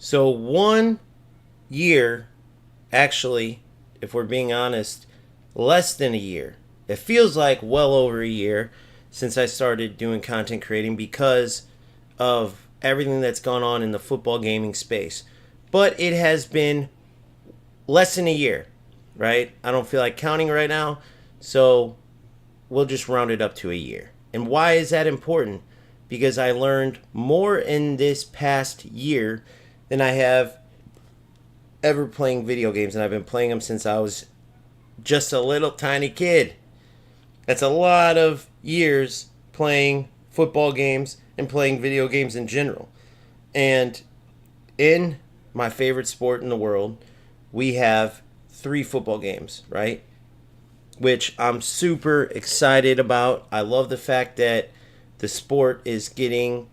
So 1 year, actually, if we're being honest, less than a year. It feels like well over a year since I started doing content creating because of everything that's gone on in the football gaming space. But it has been less than a year, right? I don't feel like counting right now, so we'll just round it up to a year. And why is that important? Because I learned more in this past year than I have ever playing video games, and I've been playing them since I was just a little tiny kid. That's a lot of years playing football games and playing video games in general. And in my favorite sport in the world, we have 3 football games, right? Which I'm super excited about. I love the fact that the sport is getting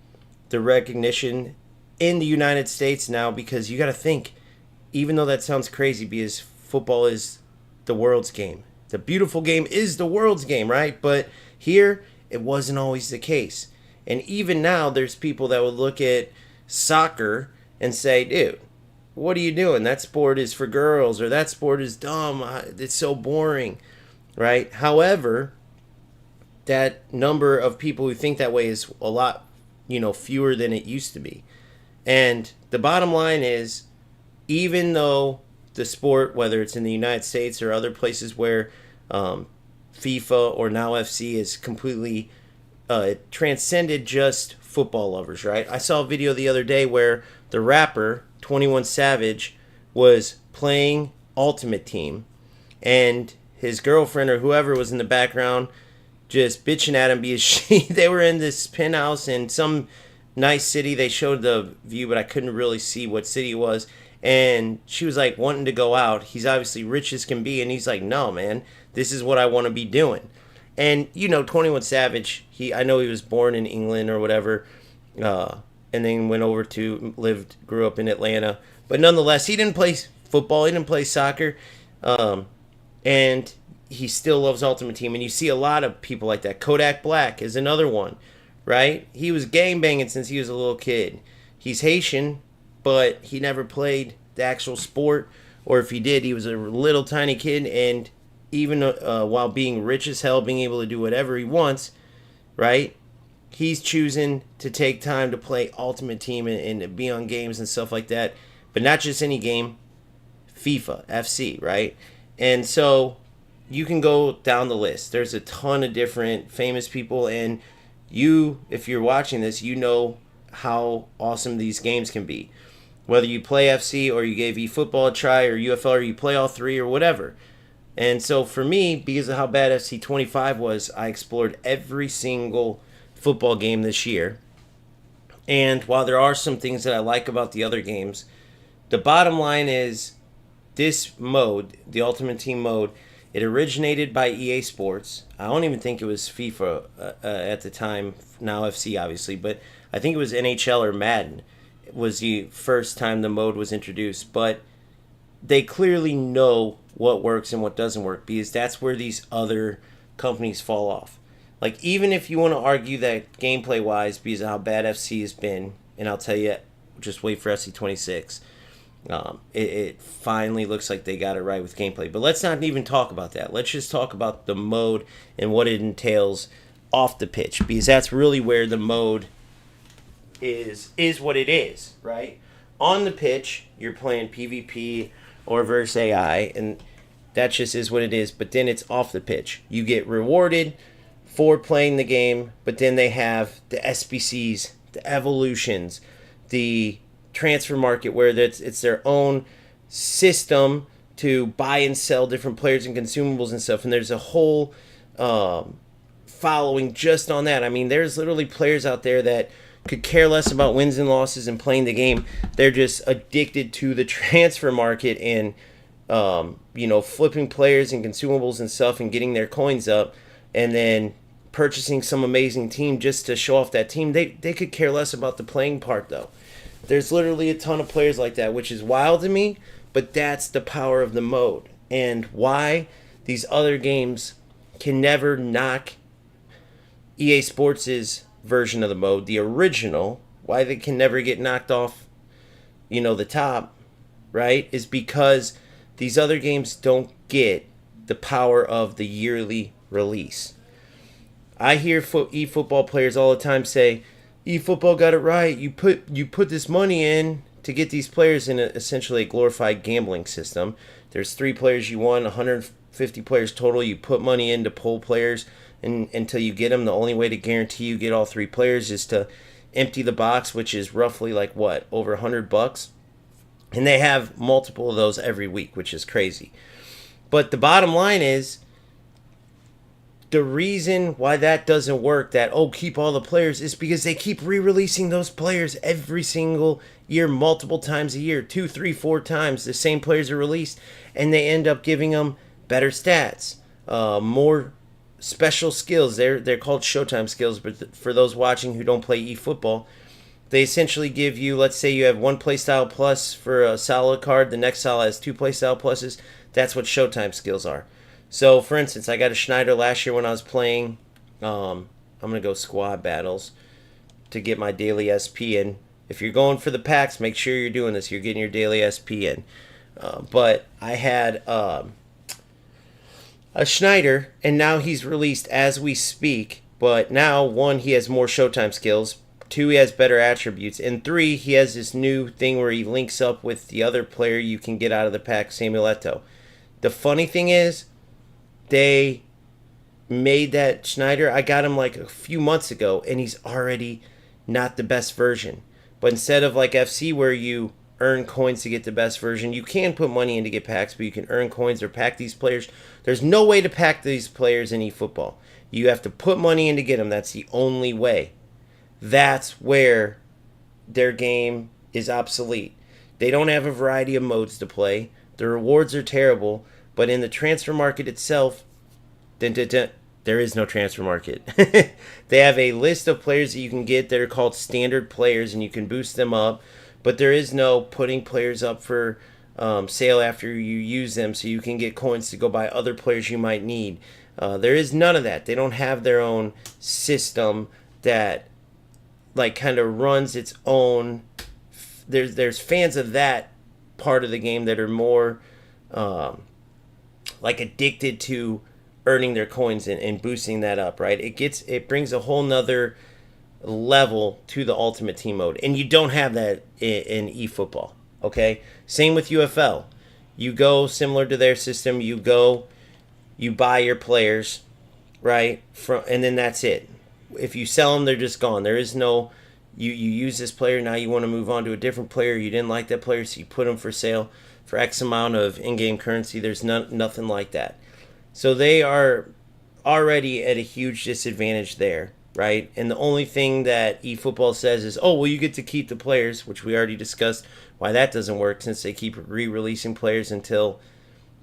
the recognition in the United States now, because you got to think, even though that sounds crazy, because football is the world's game. The beautiful game is the world's game, right? But here, it wasn't always the case. And even now, there's people that would look at soccer and say, dude, what are you doing? That sport is for girls, or that sport is dumb. It's so boring, right? However, that number of people who think that way is a lot, fewer than it used to be. And the bottom line is, even though the sport, whether it's in the United States or other places where FIFA or now FC is completely transcended just football lovers, right? I saw a video the other day where the rapper 21 Savage was playing Ultimate Team, and his girlfriend or whoever was in the background just bitching at him because they were in this penthouse in some nice city. They showed the view, but I couldn't really see what city it was. And she was like wanting to go out. He's obviously rich as can be, and he's like, no, man, this is what I want to be doing. And 21 Savage, I know he was born in England or whatever, and then went over to grew up in Atlanta. But nonetheless, he didn't play football, he didn't play soccer, and he still loves Ultimate Team. And you see a lot of people like that. Kodak Black is another one, right? He was gang banging since he was a little kid. He's Haitian, but he never played the actual sport, or if he did, he was a little tiny kid, and even while being rich as hell, being able to do whatever he wants, right? He's choosing to take time to play Ultimate Team and be on games and stuff like that, but not just any game, FIFA, FC, right? And so you can go down the list. There's a ton of different famous people, and if you're watching this, you know how awesome these games can be. Whether you play FC or you gave eFootball a try, or UFL, or you play all three or whatever. And so for me, because of how bad FC 25 was, I explored every single football game this year. And while there are some things that I like about the other games, the bottom line is this mode, the Ultimate Team mode, it originated by EA Sports. I don't even think it was FIFA at the time, now FC obviously, but I think it was NHL or Madden. It was the first time the mode was introduced, but they clearly know what works and what doesn't work, because that's where these other companies fall off. Like, even if you want to argue that gameplay wise, because of how bad FC has been, and I'll tell you, just wait for FC 26. It finally looks like they got it right with gameplay. But let's not even talk about that. Let's just talk about the mode and what it entails off the pitch, because that's really where the mode is what it is, right? On the pitch, you're playing PvP or versus AI, and that just is what it is. But then it's off the pitch. You get rewarded for playing the game, but then they have the SBCs, the evolutions, the transfer market, where it's their own system to buy and sell different players and consumables and stuff. And there's a whole following just on that. I mean, there's literally players out there that could care less about wins and losses and playing the game. They're just addicted to the transfer market and flipping players and consumables and stuff and getting their coins up, and then purchasing some amazing team just to show off that team. They could care less about the playing part, though. There's literally a ton of players like that, which is wild to me, but that's the power of the mode, and why these other games can never knock EA Sports' version of the mode, the original, why they can never get knocked off the top, right, is because these other games don't get the power of the yearly release. I hear eFootball players all the time say, eFootball got it right. You put this money in to get these players in essentially a glorified gambling system. There's 3 players you want, 150 players total. You put money in to pull players until you get them. The only way to guarantee you get all 3 players is to empty the box, which is roughly like what, over $100. And they have multiple of those every week, which is crazy. But the bottom line is, the reason why that doesn't work, that, keep all the players, is because they keep re-releasing those players every single year, multiple times a year, 2, 3, 4 times. The same players are released, and they end up giving them better stats, more special skills. They're called Showtime skills, but for those watching who don't play eFootball, they essentially give you, let's say you have 1 playstyle plus for a Salah card, the next Salah has 2 playstyle pluses. That's what Showtime skills are. So, for instance, I got a Schneider last year when I was playing. I'm going to go squad battles to get my daily SP in. If you're going for the packs, make sure you're doing this. You're getting your daily SP in. But I had a Schneider, and now he's released as we speak. But now, 1, he has more Showtime skills. 2, he has better attributes. And 3, he has this new thing where he links up with the other player you can get out of the pack, Samuel Eto'o. The funny thing is, they made that Schneider, I got him like a few months ago, and he's already not the best version. But instead of like FC where you earn coins to get the best version, you can put money in to get packs, but you can earn coins or pack these players. There's no way to pack these players in eFootball. You have to put money in to get them. That's the only way. That's where their game is obsolete. They don't have a variety of modes to play. The rewards are terrible. But in the transfer market itself, there is no transfer market. They have a list of players that you can get that are called standard players, and you can boost them up. But there is no putting players up for sale after you use them so you can get coins to go buy other players you might need. There is none of that. They don't have their own system that like kind of runs its own. There's fans of that part of the game that are more like addicted to earning their coins and boosting that up, right? It brings a whole nother level to the Ultimate Team mode, and you don't have that in eFootball. Okay, same with UFL. You go similar to their system. You buy your players, right? And then that's it. If you sell them, they're just gone. There is no you use this player, now you want to move on to a different player. You didn't like that player, so you put them for sale for X amount of in-game currency. There's nothing like that. So they are already at a huge disadvantage there, right? And the only thing that eFootball says is, you get to keep the players, which we already discussed why that doesn't work, since they keep re-releasing players until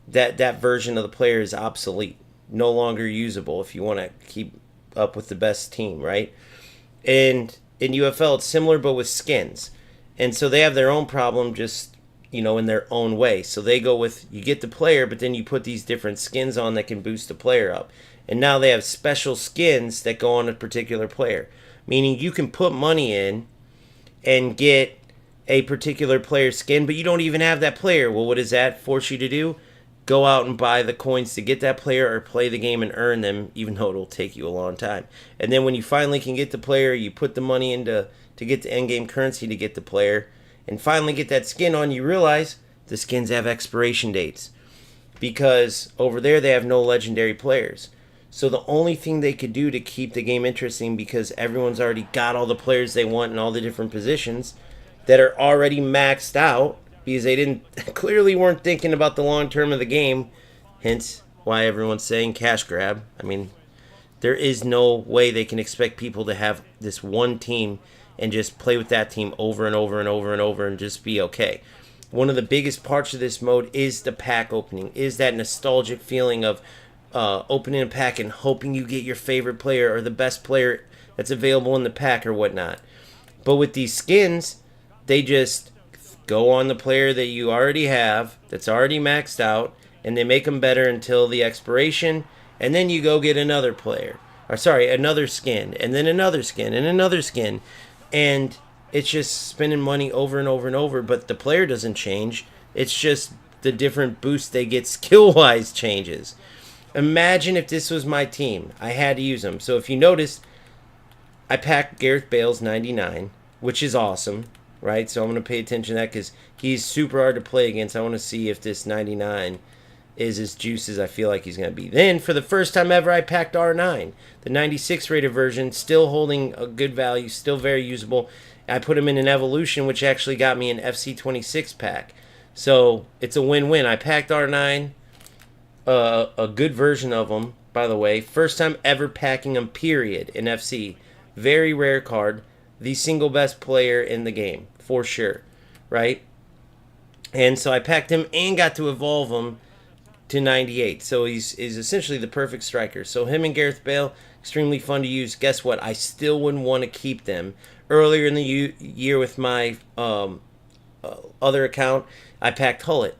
that version of the player is obsolete, no longer usable if you want to keep up with the best team, right? And in UFL, it's similar, but with skins. And so they have their own problem, just in their own way. So they go with, you get the player, but then you put these different skins on that can boost the player up. And now they have special skins that go on a particular player, meaning you can put money in and get a particular player skin, but you don't even have that player. Well, what does that force you to do? Go out and buy the coins to get that player, or play the game and earn them, even though it'll take you a long time. And then when you finally can get the player, you put the money into to get the end game currency to get the player, and finally get that skin on, you realize the skins have expiration dates, because over there they have no legendary players. So the only thing they could do to keep the game interesting, because everyone's already got all the players they want in all the different positions that are already maxed out, because they clearly weren't thinking about the long term of the game, hence why everyone's saying cash grab. I mean, there is no way they can expect people to have this one team and just play with that team over and over and over and over and just be okay. One of the biggest parts of this mode is the pack opening, is that nostalgic feeling of opening a pack and hoping you get your favorite player or the best player that's available in the pack or whatnot. But with these skins, they just go on the player that you already have, that's already maxed out, and they make them better until the expiration, and then you go get another skin, and then another skin, and another skin. And It's just spending money over and over and over, but the player doesn't change. It's just the different boost they get skill wise changes. Imagine if this was my team. I had to use them. So if you notice, I packed Gareth Bale's 99, which is awesome, right? So I'm going to pay attention to that because he's super hard to play against. I want to see if this 99 is as juicy as I feel like he's going to be. Then, for the first time ever, I packed R9, the 96 rated version, still holding a good value, still very usable. I put him in an evolution, which actually got me an FC26 pack. So it's a win-win. I packed R9, a good version of him, by the way. First time ever packing him, period, in FC. Very rare card. The single best player in the game, for sure, right? And so I packed him and got to evolve him to 98. So he's essentially the perfect striker. So him and Gareth Bale, extremely fun to use. Guess what? I still wouldn't want to keep them. Earlier in the year with my other account, I packed Hullet,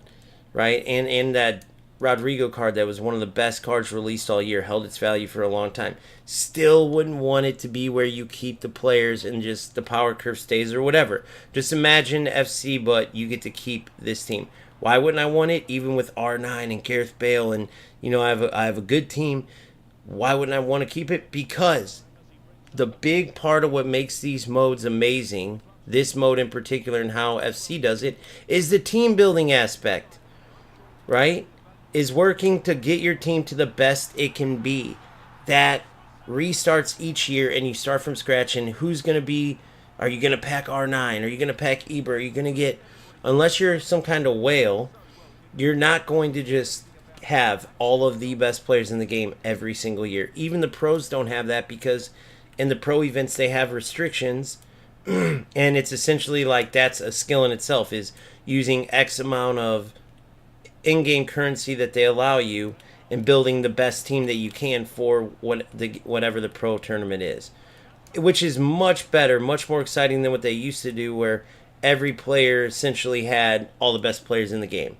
right? And that Rodrigo card that was one of the best cards released all year, held its value for a long time. Still wouldn't want it to be where you keep the players and just the power curve stays or whatever. Just imagine FC, but you get to keep this team. Why wouldn't I want it? Even with R9 and Gareth Bale and, I have a good team. Why wouldn't I want to keep it? Because the big part of what makes these modes amazing, this mode in particular and how FC does it, is the team building aspect, right? Is working to get your team to the best it can be. That restarts each year and you start from scratch, and who's going to be, are you going to pack R9? Are you going to pack Eber? Are you going to get, unless you're some kind of whale, you're not going to just have all of the best players in the game every single year. Even the pros don't have that because in the pro events they have restrictions and it's essentially like that's a skill in itself, is using X amount of in-game currency that they allow you and building the best team that you can for whatever the pro tournament is, which is much better, much more exciting than what they used to do, where every player essentially had all the best players in the game,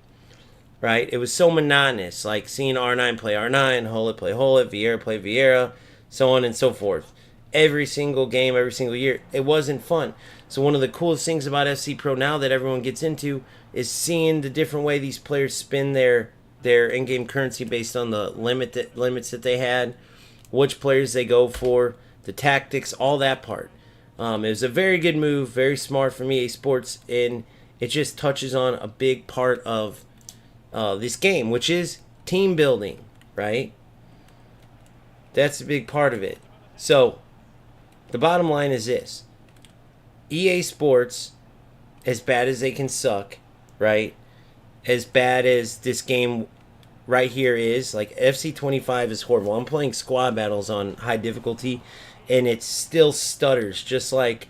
right? It was so monotonous, like seeing R9 play R9, Hullet play Hullet, Vieira play Vieira, so on and so forth. Every single game, every single year, it wasn't fun. So one of the coolest things about FC Pro now that everyone gets into is seeing the different way these players spend their in-game currency based on the limits that they had, which players they go for, the tactics, all that part. It was a very good move, very smart from EA Sports, and it just touches on a big part of this game, which is team building, right? That's a big part of it. So the bottom line is this. EA Sports, as bad as they can suck, right? As bad as this game right here is, like FC25 is horrible. I'm playing squad battles on high difficulty and it still stutters just like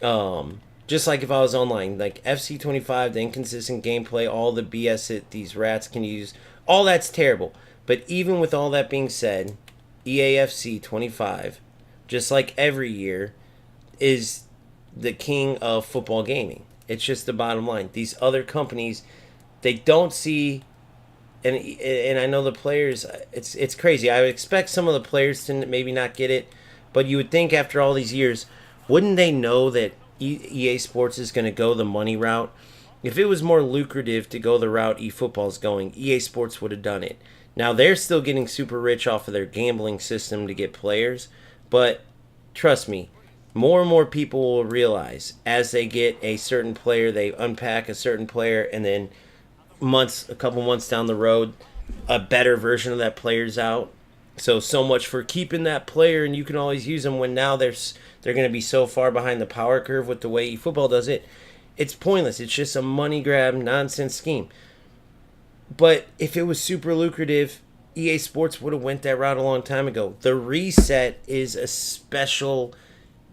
if I was online. Like FC25, the inconsistent gameplay, all the BS that these rats can use, all that's terrible. But even with all that being said, EAFC 25, just like every year, is the king of football gaming. It's just the bottom line. These other companies, they don't see, and I know the players, it's crazy. I would expect some of the players to maybe not get it, but you would think after all these years, wouldn't they know that EA Sports is going to go the money route? If it was more lucrative to go the route eFootball is going, EA Sports would have done it. Now, they're still getting super rich off of their gambling system to get players, but trust me, more and more people will realize as they get a certain player, they unpack a certain player, and then a couple months down the road, a better version of that player's out. So much for keeping that player, and you can always use them, when now they're going to be so far behind the power curve with the way eFootball does it. It's pointless. It's just a money grab nonsense scheme. But if it was super lucrative, EA Sports would have went that route a long time ago. The reset is a special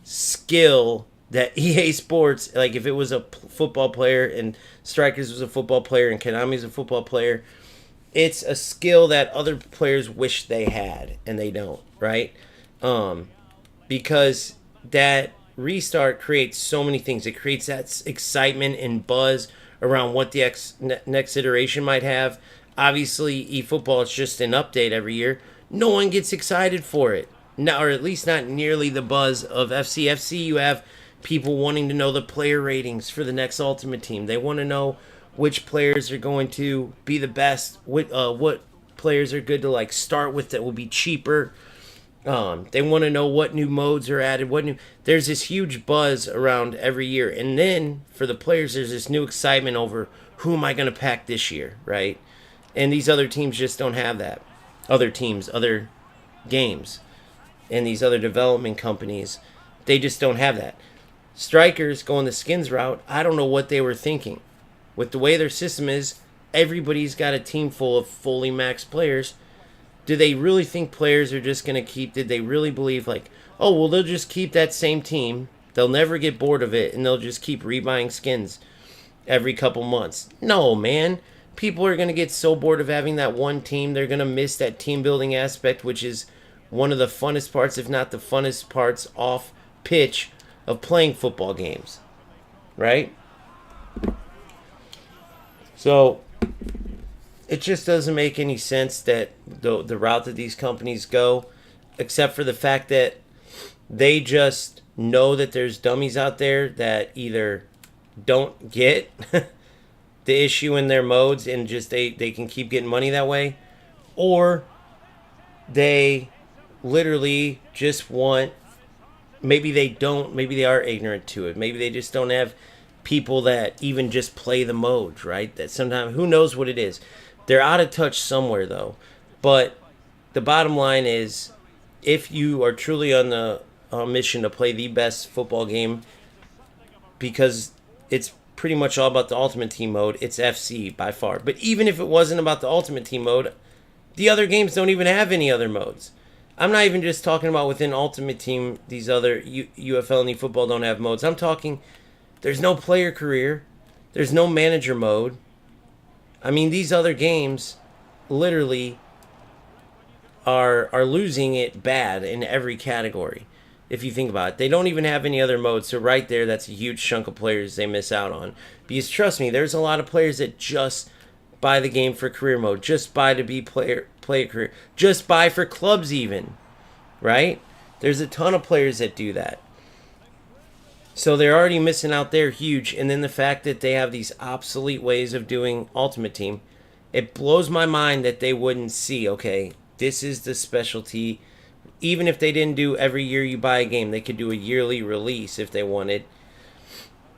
skill that EA Sports, like if it was a football player and Strikers was a football player and Konami's a football player, it's a skill that other players wish they had and they don't, right? Because that restart creates so many things. It creates that excitement and buzz around what the next iteration might have. Obviously, eFootball is just an update every year. No one gets excited for it. No, or at least not nearly the buzz of FC. FC, you have People wanting to know the player ratings for the next Ultimate Team. They want to know which players are going to be the best, what players are good to like start with that will be cheaper. They want to know what new modes are added, there's this huge buzz around every year. And then for the players, there's this new excitement over who am I going to pack this year, right? And these other teams just don't have that. Other teams, other games, and these other development companies, they just don't have that. Strikers going the skins route, I don't know what they were thinking. With the way their system is, everybody's got a team full of fully maxed players. Do they really think players are just going to keep, did they really believe like, oh, well, they'll just keep that same team, they'll never get bored of it, and they'll just keep rebuying skins every couple months? No, man. People are going to get so bored of having that one team, they're going to miss that team building aspect, which is one of the funnest parts, if not the funnest parts off pitch of playing football games, right? So it just doesn't make any sense that the route that these companies go, except for the fact that they just know that there's dummies out there that either don't get the issue in their modes and just they can keep getting money that way, or they literally just want, maybe they are ignorant to it. Maybe they just don't have people that even just play the modes, right? That sometimes, who knows what it is. They're out of touch somewhere, though. But the bottom line is, if you are truly on the mission to play the best football game, because it's pretty much all about the Ultimate Team mode, it's FC by far. But even if it wasn't about the Ultimate Team mode, the other games don't even have any other modes. I'm not even just talking about within Ultimate Team, these other UFL and eFootball don't have modes. I'm talking, there's no player career. There's no manager mode. I mean, these other games literally are losing it bad in every category, if you think about it. They don't even have any other modes. So right there, that's a huge chunk of players they miss out on. Because trust me, there's a lot of players that just buy the game for career mode, just buy to be play a career, just buy for clubs even, right? There's a ton of players that do that. So they're already missing out there huge. And then the fact that they have these obsolete ways of doing Ultimate Team, it blows my mind that they wouldn't see, okay, this is the specialty. Even if they didn't do every year you buy a game, they could do a yearly release if they wanted.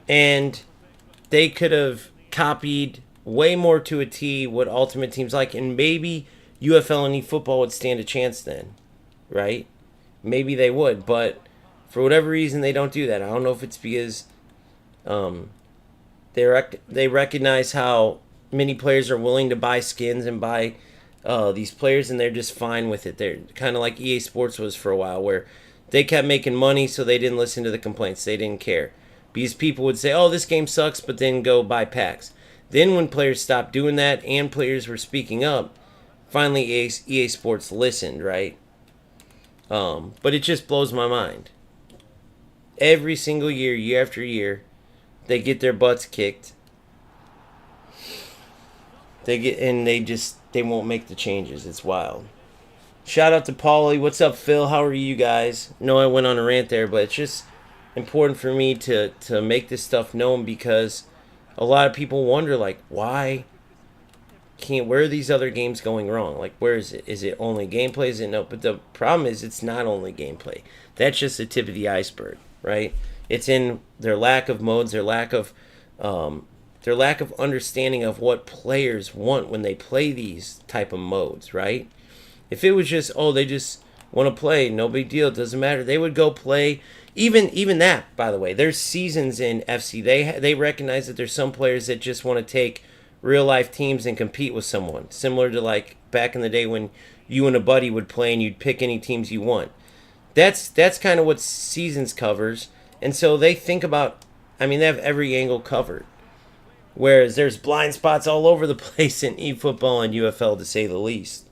And they could have copied way more to a T what Ultimate Team's like, and maybe UFL and eFootball would stand a chance then, right? Maybe they would, but for whatever reason they don't do that. I don't know if it's because they recognize how many players are willing to buy skins and buy these players, and they're just fine with it. They're kind of like EA Sports was for a while, where they kept making money, so they didn't listen to the complaints. They didn't care. Because people would say, oh, this game sucks, but then go buy packs. Then when players stopped doing that and players were speaking up, finally EA Sports listened, right? But it just blows my mind. Every single year, year after year, they get their butts kicked. They won't make the changes. It's wild. Shout out to Paulie. What's up, Phil? How are you guys? No, I went on a rant there, but it's just important for me to make this stuff known, because a lot of people wonder, like, where are these other games going wrong? Like, where is it? Is it only gameplay? Is it no? But the problem is, it's not only gameplay. That's just the tip of the iceberg, right? It's in their lack of modes, their lack of understanding of what players want when they play these type of modes, right? If it was just, oh, they just want to play, no big deal, it doesn't matter, they would go play. Even that, by the way, there's seasons in FC. They recognize that there's some players that just want to take real life teams and compete with someone, similar to like back in the day when you and a buddy would play and you'd pick any teams you want. That's kind of what seasons covers, and so they think about. I mean, they have every angle covered. Whereas there's blind spots all over the place in eFootball and UFL, to say the least.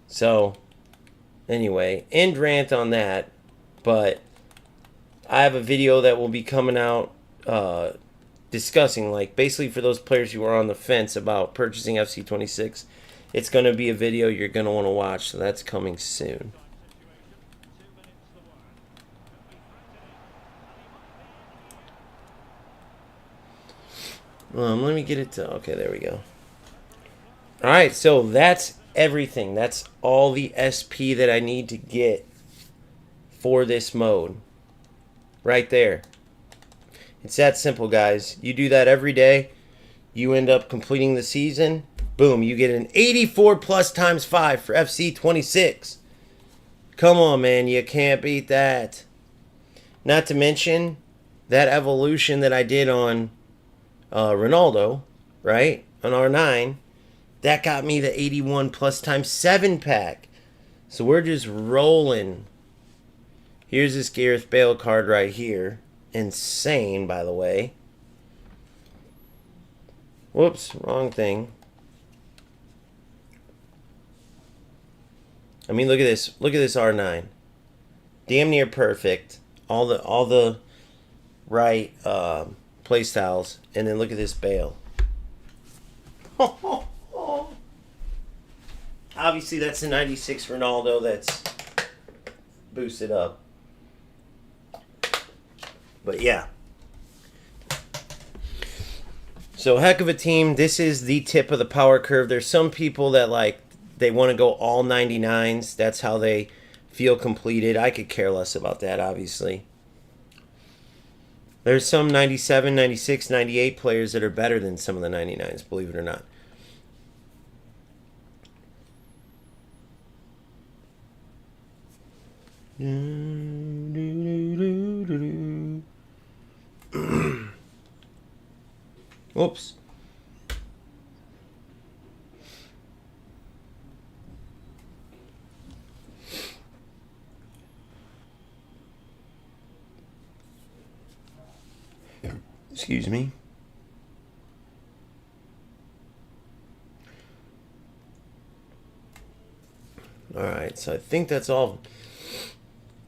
So, anyway, end rant on that. But I have a video that will be coming out discussing, like, basically for those players who are on the fence about purchasing FC26, it's going to be a video you're going to want to watch. So that's coming soon. Let me get it to... Okay, there we go. Alright, so that's everything. That's all the SP that I need to get for this mode. Right there. It's that simple, guys. You do that every day. You end up completing the season. Boom, you get an 84 plus times 5 for FC 26. Come on, man. You can't beat that. Not to mention that evolution that I did on Ronaldo, right? On R9. That got me the 81 plus times 7 pack. So we're just rolling. Here's this Gareth Bale card right here. Insane, by the way. Whoops, wrong thing. I mean, look at this. Look at this R9. Damn near perfect. All the right play styles. And then look at this Bale. Obviously, that's a 96 Ronaldo that's boosted up. But yeah. So heck of a team. This is the tip of the power curve. There's some people that they want to go all 99s. That's how they feel completed. I could care less about that, obviously. There's some 97, 96, 98 players that are better than some of the 99s, believe it or not. Whoops. Excuse me. Alright, so I think that's all.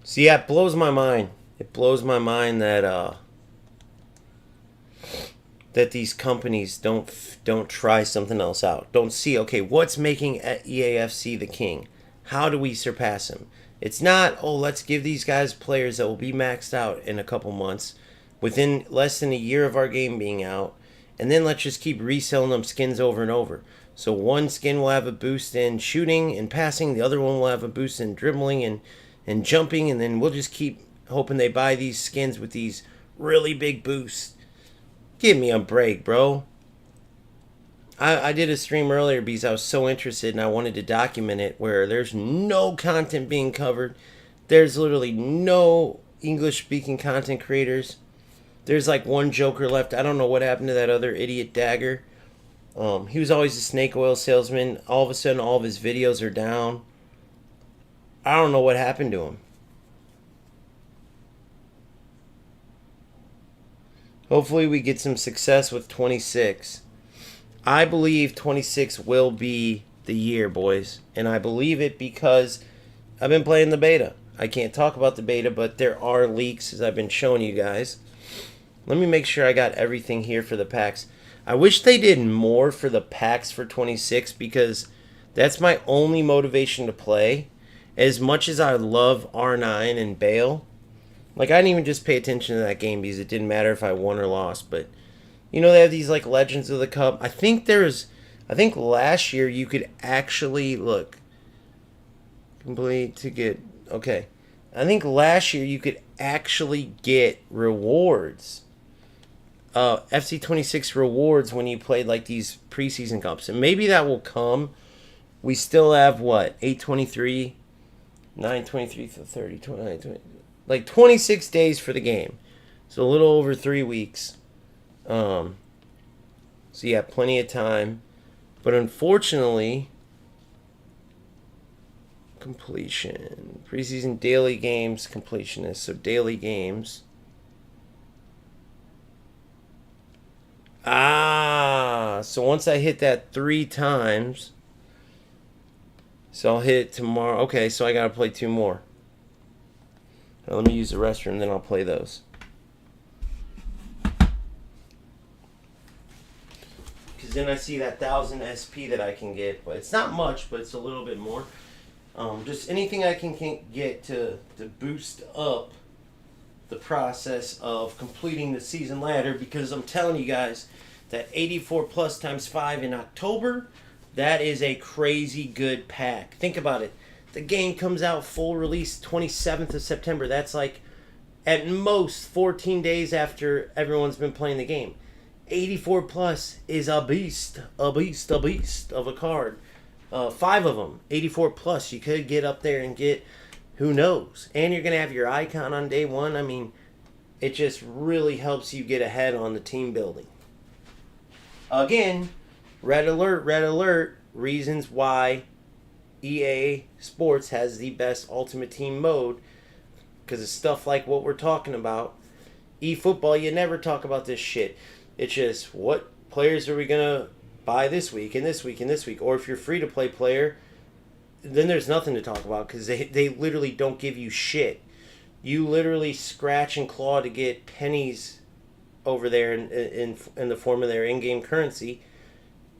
See, yeah, it blows my mind. It blows my mind that that these companies don't try something else out. Don't see, okay, what's making EAFC the king? How do we surpass him? It's not, oh, let's give these guys players that will be maxed out in a couple months, within less than a year of our game being out, and then let's just keep reselling them skins over and over. So one skin will have a boost in shooting and passing, the other one will have a boost in dribbling and jumping, and then we'll just keep hoping they buy these skins with these really big boosts. Give me a break, bro. I did a stream earlier because I was so interested and I wanted to document it, where there's no content being covered. There's literally no English-speaking content creators. There's like one joker left. I don't know what happened to that other idiot Dagger. He was always a snake oil salesman. All of a sudden, all of his videos are down. I don't know what happened to him. Hopefully we get some success with 26. I believe 26 will be the year, boys. And I believe it because I've been playing the beta. I can't talk about the beta, but there are leaks, as I've been showing you guys. Let me make sure I got everything here for the packs. I wish they did more for the packs for 26, because that's my only motivation to play. As much as I love R9 and Bale, like, I didn't even just pay attention to that game because it didn't matter if I won or lost. But, you know, they have these, like, Legends of the Cup. I think last year you could actually, look, complete to get, okay. I think last year you could actually get rewards. FC 26 rewards when you played, like, these preseason cups. And maybe that will come. We still have, what, 823, 923, 30, 29, 20. Like 26 days for the game. So a little over 3 weeks. So yeah, plenty of time. But unfortunately, completion. Preseason daily games completionist. So daily games. So once I hit that 3 times, so I'll hit it tomorrow. Okay, so I gotta play 2 more. Now let me use the restroom, then I'll play those. Because then I see that 1,000 SP that I can get. But it's not much, but it's a little bit more. Just anything I can get to boost up the process of completing the season ladder. Because I'm telling you guys, that 84 plus times 5 in October, that is a crazy good pack. Think about it. The game comes out full release 27th of September. That's like at most 14 days after everyone's been playing the game. 84 plus is a beast of a card. 5 of them, 84 plus. You could get up there and get, who knows? And you're going to have your icon on day one. I mean, it just really helps you get ahead on the team building. Again, red alert, reasons why EA Sports has the best Ultimate Team mode, because it's stuff like what we're talking about. eFootball, you never talk about this shit. It's just, what players are we going to buy this week and this week and this week? Or if you're free-to-play player, then there's nothing to talk about, because they literally don't give you shit. You literally scratch and claw to get pennies over there in the form of their in-game currency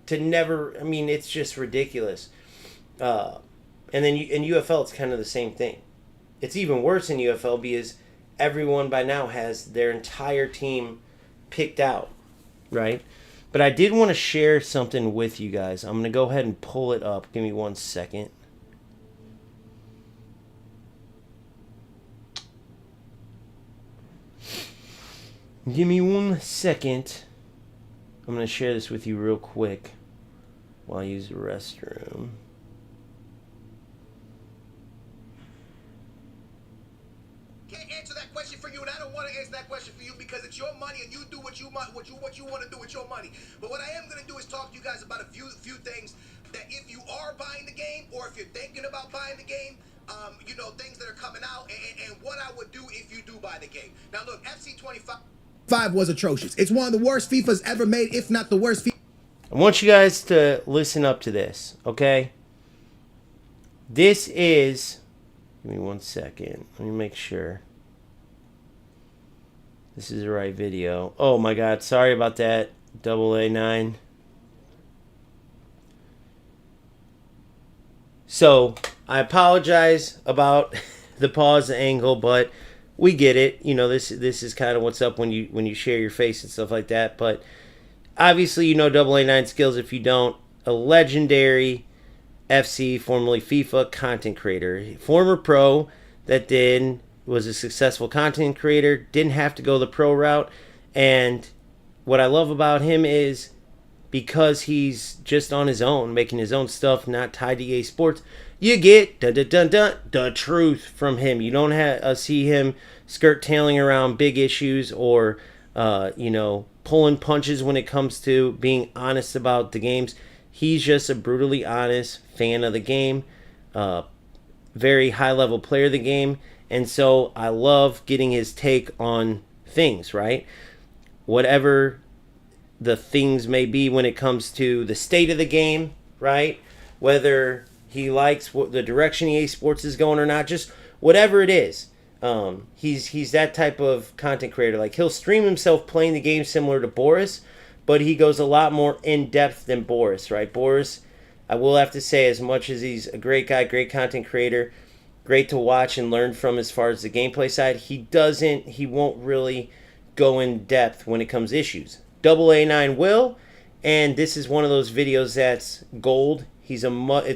to never, I mean, it's just ridiculous. And then in UFL, it's kind of the same thing. It's even worse in UFL because everyone by now has their entire team picked out, right? But I did want to share something with you guys. I'm going to go ahead and pull it up. Give me 1 second. Give me 1 second. I'm going to share this with you real quick while I use the restroom. Can't answer that question for you, and I don't want to answer that question for you because it's your money and you do what you want to do with your money. But what I am going to do is talk to you guys about a few things that if you are buying the game or if you're thinking about buying the game, you know, things that are coming out and what I would do if you do buy the game. Now look, FC25 was atrocious. It's one of the worst FIFAs ever made, if not the worst FIFA. I want you guys to listen up to this, okay? This is... Give me 1 second. Let me make sure this is the right video. Oh my god, sorry about that. AA9. So, I apologize about the pause angle, but we get it. You know, this is kind of what's up when you share your face and stuff like that. But obviously, you know AA9 skills. If you don't, a legendary FC, formerly FIFA content creator, former pro that then was a successful content creator, didn't have to go the pro route. And what I love about him is because he's just on his own, making his own stuff, not tied to EA Sports, you get the truth from him. You don't see him skirt-tailing around big issues or, you know, pulling punches when it comes to being honest about the games. He's just a brutally honest fan of the game, very high-level player of the game, and so I love getting his take on things, right? Whatever the things may be when it comes to the state of the game, right? Whether he likes what the direction EA Sports is going or not, just whatever it is. He's that type of content creator. Like, he'll stream himself playing the game similar to Boris, but he goes a lot more in-depth than Boris, right? Boris, I will have to say, as much as he's a great guy, great content creator, great to watch and learn from as far as the gameplay side, he won't really go in depth when it comes to issues. AA9 will, and this is one of those videos that's gold. It's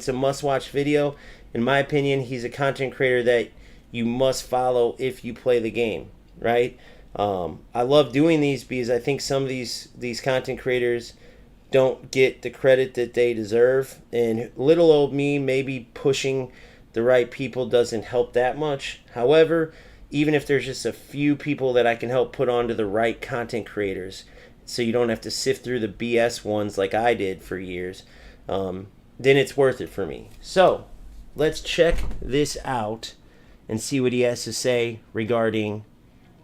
a must-watch video. In my opinion, he's a content creator that you must follow if you play the game, right? I love doing these because I think some of these content creators don't get the credit that they deserve, and little old me maybe pushing the right people doesn't help that much. However, even if there's just a few people that I can help put onto the right content creators, so you don't have to sift through the BS ones like I did for years, then it's worth it for me. So let's check this out and see what he has to say regarding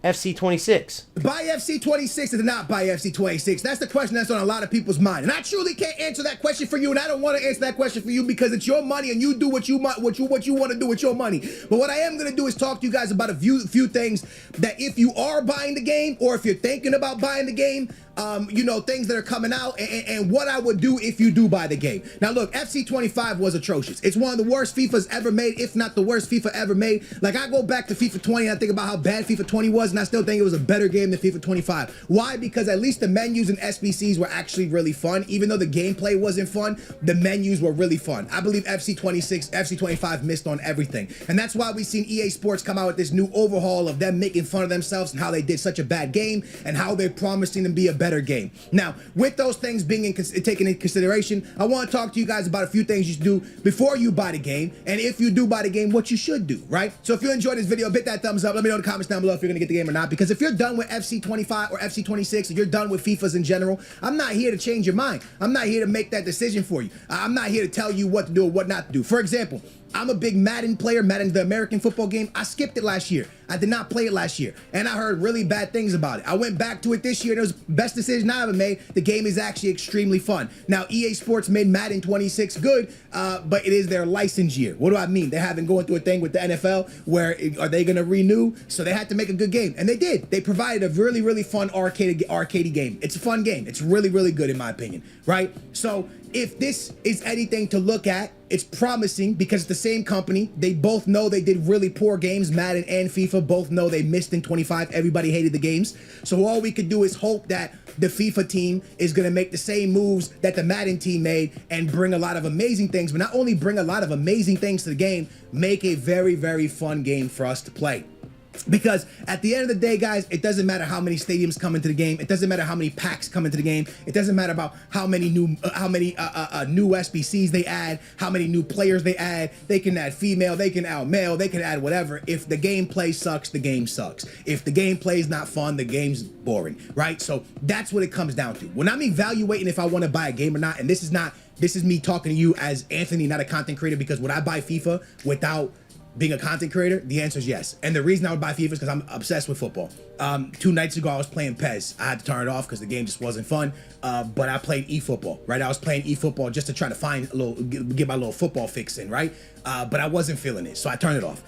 FC26. Buy FC26 or not buy FC26? That's the question that's on a lot of people's mind. And I truly can't answer that question for you, and I don't want to answer that question for you because it's your money and you do what you want to do with your money. But what I am going to do is talk to you guys about a few things that if you are buying the game or if you're thinking about buying the game, things that are coming out and what I would do if you do buy the game. Now, look, FC25 was atrocious. It's one of the worst FIFAs ever made, if not the worst FIFA ever made. Like, I go back to FIFA 20 and I think about how bad FIFA 20 was, and I still think it was a better game than FIFA 25. Why? Because at least the menus and SBCs were actually really fun. Even though the gameplay wasn't fun, the menus were really fun. I believe FC25 missed on everything. And that's why we've seen EA Sports come out with this new overhaul of them making fun of themselves and how they did such a bad game and how they're promising to be a better game. Now, with those things being taken into consideration, I want to talk to you guys about a few things you should do before you buy the game, and if you do buy the game, what you should do, right? So if you enjoyed this video, hit that thumbs up. Let me know in the comments down below if you're going to get the game or not, because if you're done with FC25 or FC26, or you're done with FIFAs in general, I'm not here to change your mind. I'm not here to make that decision for you. I'm not here to tell you what to do or what not to do. For example, I'm a big Madden player, Madden, the American football game. I skipped it last year. I did not play it last year, and I heard really bad things about it. I went back to it this year, and it was the best decision I ever made. The game is actually extremely fun. Now, EA Sports made Madden 26 good, but it is their license year. What do I mean? They haven't going through a thing with the NFL where are they going to renew? So they had to make a good game, and they did. They provided a really, really fun arcade game. It's a fun game. It's really, really good in my opinion, right? So if this is anything to look at, it's promising because it's the same company. They both know they did really poor games. Madden and FIFA both know they missed in 25. Everybody hated the games. So all we could do is hope that the FIFA team is going to make the same moves that the Madden team made and bring a lot of amazing things, but not only bring a lot of amazing things to the game, make a very, very fun game for us to play. Because at the end of the day, guys, it doesn't matter how many stadiums come into the game. It doesn't matter how many packs come into the game. It doesn't matter about how many new SBCs they add, how many new players they add. They can add female, they can add male, they can add whatever. If the gameplay sucks, the game sucks. If the gameplay is not fun, the game's boring, right? So that's what it comes down to. When I'm evaluating if I want to buy a game or not, and this is me talking to you as Anthony, not a content creator, because would I buy FIFA without being a content creator? The answer is yes. And the reason I would buy FIFA is because I'm obsessed with football. 2 nights ago, I was playing PES. I had to turn it off because the game just wasn't fun. But I played eFootball, right? I was playing eFootball just to try to find get my little football fix in, right? But I wasn't feeling it, so I turned it off.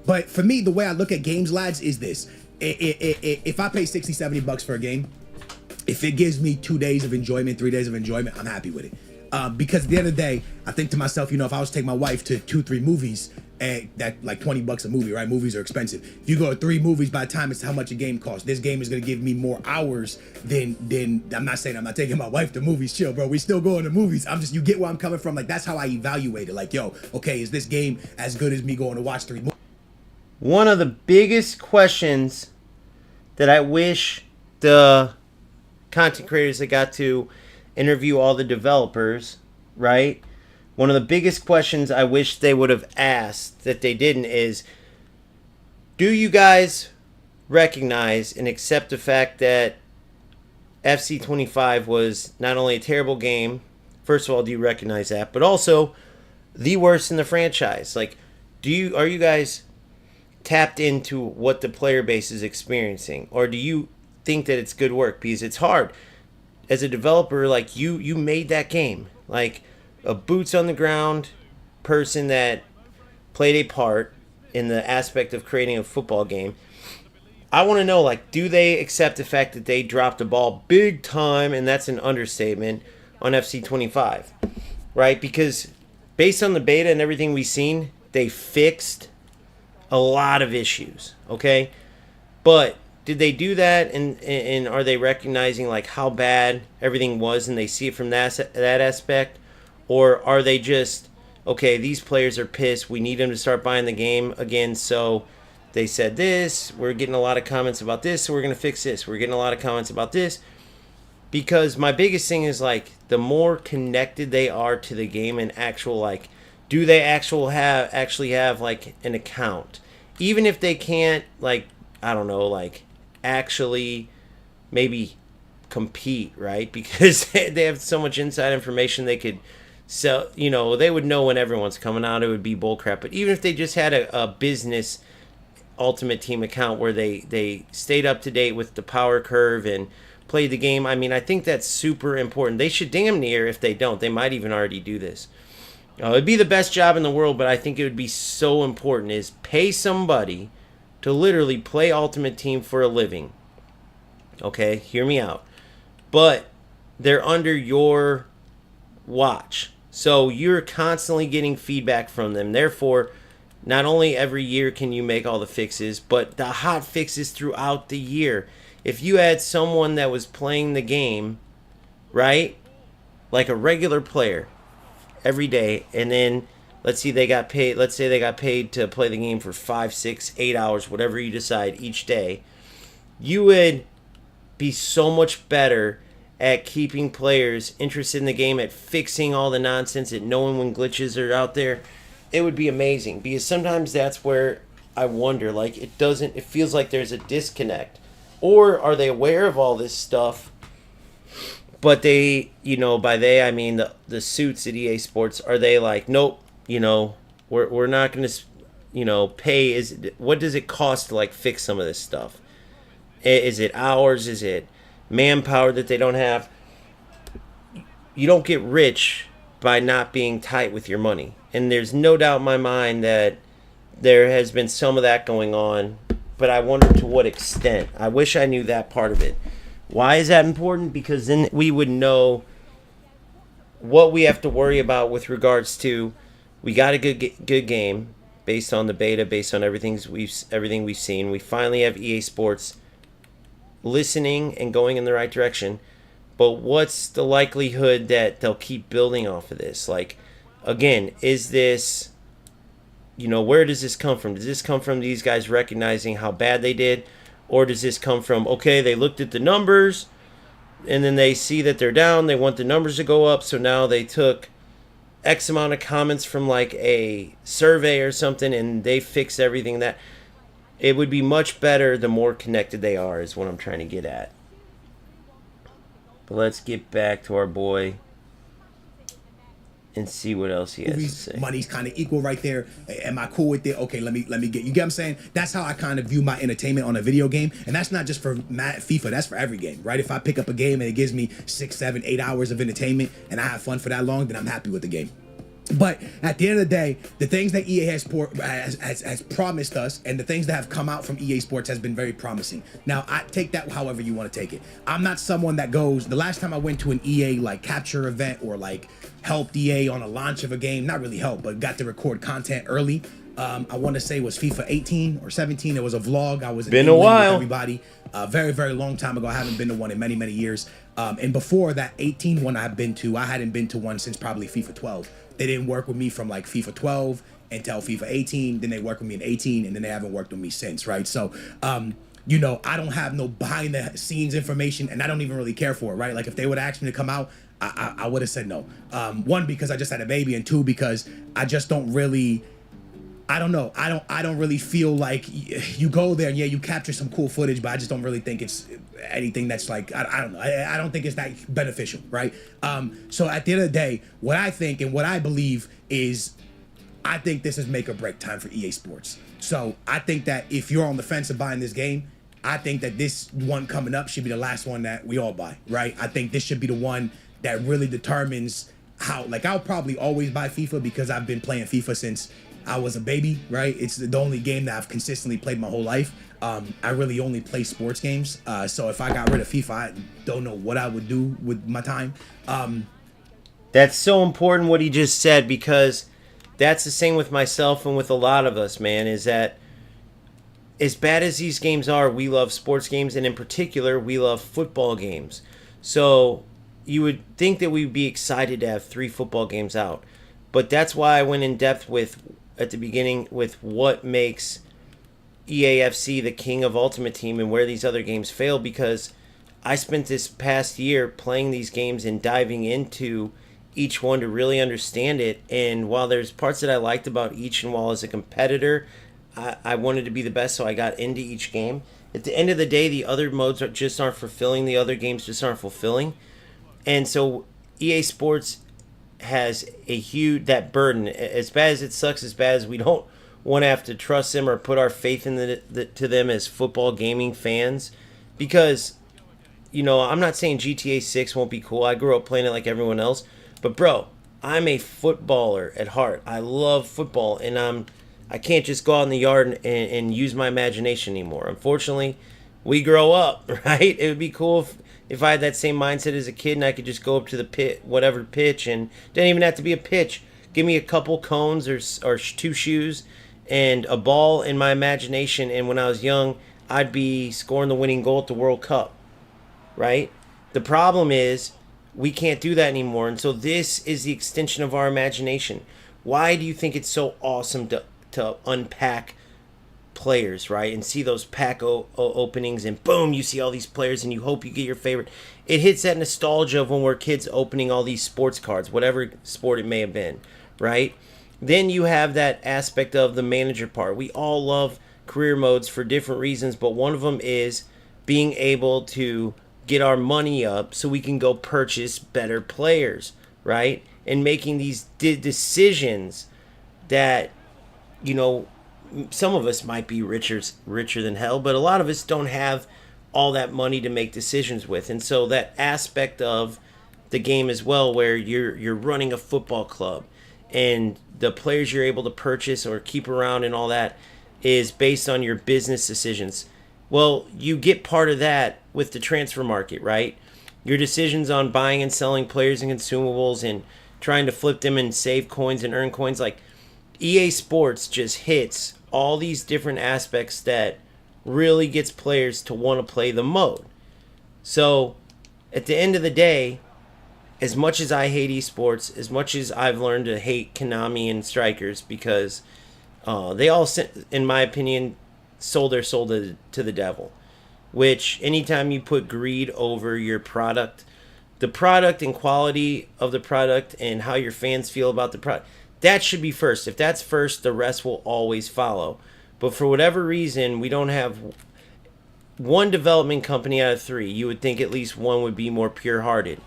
But for me, the way I look at games, lads, is this. If I pay 60, 70 bucks for a game, if it gives me 2 days of enjoyment, 3 days of enjoyment, I'm happy with it. Because at the end of the day, I think to myself, if I was to take my wife to 2-3 movies, and that like 20 bucks a movie, right? Movies are expensive. If you go to 3 movies, by the time it's how much a game costs, this game is gonna give me more hours than I'm not saying I'm not taking my wife to movies, chill, bro. We still going to movies. You get where I'm coming from. Like, that's how I evaluate it. Like, yo, okay, is this game as good as me going to watch 3 movies? One of the biggest questions that I wish the content creators that got to interview all the developers, right? One of the biggest questions I wish they would have asked that they didn't is, do you guys recognize and accept the fact that FC25 was not only a terrible game, first of all, do you recognize that, but also the worst in the franchise? Like, are you guys tapped into what the player base is experiencing, or do you think that it's good work? Because it's hard as a developer. Like, you made that game, like a boots on the ground person that played a part in the aspect of creating a football game. I want to know, like, do they accept the fact that they dropped the ball big time, and that's an understatement, on FC25, right? Because based on the beta and everything we've seen, they fixed a lot of issues, okay? But did they do that, and are they recognizing like how bad everything was, and they see it from that aspect? Or are they just, okay, these players are pissed, we need them to start buying the game again, so they said this, we're getting a lot of comments about this, so we're going to fix this. We're getting a lot of comments about this. Because my biggest thing is, like, the more connected they are to the game and actual, like, do they actually have like an account? Even if they can't, like, I don't know, like, actually maybe compete, right? Because they have so much inside information they could sell. They would know when everyone's coming out. It would be bullcrap. But even if they just had a business Ultimate Team account where they stayed up to date with the power curve and played the game, I think that's super important. They should damn near, if they don't, they might even already do this. It'd be the best job in the world, but I think it would be so important, is pay somebody to literally play Ultimate Team for a living. Okay, hear me out. but they're under your watch. So you're constantly getting feedback from them. Therefore, not only every year can you make all the fixes, but the hot fixes throughout the year. If you had someone that was playing the game, right, like a regular player every day, and then let's say they got paid to play the game for 5, 6, 8 hours, whatever you decide each day, you would be so much better at keeping players interested in the game, at fixing all the nonsense, at knowing when glitches are out there. It would be amazing, because sometimes that's where I wonder, like, it feels like there's a disconnect. Or are they aware of all this stuff, but they, by they I mean the suits at EA Sports, are they like, nope, we're not going to, pay, what does it cost to like fix some of this stuff? Is it hours? Is it manpower that they don't have? You don't get rich by not being tight with your money. And there's no doubt in my mind that there has been some of that going on, but I wonder to what extent. I wish I knew that part of it. Why is that important? Because then we would know what we have to worry about with regards to, we got a good game based on the beta, based on everything we've seen. We finally have EA Sports listening and going in the right direction. But what's the likelihood that they'll keep building off of this? Like, again, is this, where does this come from? Does this come from these guys recognizing how bad they did? Or does this come from, okay, they looked at the numbers and then they see that they're down, they want the numbers to go up, so now they took X amount of comments from like a survey or something and they fixed everything. That it would be much better the more connected they are, is what I'm trying to get at. But let's get back to our boy and see what else he has to say. Money's kind of equal right there. Am I cool with it? Okay, let me get. You get what I'm saying? That's how I kind of view my entertainment on a video game, and that's not just for FIFA. That's for every game, right? If I pick up a game and it gives me 6, 7, 8 hours of entertainment, and I have fun for that long, then I'm happy with the game. But at the end of the day, the things that EA has promised us, and the things that have come out from EA Sports has been very promising. Now, I take that however you want to take it. I'm not someone that goes, the last time I went to an EA like capture event or like helped EA on a launch of a game, not really help, but got to record content early. I want to say it was FIFA 18 or 17. It was a vlog. I was in Been a England while. with everybody. Very, very long time ago. I haven't been to one in many, many years. And before that 18 one I've been to, I hadn't been to one since probably FIFA 12. They didn't work with me from like FIFA 12 until FIFA 18. Then they worked with me in 18, and then they haven't worked with me since, right? So, I don't have no behind the scenes information, and I don't even really care for it, right? Like if they would have asked me to come out, I would have said no. One, because I just had a baby, and two, because I just don't really, I don't know. I don't really feel like you go there and yeah, you capture some cool footage, but I just don't really think it's anything that's like, I don't know. I don't think it's that beneficial, right? So at the end of the day, what I think and what I believe is, I think this is make or break time for EA Sports. So I think that if you're on the fence of buying this game, I think that this one coming up should be the last one that we all buy, right? I think this should be the one that really determines how, like, I'll probably always buy FIFA because I've been playing FIFA since I was a baby, right? It's the only game that I've consistently played my whole life. I really only play sports games. So if I got rid of FIFA, I don't know what I would do with my time. That's so important what he just said, because that's the same with myself and with a lot of us, man, is that as bad as these games are, we love sports games, and in particular, we love football games. So you would think that we'd be excited to have 3 football games out. But that's why I went in depth at the beginning with what makes EAFC the king of Ultimate Team and where these other games fail, because I spent this past year playing these games and diving into each one to really understand it. And while there's parts that I liked about each, and while as a competitor I wanted to be the best, so I got into each game, at the end of the day, the other modes just aren't fulfilling. The other games just aren't fulfilling. And so EA Sports has a huge, that burden. As bad as it sucks, as bad as we don't want to have to trust them or put our faith in to them as football gaming fans, because I'm not saying GTA 6 won't be cool. I grew up playing it like everyone else, but bro, I'm a footballer at heart. I love football, and I can't just go out in the yard and use my imagination anymore. Unfortunately, we grow up, right? It would be cool if I had that same mindset as a kid and I could just go up to the pit, whatever pitch, and didn't even have to be a pitch. Give me a couple cones or two shoes and a ball in my imagination, and when I was young, I'd be scoring the winning goal at the World Cup, right? The problem is we can't do that anymore, and so this is the extension of our imagination. Why do you think it's so awesome to unpack players, right? And see those pack openings, and boom, you see all these players, and you hope you get your favorite. It hits that nostalgia of when we're kids opening all these sports cards, whatever sport it may have been, right? Then you have that aspect of the manager part. We all love career modes for different reasons, but one of them is being able to get our money up so we can go purchase better players, right? And making these decisions that, you know, some of us might be richer than hell, but a lot of us don't have all that money to make decisions with. And so that aspect of the game as well, where you're running a football club and the players you're able to purchase or keep around and all that is based on your business decisions. Well, you get part of that with the transfer market, right? Your decisions on buying and selling players and consumables and trying to flip them and save coins and earn coins. Like, EA Sports just hits all these different aspects that really gets players to want to play the mode. So at the end of the day, as much as I hate esports, as much as I've learned to hate Konami and Strikers, because they all, in my opinion, sold their soul to the devil. Which, anytime you put greed over your product, the product and quality of the product and how your fans feel about the product, that should be first. If that's first, the rest will always follow. But for whatever reason, we don't have one development company out of 3. You would think at least one would be more pure-hearted.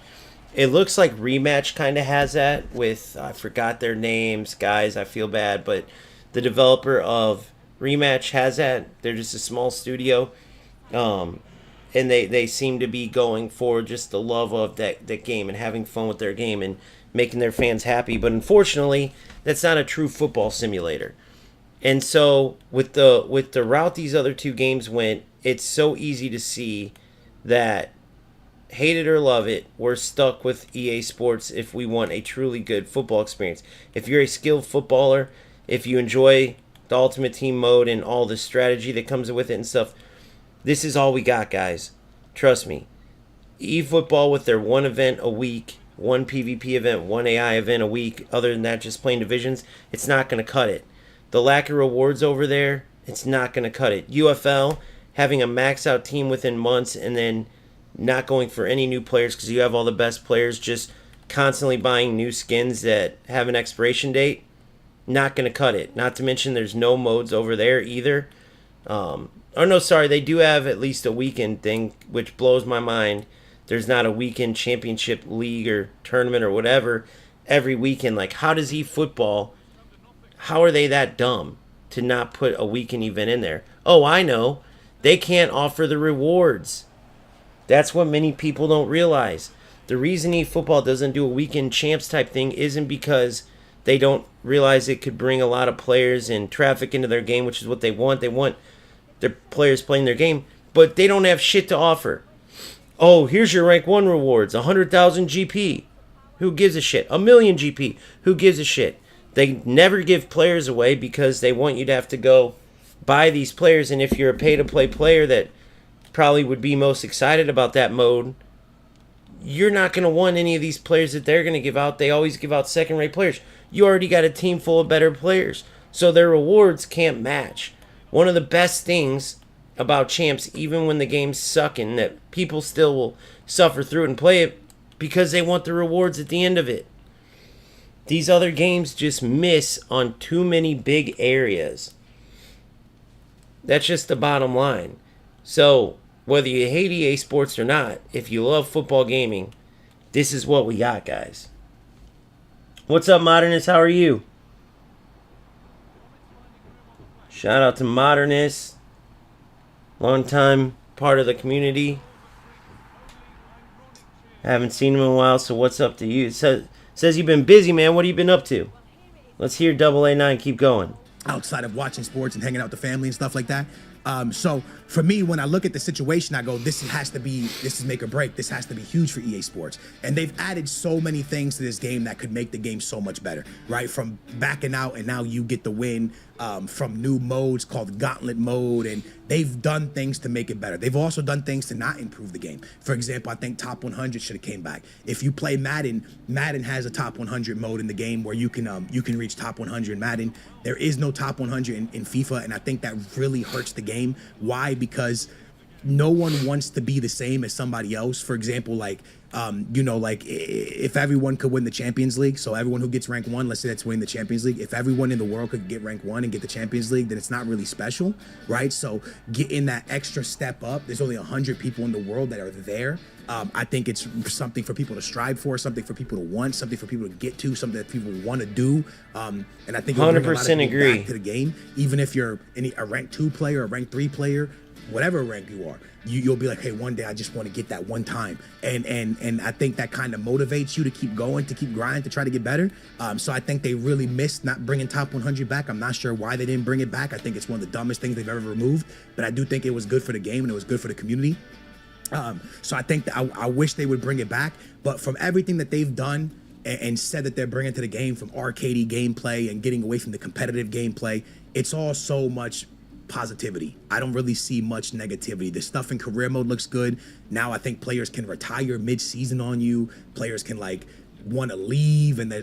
It looks like Rematch kind of has that with, I forgot their names, guys, I feel bad, but the developer of Rematch has that. They're just a small studio. And they seem to be going for just the love of that game and having fun with their game and making their fans happy. But unfortunately, that's not a true football simulator. And so with the route these other 2 games went, it's so easy to see that, hate it or love it, we're stuck with EA Sports if we want a truly good football experience. If you're a skilled footballer, if you enjoy the Ultimate Team mode and all the strategy that comes with it and stuff, this is all we got, guys. Trust me. eFootball with their one event a week, one PvP event, one AI event a week, other than that just playing divisions, it's not going to cut it. The lack of rewards over there, it's not going to cut it. UFL, having a max out team within months and then not going for any new players because you have all the best players, just constantly buying new skins that have an expiration date, not going to cut it. Not to mention there's no modes over there either. They do have at least a weekend thing, which blows my mind. There's not a weekend championship league or tournament or whatever every weekend. Like, how does eFootball, how are they that dumb to not put a weekend event in there? Oh, I know. They can't offer the rewards. That's what many people don't realize. The reason eFootball doesn't do a weekend champs type thing isn't because they don't realize it could bring a lot of players and traffic into their game, which is what they want. They want their players playing their game, but they don't have shit to offer. Oh, here's your rank 1 rewards, 100,000 GP. Who gives a shit? 1,000,000 GP. Who gives a shit? They never give players away because they want you to have to go buy these players, and if you're a pay-to-play player that probably would be most excited about that mode, you're not going to want any of these players that they're going to give out. They always give out second-rate players. You already got a team full of better players, so their rewards can't match. One of the best things about champs, even when the game's sucking, that people still will suffer through it and play it because they want the rewards at the end of it. These other games just miss on too many big areas. That's just the bottom line. So, whether you hate EA Sports or not, if you love football gaming, this is what we got, guys. What's up, Modernist? How are you? Shout out to Modernist. Long time part of the community. Haven't seen him in a while, so what's up to you? Says you've been busy, man. What have you been up to? Let's hear AA9 keep going. Outside of watching sports and hanging out with the family and stuff like that, So for me, when I look at the situation, I go, this is make or break. This has to be huge for EA Sports. And they've added so many things to this game that could make the game so much better, right? From backing out and now you get the win, from new modes called Gauntlet mode. And they've done things to make it better. They've also done things to not improve the game. For example, I think Top 100 should have came back. If you play Madden, Madden has a Top 100 mode in the game where you can reach Top 100 in Madden. There is no Top 100 in FIFA, and I think that really hurts the game. Why? Because no one wants to be the same as somebody else. For example, like, if everyone could win the Champions League, so everyone who gets rank 1, let's say that's winning the Champions League. If everyone in the world could get rank 1 and get the Champions League, then it's not really special, right? So getting that extra step up, there's only 100 people in the world that are there. I think it's something for people to strive for, something for people to want, something for people to get to, something that people want to do. And I think it'll bring a lot of people agree. back to the game. Even if you're a rank 2 player, a rank 3 player, whatever rank you are, you'll be like, hey, one day I just want to get that one time. And I think that kind of motivates you to keep going, to keep grinding, to try to get better. So I think they really missed not bringing Top 100 back. I'm not sure why they didn't bring it back. I think it's one of the dumbest things they've ever removed. But I do think it was good for the game and it was good for the community. So I think that I wish they would bring it back. But from everything that they've done and said that they're bringing to the game, from arcadey gameplay and getting away from the competitive gameplay, it's all so much positivity. I don't really see much negativity. The stuff in career mode looks good. Now I think players can retire mid-season on you. Players can want to leave, and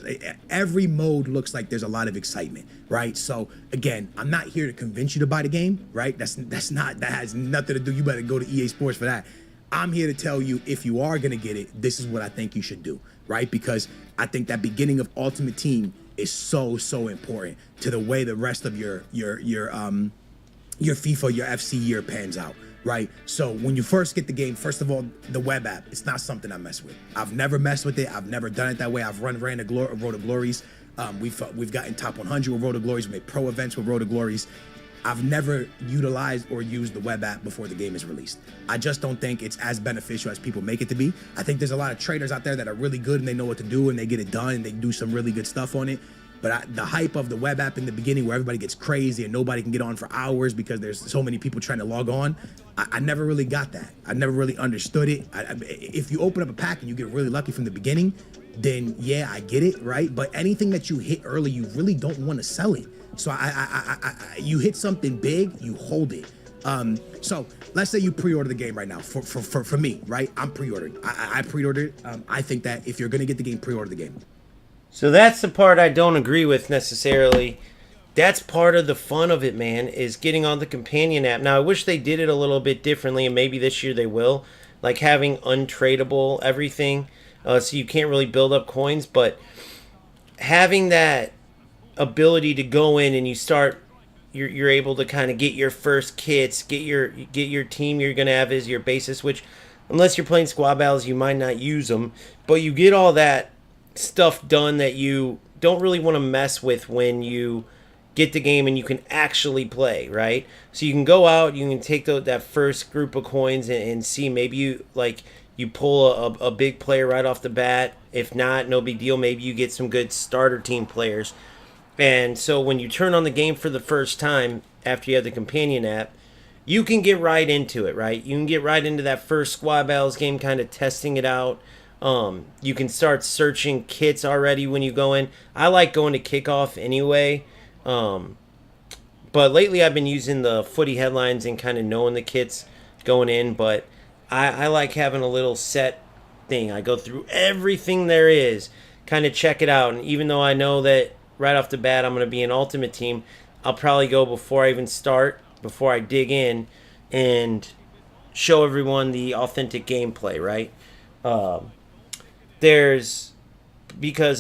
every mode looks like there's a lot of excitement, right? So again, I'm not here to convince you to buy the game, right? That has nothing to do. You better go to EA Sports for that. I'm here to tell you, if you are going to get it, this is what I think you should do, right? Because I think that beginning of Ultimate Team is so important to the way the rest of your FIFA, your FC year pans out, right? So when you first get the game, first of all, the web app, it's not something I mess with. I've never messed with it. I've never done it that way. I've ran a Road to Glories. We've gotten Top 100 with Road to Glories. We made pro events with Road to Glories. I've never utilized or used the web app before the game is released. I just don't think it's as beneficial as people make it to be. I think there's a lot of traders out there that are really good and they know what to do and they get it done and they do some really good stuff on it. But the hype of the web app in the beginning, where everybody gets crazy and nobody can get on for hours because there's so many people trying to log on, I never really got that. I never really understood it. If you open up a pack and you get really lucky from the beginning, then yeah, I get it, right? But anything that you hit early, you really don't want to sell it. So you hit something big, you hold it. So let's say you pre-order the game right now. For me, right? I'm pre-ordering. I pre-ordered it. I think that if you're gonna get the game, pre-order the game. So that's the part I don't agree with necessarily. That's part of the fun of it, man, is getting on the companion app. Now, I wish they did it a little bit differently, and maybe this year they will, like having untradeable everything, so you can't really build up coins, but having that ability to go in and you're able to kind of get your first kits, get your team you're gonna have as your basis, which unless you're playing squad battles, you might not use them, but you get all that stuff done that you don't really want to mess with when you get the game and you can actually play, right? So you can go out, you can take that first group of coins and see, maybe you pull a big player right off the bat. If not, no big deal. Maybe you get some good starter team players. And so when you turn on the game for the first time after you have the companion app, you can get right into it, right? You can get right into that first squad battles game, kind of testing it out. You can start searching kits already when you go in. I like going to kickoff anyway. But lately I've been using the footy headlines and kind of knowing the kits going in. But I like having a little set thing. I go through everything there is, kind of check it out. And even though I know that right off the bat I'm going to be an Ultimate Team, I'll probably go before I even start, before I dig in, and show everyone the authentic gameplay, right? Because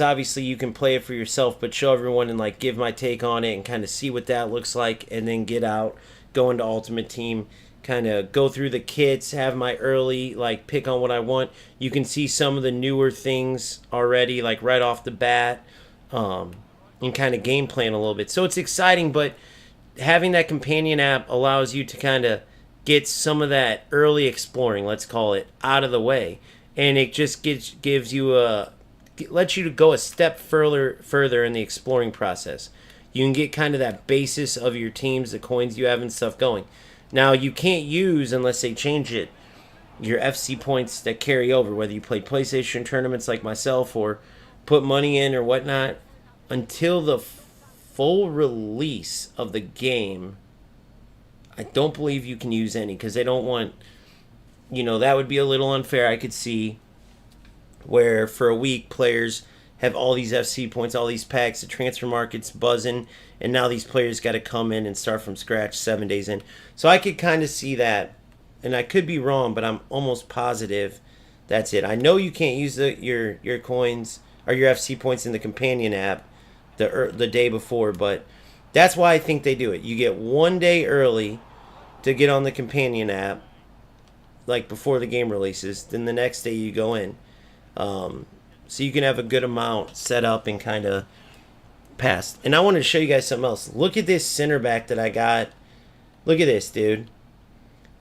obviously you can play it for yourself, but show everyone and give my take on it and kind of see what that looks like, and then get out, go into Ultimate Team, kind of go through the kits, have my early pick on what I want. You can see some of the newer things already, right off the bat, and kind of game plan a little bit. So it's exciting, but having that companion app allows you to kind of get some of that early exploring, let's call it, out of the way. And it just gives you lets you to go a step further in the exploring process. You can get kind of that basis of your teams, the coins you have and stuff going. Now, you can't use, unless they change it, your FC points that carry over, whether you play PlayStation tournaments like myself or put money in or whatnot, until the full release of the game. I don't believe you can use any because they don't want, that would be a little unfair. I could see where for a week players have all these FC points, all these packs, the transfer market's buzzing, and now these players got to come in and start from scratch 7 days in. So I could kind of see that, and I could be wrong, but I'm almost positive that's it. I know you can't use your coins or your FC points in the companion app the day before, but that's why I think they do it. You get 1 day early to get on the companion app, like before the game releases. Then the next day you go in. So you can have a good amount set up and kind of passed. And I wanted to show you guys something else. Look at this center back that I got. Look at this, dude.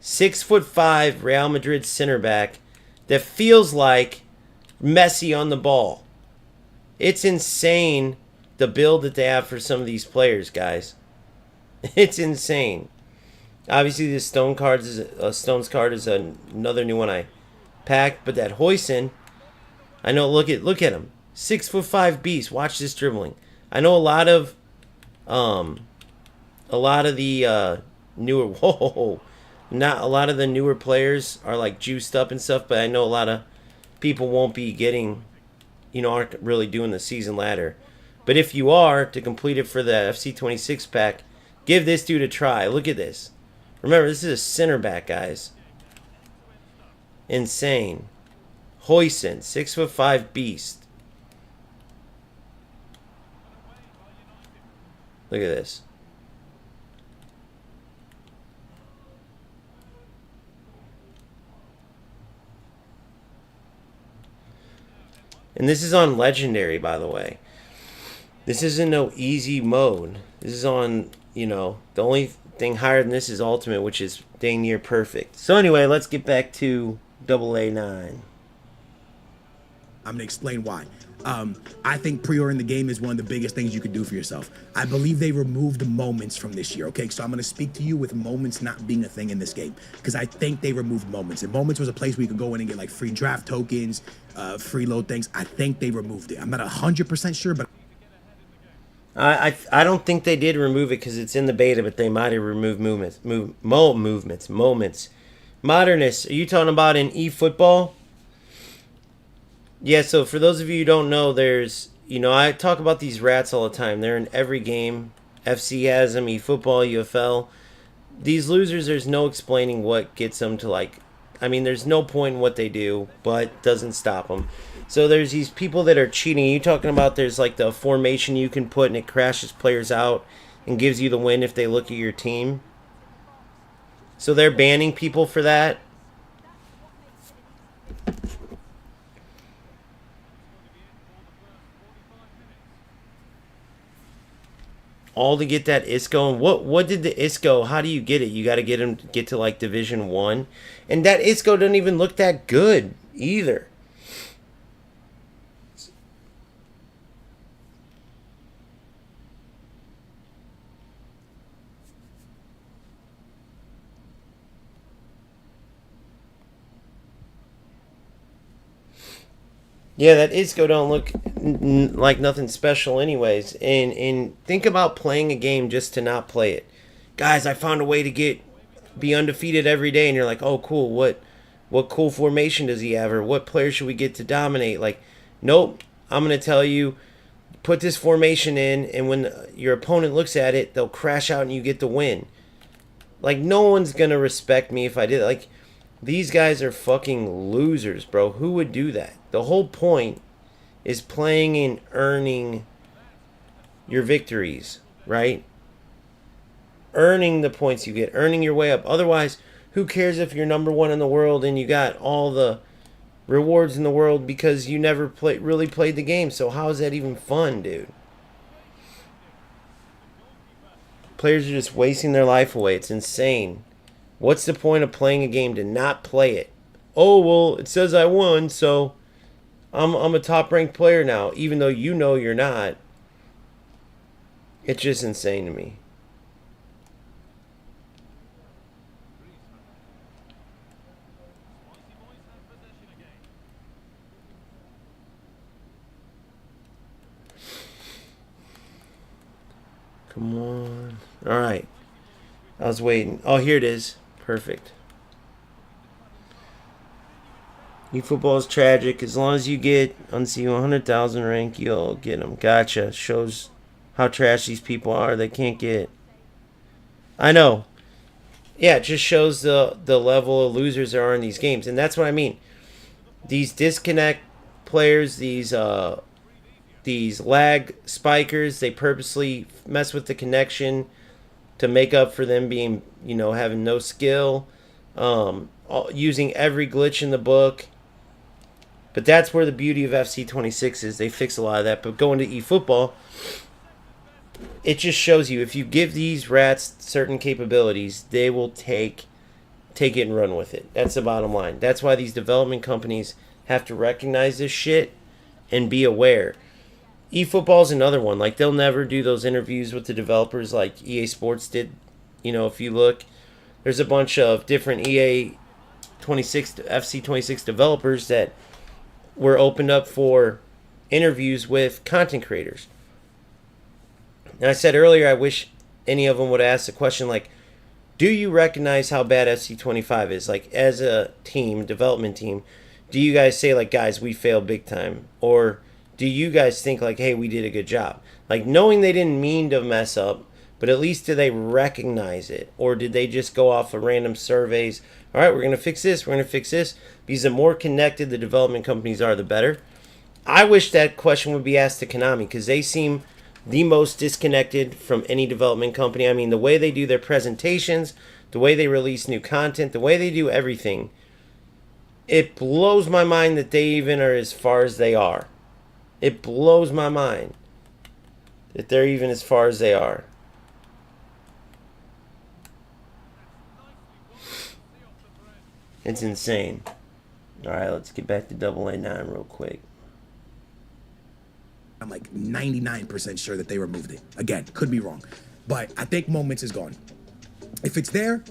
6'5" Real Madrid center back that feels like Messi on the ball. It's insane the build that they have for some of these players, guys. It's insane. Obviously, the Stones card is another new one I packed, but that Hoyson, I know. Look at him, 6'5" beast. Watch this dribbling. I know a lot of the newer. Whoa, not a lot of the newer players are like juiced up and stuff, but I know a lot of people won't be getting, aren't really doing the season ladder. But if you are, to complete it for the FC26 pack, give this dude a try. Look at this. Remember, this is a center back, guys. Insane. Hoyson, 6'5" beast. Look at this. And this is on Legendary, by the way. This isn't no easy mode. This is on, the only thing higher than this is Ultimate, which is dang near perfect. So anyway, let's get back to AA9. I'm going to explain why. I think pre-ordering the game is one of the biggest things you could do for yourself. I believe they removed the moments from this year, okay? So I'm going to speak to you with moments not being a thing in this game, because I think they removed moments. And moments was a place where you could go in and get like free draft tokens, free load things. I think they removed it. I'm not 100% sure, but I don't think they did remove it because it's in the beta, but they might have removed moments. Modernists, are you talking about in eFootball? Yeah, so for those of you who don't know, there's, I talk about these rats all the time. They're in every game. FC has them, eFootball, UFL. These losers, there's no explaining what gets them to there's no point in what they do, but doesn't stop them. So there's these people that are cheating. You talking about there's like the formation you can put and it crashes players out and gives you the win if they look at your team. So they're banning people for that. All to get that ISCO. And what did the ISCO, how do you get it? You got to get to like Division 1. And that ISCO doesn't even look that good either. Yeah, that ISCO don't look like nothing special anyways. And think about playing a game just to not play it. Guys, I found a way to be undefeated every day, and you're like, oh cool, what cool formation does he have, or what player should we get to dominate? Like, nope, I'm gonna tell you, put this formation in, and when your opponent looks at it, they'll crash out and you get the win. Like, no one's gonna respect me if I did it. Like, these guys are fucking losers, bro. Who would do that? The whole point is playing and earning your victories, right? Earning the points you get, earning your way up. Otherwise, who cares if you're number 1 in the world and you got all the rewards in the world because you never really played the game? So how is that even fun, dude? Players are just wasting their life away. It's insane. What's the point of playing a game to not play it? Oh, well, it says I won, so I'm a top-ranked player now, even though you know you're not. It's just insane to me. Come on. All right. I was waiting. Oh, here it is. Perfect. eFootball is tragic. As long as you get unseen 100,000 rank, you'll get them. Gotcha. Shows how trash these people are. They can't get. I know. Yeah, it just shows the level of losers there are in these games, and that's what I mean. These disconnect players, these lag spikers, they purposely mess with the connection to make up for them being, having no skill, using every glitch in the book. But that's where the beauty of FC26 is. They fix a lot of that. But going to eFootball, it just shows you if you give these rats certain capabilities, they will take it and run with it. That's the bottom line. That's why these development companies have to recognize this shit and be aware. eFootball is another one. Like, they'll never do those interviews with the developers like EA Sports did. If you look, there's a bunch of different FC26 developers that were opened up for interviews with content creators. And I said earlier, I wish any of them would ask a question like, do you recognize how bad FC25 is? Like, as a team, development team, do you guys say, like, guys, we failed big time? Or do you guys think, like, hey, we did a good job? Like, knowing they didn't mean to mess up, but at least do they recognize it? Or did they just go off of random surveys? All right, we're going to fix this, we're going to fix this. Because the more connected the development companies are, the better. I wish that question would be asked to Konami, because they seem the most disconnected from any development company. I mean, the way they do their presentations, the way they release new content, the way they do everything, it blows my mind that they even are as far as they are. It blows my mind that they're even as far as they are. It's insane. All right, let's get back to AA9 real quick. I'm like 99% sure that they removed it. Again, could be wrong. But I think Moments is gone. If it's there,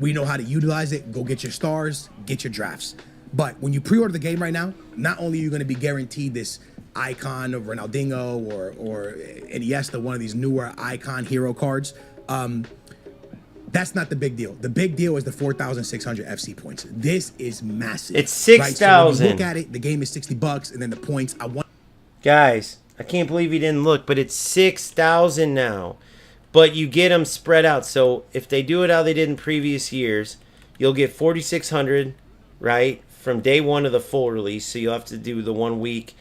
we know how to utilize it. Go get your stars, get your drafts. But when you pre-order the game right now, not only are you going to be guaranteed this icon of Ronaldinho or Iniesta, one of these newer icon hero cards, that's not the big deal. The big deal is the 4,600 FC points. This is massive. It's 6,000. Right? So when you look at it, the game is $60, and then the points. Guys, I can't believe he didn't look, but it's 6,000 now. But you get them spread out. So if they do it how they did in previous years, you'll get 4,600, right, from day one of the full release. So you'll have to do the 1 week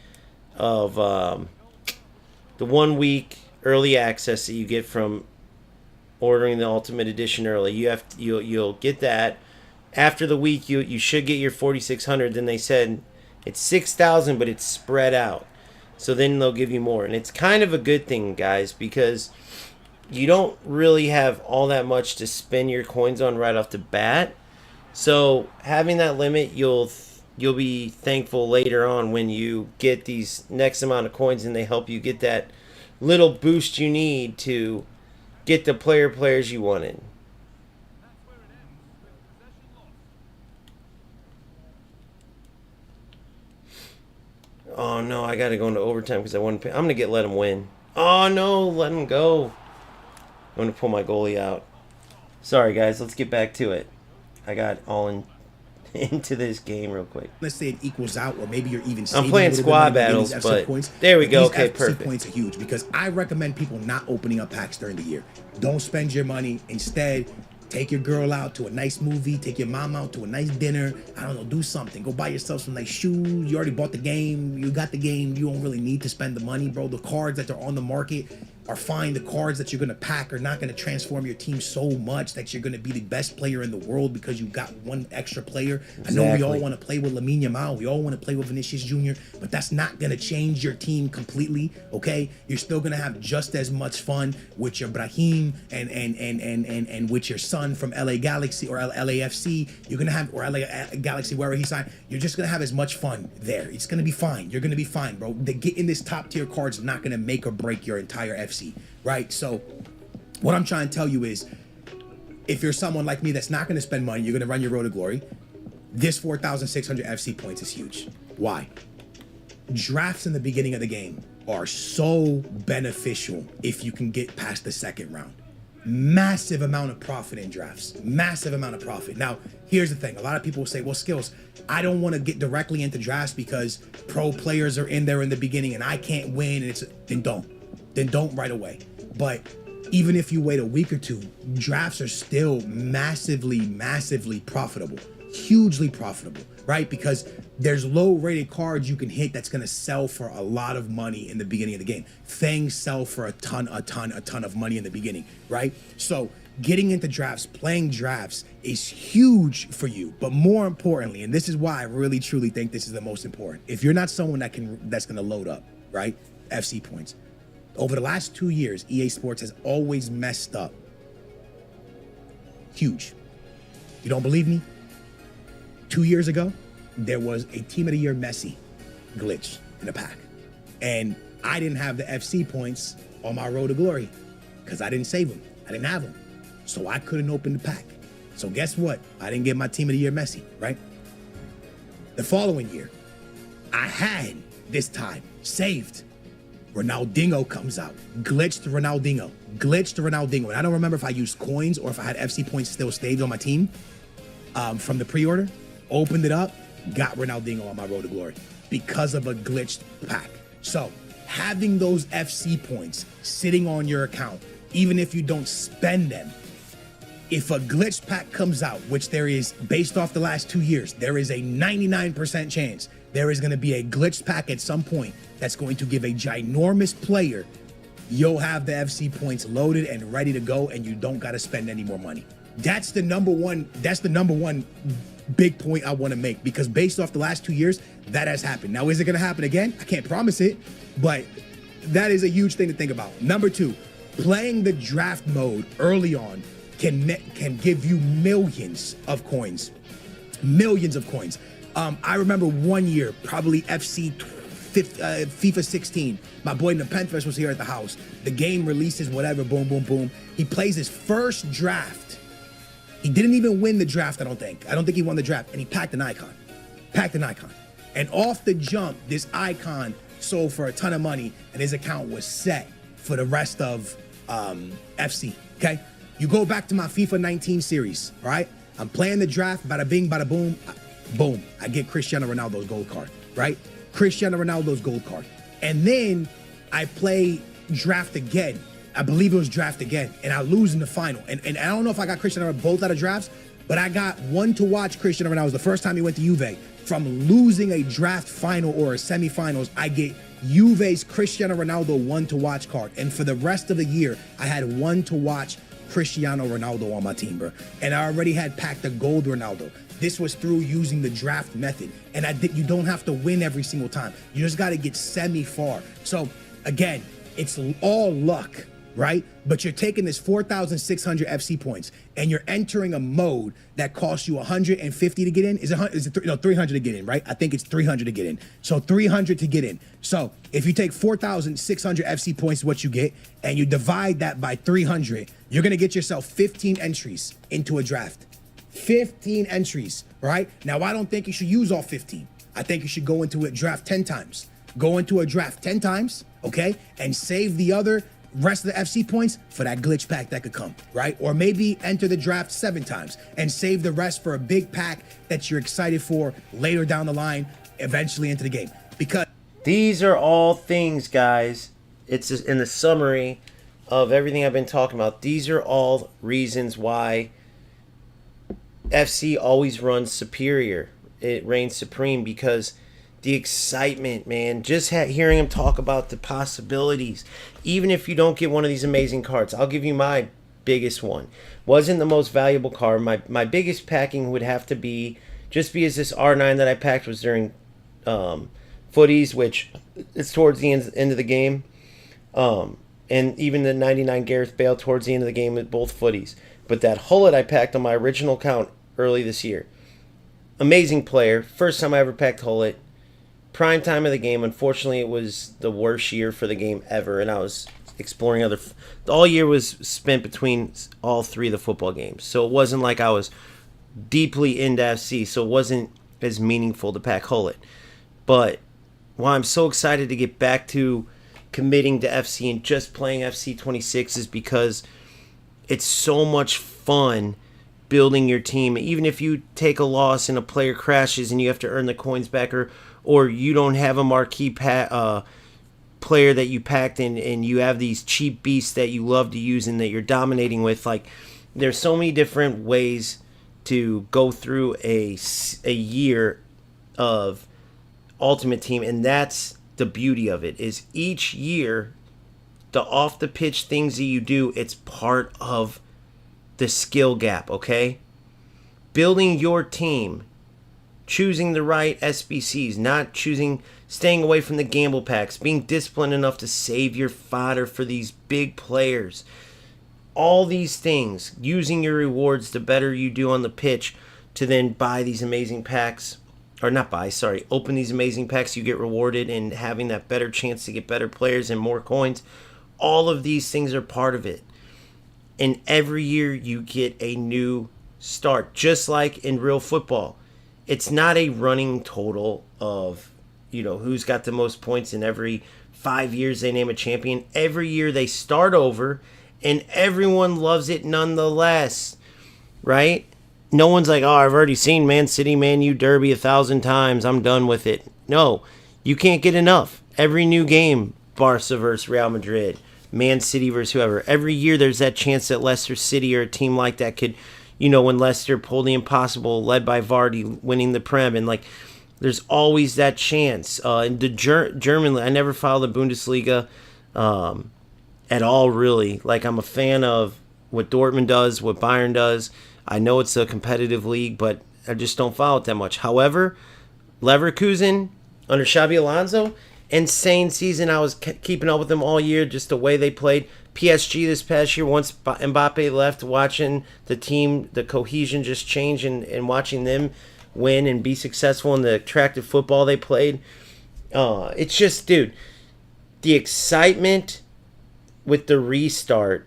of the 1 week early access that you get from ordering the Ultimate Edition early. You'll get that. After the week, you should get your 4,600. Then they said it's 6,000, but it's spread out. So then they'll give you more. And it's kind of a good thing, guys, because you don't really have all that much to spend your coins on right off the bat. So having that limit, you'll be thankful later on when you get these next amount of coins and they help you get that little boost you need to get the players you wanted. Oh no, I gotta go into overtime because I want to. I'm gonna let him win. Oh no, let him go. I'm gonna pull my goalie out. Sorry guys, let's get back to it. I got all into this game real quick. Let's say it equals out, or maybe you're even. I'm playing squad battles, but points. There we go. Okay, perfect. Points are huge because I recommend people not opening up packs during the year. Don't spend your money. Instead, take your girl out to a nice movie. Take your mom out to a nice dinner. I don't know, do something. Go buy yourself some nice shoes. You already bought the game. You got the game. You don't really need to spend the money, bro. The cards that are on the market are fine. The cards that you're going to pack are not going to transform your team so much that you're going to be the best player in the world because you got one extra player. Exactly. I know we all want to play with Lamine Yamal. We all want to play with Vinicius Jr., but that's not going to change your team completely, okay? You're still going to have just as much fun with your Brahim and with your son from LA Galaxy or LAFC. You're going to have, or LA Galaxy, wherever he signed. You're just going to have as much fun there. It's going to be fine. You're going to be fine, bro. Getting this top tier card's not going to make or break your entire FC. Right? So what I'm trying to tell you is if you're someone like me that's not going to spend money, you're going to run your road to glory, this 4,600 FC points is huge. Why? Drafts in the beginning of the game are so beneficial if you can get past the second round. Massive amount of profit in drafts. Massive amount of profit. Now, here's the thing. A lot of people will say, well, Skills, I don't want to get directly into drafts because pro players are in there in the beginning and I can't win. And then don't. Then don't right away. But even if you wait a week or two, drafts are still massively, massively profitable. Hugely profitable, right? Because there's low rated cards you can hit that's going to sell for a lot of money in the beginning of the game. Things sell for a ton of money in the beginning, right? So getting into drafts, playing drafts is huge for you. But more importantly, and this is why I really truly think this is the most important. If you're not someone that's going to load up, right? FC points. Over the last 2 years, EA Sports has always messed up. Huge. You don't believe me? 2 years ago, there was a Team of the Year Messi glitch in the pack. And I didn't have the FC points on my road to glory because I didn't save them. I didn't have them. So I couldn't open the pack. So guess what? I didn't get my Team of the Year Messi, right? The following year, I had this time saved. Ronaldinho comes out. Glitched Ronaldinho. And I don't remember if I used coins or if I had FC points still saved on my team from the pre-order. Opened it up, got Ronaldinho on my road to glory because of a glitched pack. So having those FC points sitting on your account, even if you don't spend them, if a glitched pack comes out, which there is based off the last 2 years, there is a 99% chance there is going to be a glitched pack at some point that's going to give a ginormous player. You'll have the FC points loaded and ready to go, and you don't got to spend any more money. That's the number one big point I want to make, because based off the last 2 years, that has happened. Now, is it going to happen again? I can't promise it, but that is a huge thing to think about. Number two, playing the draft mode early on can give you millions of coins. Millions of coins. I remember 1 year, probably FIFA 16. My boy Nepenthes was here at the house. The game releases, whatever, boom, boom, boom. He plays his first draft. He didn't even win the draft, I don't think. I don't think he won the draft. And he packed an icon. And off the jump, this icon sold for a ton of money, and his account was set for the rest of FC, okay? You go back to my FIFA 19 series, all right? I'm playing the draft, bada bing, bada boom. Boom, I get Cristiano Ronaldo's gold card, right? Cristiano Ronaldo's gold card. And then I play draft again. I believe it was draft again, and I lose in the final. And I don't know if I got Cristiano Ronaldo both out of drafts, but I got one to watch Cristiano Ronaldo. It was the first time he went to Juve. From losing a draft final or a semifinals, I get Juve's Cristiano Ronaldo one to watch card. And for the rest of the year, I had one to watch Cristiano Ronaldo on my team, bro. And I already had packed the gold Ronaldo. This was through using the draft method. And you don't have to win every single time. You just got to get semi-far. So again, it's all luck, right? But you're taking this 4,600 FC points and you're entering a mode that costs you 150 to get in. Is it 300 to get in, right? I think it's 300 to get in. So 300 to get in. So if you take 4,600 FC points, what you get, and you divide that by 300, you're going to get yourself 15 entries into a draft. 15 entries, right? Now, I don't think you should use all 15. I think you should go into a draft 10 times. Go into a draft 10 times, okay? And save the other rest of the FC points for that glitch pack that could come, right? Or maybe enter the draft 7 times and save the rest for a big pack that you're excited for later down the line, eventually into the game. Because these are all things, guys. It's just in the summary of everything I've been talking about. These are all reasons why FC always runs superior. It reigns supreme because the excitement, man, just hearing him talk about the possibilities. Even if you don't get one of these amazing cards, I'll give you my biggest one. Wasn't the most valuable card. My biggest packing would have to be, just because this R9 that I packed was during footies, which it's towards the end of the game. And even the 99 Gareth Bale towards the end of the game with both footies. But that Hullet I packed on my original account early this year. Amazing player. First time I ever packed Hullet. Prime time of the game. Unfortunately, it was the worst year for the game ever, and I was exploring other. All year was spent between all 3 of the football games, so it wasn't like I was deeply into FC, so it wasn't as meaningful to pack Hullet. But why I'm so excited to get back to committing to FC and just playing FC26 is because it's so much fun building your team. Even if you take a loss and a player crashes and you have to earn the coins back, or you don't have a marquee player that you packed in, and you have these cheap beasts that you love to use and that you're dominating with. Like, there's so many different ways to go through a year of Ultimate Team, and that's the beauty of it, is each year the off the pitch things that you do, it's part of the skill gap, okay? Building your team, choosing the right SBCs, not staying away from the gamble packs, being disciplined enough to save your fodder for these big players. All these things, using your rewards the better you do on the pitch to then buy these amazing packs, or not buy, sorry, open these amazing packs, you get rewarded, and having that better chance to get better players and more coins. All of these things are part of it. And every year you get a new start, just like in real football. It's not a running total of, who's got the most points in every 5 years they name a champion. Every year they start over, and everyone loves it nonetheless, right? No one's like, oh, I've already seen Man City, Man U Derby 1,000 times. I'm done with it. No, you can't get enough. Every new game, Barca versus Real Madrid, Man City versus whoever. Every year there's that chance that Leicester City or a team like that could, when Leicester pulled the impossible, led by Vardy, winning the Prem, and there's always that chance. In the German, I never followed the Bundesliga at all, really. I'm a fan of what Dortmund does, what Bayern does. I know it's a competitive league, but I just don't follow it that much. However, Leverkusen under Xabi Alonso, insane season. I was keeping up with them all year, just the way they played. PSG this past year, once Mbappe left, watching the team, the cohesion just change, and watching them win and be successful in the attractive football they played. It's just, dude, the excitement with the restart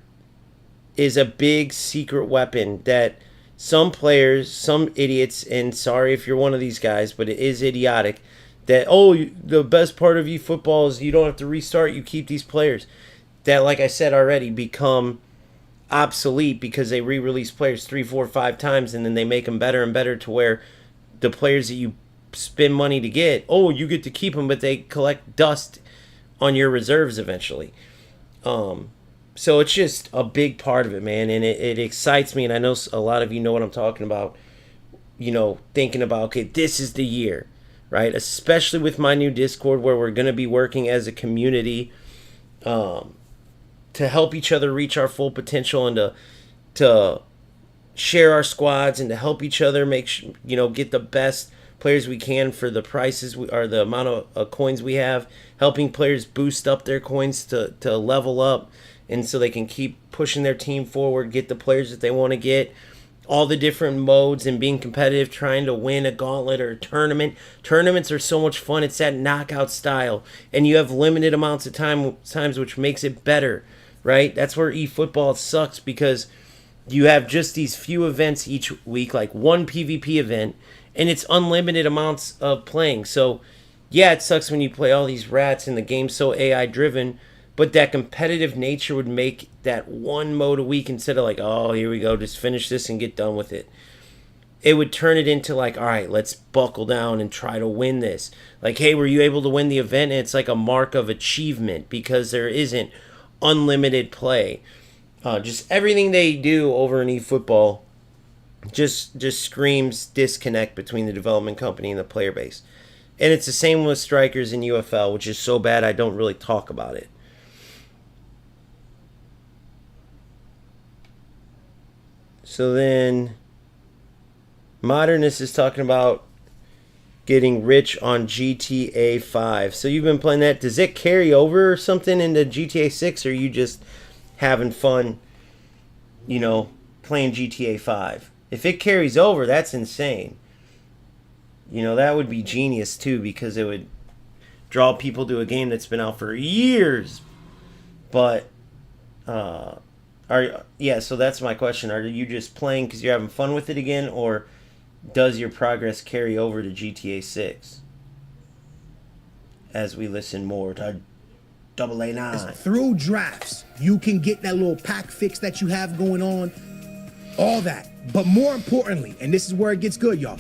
is a big secret weapon that some players, some idiots, and sorry if you're one of these guys, but it is idiotic, that, the best part of eFootball is you don't have to restart, you keep these players. That, like I said already, become obsolete because they re-release players 3, 4, 5 times, and then they make them better and better to where the players that you spend money to get, you get to keep them, but they collect dust on your reserves eventually. So it's just a big part of it, man, and it excites me, and I know a lot of you know what I'm talking about, thinking about, okay, this is the year, right? Especially with my new Discord where we're going to be working as a community to help each other reach our full potential and to share our squads and to help each other get the best players we can for the prices or the amount of coins we have, helping players boost up their coins to level up, and so they can keep pushing their team forward, get the players that they want to get, all the different modes, and being competitive, trying to win a gauntlet or a tournament. Tournaments are so much fun. It's that knockout style, and you have limited amounts of times, which makes it better, right? That's where eFootball sucks, because you have just these few events each week, like one PvP event, and it's unlimited amounts of playing. So, yeah, it sucks when you play all these rats and the game's so AI-driven, but that competitive nature would make that one mode a week, instead of here we go, just finish this and get done with it. It would turn it into all right, let's buckle down and try to win this. Hey, were you able to win the event? And it's like a mark of achievement because there isn't unlimited play. Just everything they do over in eFootball just screams disconnect between the development company and the player base. And it's the same with strikers in UFL, which is so bad I don't really talk about it. So then, Modernist is talking about getting rich on GTA 5. So you've been playing that. Does it carry over or something into GTA 6, or are you just having fun, playing GTA 5? If it carries over, that's insane. That would be genius too, because it would draw people to a game that's been out for years. But, so that's my question. Are you just playing because you're having fun with it again, or does your progress carry over to GTA 6? As we listen more to Double A9. Through drafts, you can get that little pack fix that you have going on, all that. But more importantly, and this is where it gets good, y'all.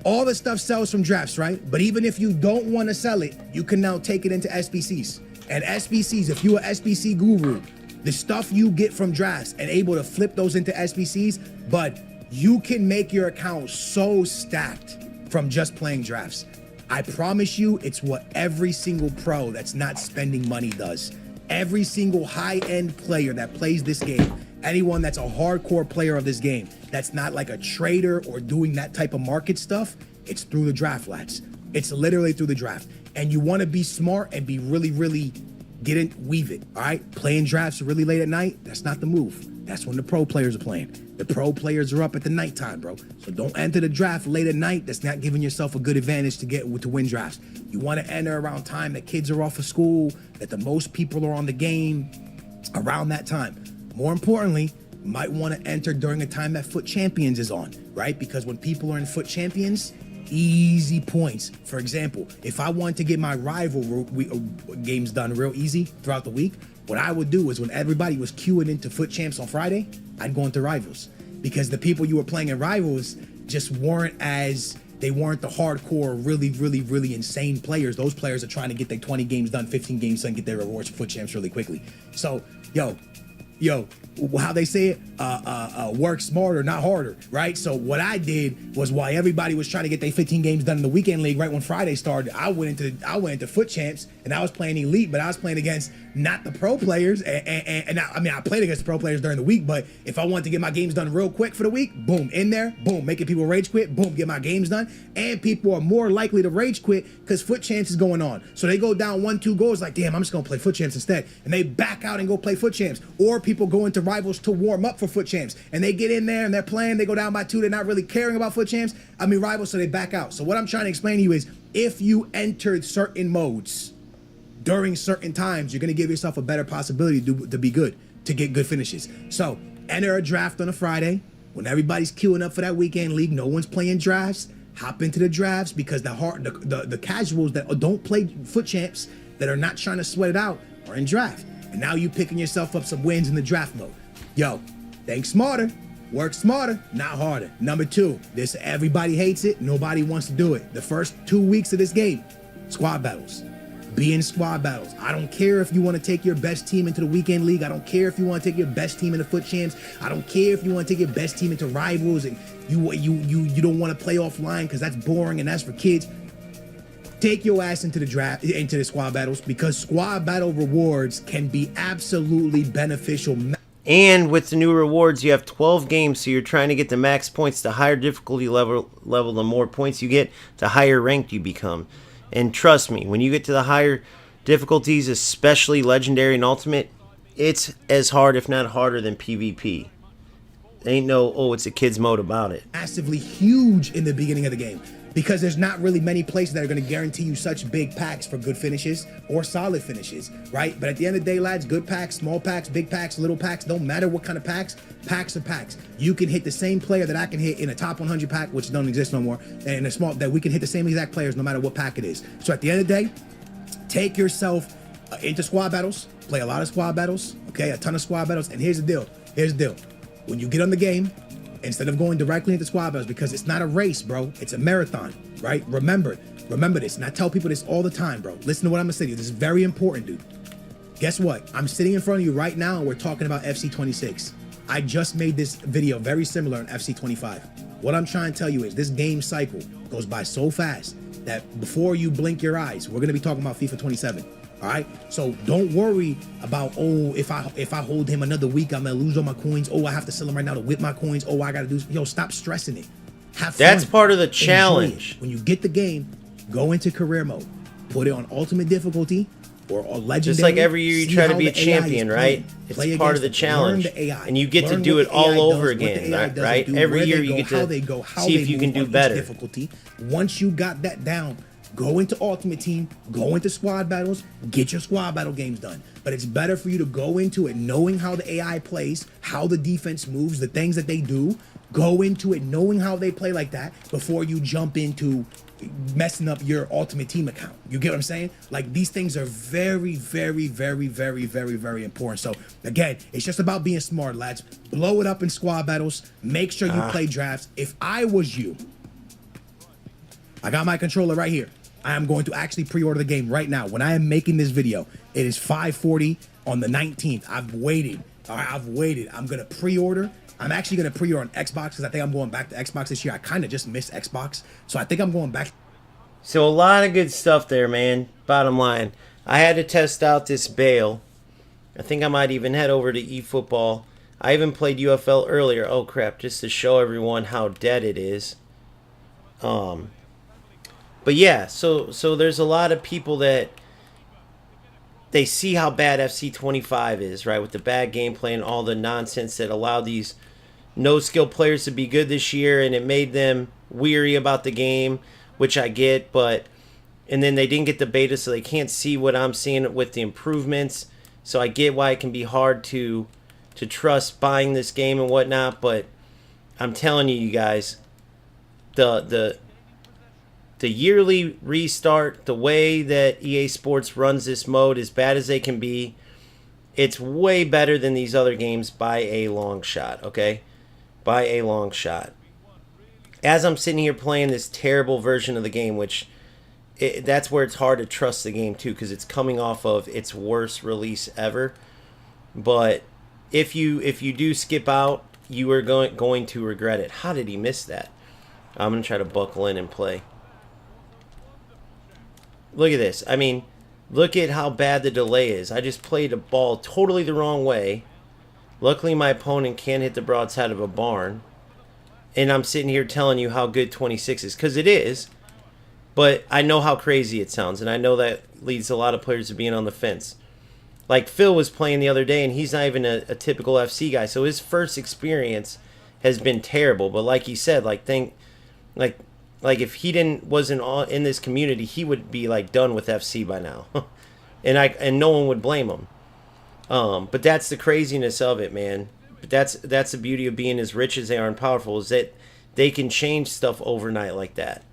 All the stuff sells from drafts, right? But even if you don't want to sell it, you can now take it into SBCs. And SBCs, if you're an SBC guru, the stuff you get from drafts and able to flip those into SBCs, but you can make your account so stacked from just playing drafts. I promise you, it's what every single pro that's not spending money does. Every single high-end player that plays this game, anyone that's a hardcore player of this game, that's not like a trader or doing that type of market stuff, it's through the draft, lads. It's literally through the draft. And you want to be smart and be really, really weave it, all right? Playing drafts really late at night, that's not the move. That's when the pro players are playing. The pro players are up at the nighttime, bro. So don't enter the draft late at night. That's not giving yourself a good advantage to win drafts. You want to enter around time that kids are off of school, that the most people are on the game around that time. More importantly, you might want to enter during a time that Foot Champions is on, right? Because when people are in Foot Champions, easy points. For example, if I want to get my rival games done real easy throughout the week, what I would do is when everybody was queuing into Foot Champs on Friday, I'd go into Rivals. Because the people you were playing in Rivals just weren't the hardcore, really insane players. Those players are trying to get their 20 games done, 15 games done, get their rewards for Foot Champs really quickly. So, yo, how they say it, work smarter, not harder, right? So what I did was while everybody was trying to get their 15 games done in the weekend league, right when Friday started, I went into Foot Champs and I was playing Elite, but I was playing against not the pro players. And I played against the pro players during the week, but if I wanted to get my games done real quick for the week, boom, in there, boom, making people rage quit, boom, get my games done. And people are more likely to rage quit because Foot Champs is going on. So they go down 1-2 goals like, damn, I'm just gonna play Foot Champs instead. And they back out and go play Foot Champs. Or people go into Rivals to warm up for Foot Champs. And they get in there and they're playing, they go down by 2, they're not really caring about Rivals, so they back out. So what I'm trying to explain to you is if you entered certain modes during certain times, you're gonna give yourself a better possibility to be good, to get good finishes. So enter a draft on a Friday when everybody's queuing up for that weekend league, no one's playing drafts, hop into the drafts because the casuals that don't play Foot Champs, that are not trying to sweat it out, are in draft. And now you picking yourself up some wins in the draft mode. Yo, think smarter, work smarter, not harder. Number 2, this everybody hates it, nobody wants to do it. The first 2 weeks of this game, squad battles. Be in squad battles. I don't care if you want to take your best team into the weekend league. I don't care if you want to take your best team into Foot Champs. I don't care if you want to take your best team into Rivals and you don't want to play offline because that's boring and that's for kids. Take your ass into the draft, into the squad battles, because squad battle rewards can be absolutely beneficial. And with the new rewards, you have 12 games, so you're trying to get the max points. The higher difficulty level, the more points you get, the higher ranked you become. And trust me, when you get to the higher difficulties, especially Legendary and Ultimate, it's as hard, if not harder, than PvP. Ain't no, it's a kid's mode about it. Massively huge in the beginning of the game, because there's not really many places that are going to guarantee you such big packs for good finishes or solid finishes, right? But at the end of the day, lads, good packs, small packs, big packs, little packs, don't matter what kind of packs, packs are packs. You can hit the same player that I can hit in a top 100 pack, which don't exist no more, and a small, that we can hit the same exact players no matter what pack it is. So at the end of the day, take yourself into squad battles, play a lot of squad battles, okay? A ton of squad battles, and here's the deal. When you get on the game, instead of going directly into squad battles, because it's not a race, bro, it's a marathon, right? Remember this, and I tell people this all the time, bro. Listen to what I'm gonna say to you. This is very important, dude. Guess what? I'm sitting in front of you right now, and we're talking about FC26. I just made this video very similar on FC25. What I'm trying to tell you is this game cycle goes by so fast that before you blink your eyes, we're gonna be talking about FIFA 27. All right, so don't worry about, if I hold him another week, I'm gonna lose all my coins. I have to sell him right now to whip my coins. I gotta do. Yo, stop stressing it. Have fun. That's part of the challenge. When you get the game, go into career mode, put it on ultimate difficulty or legendary. Just like every year you try to be a champion, right? It's part of the challenge, and you get to do it all over again, right? Every year you get to see if you can do better. Difficulty. Once you got that down, go into Ultimate Team, go into squad battles, get your squad battle games done. But it's better for you to go into it knowing how the AI plays, how the defense moves, the things that they do. Go into it knowing how they play like that before you jump into messing up your Ultimate Team account. You get what I'm saying? Like, these things are very, very, very, very, very, very important. So again, it's just about being smart, lads. Blow it up in squad battles. Make sure you play drafts. If I was you, I got my controller right here. I am going to actually pre-order the game right now. When I am making this video, it is 5:40 on the 19th. I've waited. All right, I've waited. I'm gonna pre-order. I'm actually gonna pre-order on Xbox because I think I'm going back to Xbox this year. I kind of just missed Xbox, so I think I'm going back. So a lot of good stuff there, man. Bottom line, I had to test out this Bale. I think I might even head over to eFootball. I even played UFL earlier. Oh crap! Just to show everyone how dead it is. But yeah, so there's a lot of people that they see how bad FC25 is, right? With the bad gameplay and all the nonsense that allowed these no-skill players to be good this year, and it made them weary about the game, which I get, and then they didn't get the beta, so they can't see what I'm seeing with the improvements. So I get why it can be hard to trust buying this game and whatnot, but I'm telling you guys, the yearly restart, the way that EA Sports runs this mode, as bad as they can be, it's way better than these other games by a long shot, okay? By a long shot. As I'm sitting here playing this terrible version of the game, which that's where it's hard to trust the game too, because it's coming off of its worst release ever. But if you do skip out, you are going to regret it. How did he miss that? I'm going to try to buckle in and play. Look at this. I mean, look at how bad the delay is. I just played a ball totally the wrong way. Luckily, my opponent can't hit the broadside of a barn. And I'm sitting here telling you how good 26 is. Because it is. But I know how crazy it sounds. And I know that leads a lot of players to being on the fence. Like Phil was playing the other day, and he's not even a typical FC guy. So his first experience has been terrible. But like he said, like if he wasn't in this community, he would be like done with FC by now, and no one would blame him. But that's the craziness of it, man. But that's the beauty of being as rich as they are and powerful, is that they can change stuff overnight like that.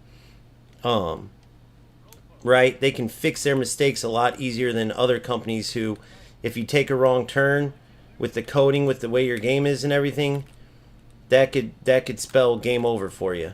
Right? They can fix their mistakes a lot easier than other companies who, if you take a wrong turn with the coding, with the way your game is and everything, that could spell game over for you.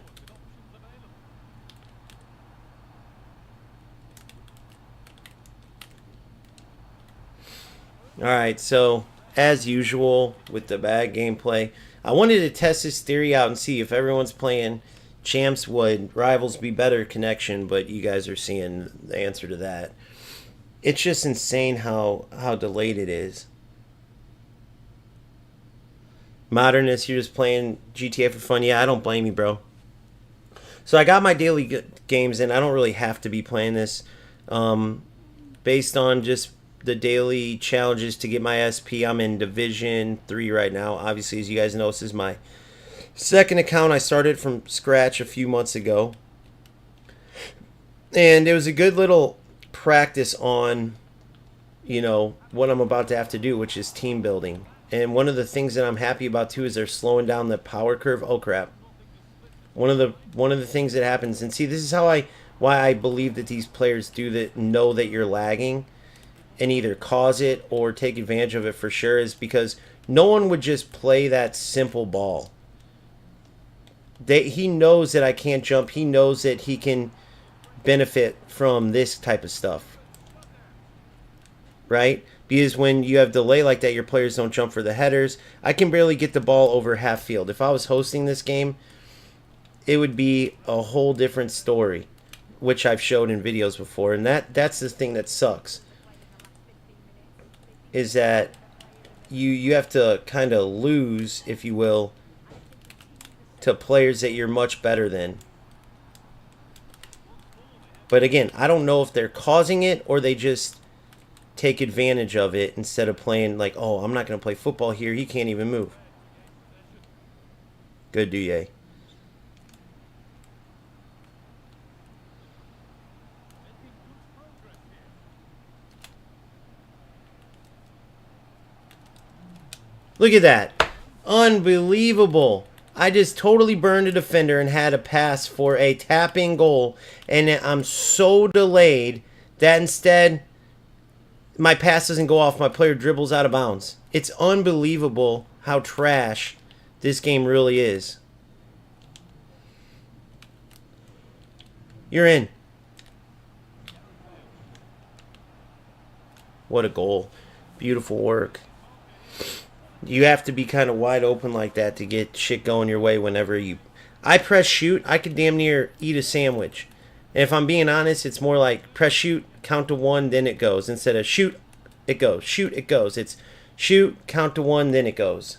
Alright, so as usual with the bad gameplay, I wanted to test this theory out and see if everyone's playing Champs would Rivals be better connection, but you guys are seeing the answer to that. It's just insane how delayed it is. Modernist, you're just playing GTA for fun. Yeah, I don't blame you, bro. So I got my daily games in. I don't really have to be playing this. Based on just the daily challenges to get my SP, I'm in Division 3 right now. Obviously, as you guys know, this is my second account. I started from scratch a few months ago. And it was a good little practice on, what I'm about to have to do, which is team building. And one of the things that I'm happy about too is they're slowing down the power curve. Oh crap. One of the things that happens, and see, this is why I believe that these players do that, know that you're lagging and either cause it or take advantage of it for sure, is because no one would just play that simple ball. He knows that I can't jump. He knows that he can benefit from this type of stuff. Right? Because when you have delay like that, your players don't jump for the headers. I can barely get the ball over half field. If I was hosting this game, it would be a whole different story, which I've showed in videos before. And that's the thing that sucks, is that you have to kind of lose, if you will, to players that you're much better than. But again, I don't know if they're causing it or they just take advantage of it instead of playing like, oh, I'm not going to play football here. He can't even move. Good, Douye. Look at that. Unbelievable. I just totally burned a defender and had a pass for a tap-in goal, and I'm so delayed that instead my pass doesn't go off. My player dribbles out of bounds. It's unbelievable how trash this game really is. You're in. What a goal. Beautiful work. You have to be kind of wide open like that to get shit going your way whenever you... I press shoot, I could damn near eat a sandwich. And if I'm being honest, it's more like press shoot, count to 1, then it goes. Instead of shoot, it goes. Shoot, it goes. It's shoot, count to 1, then it goes.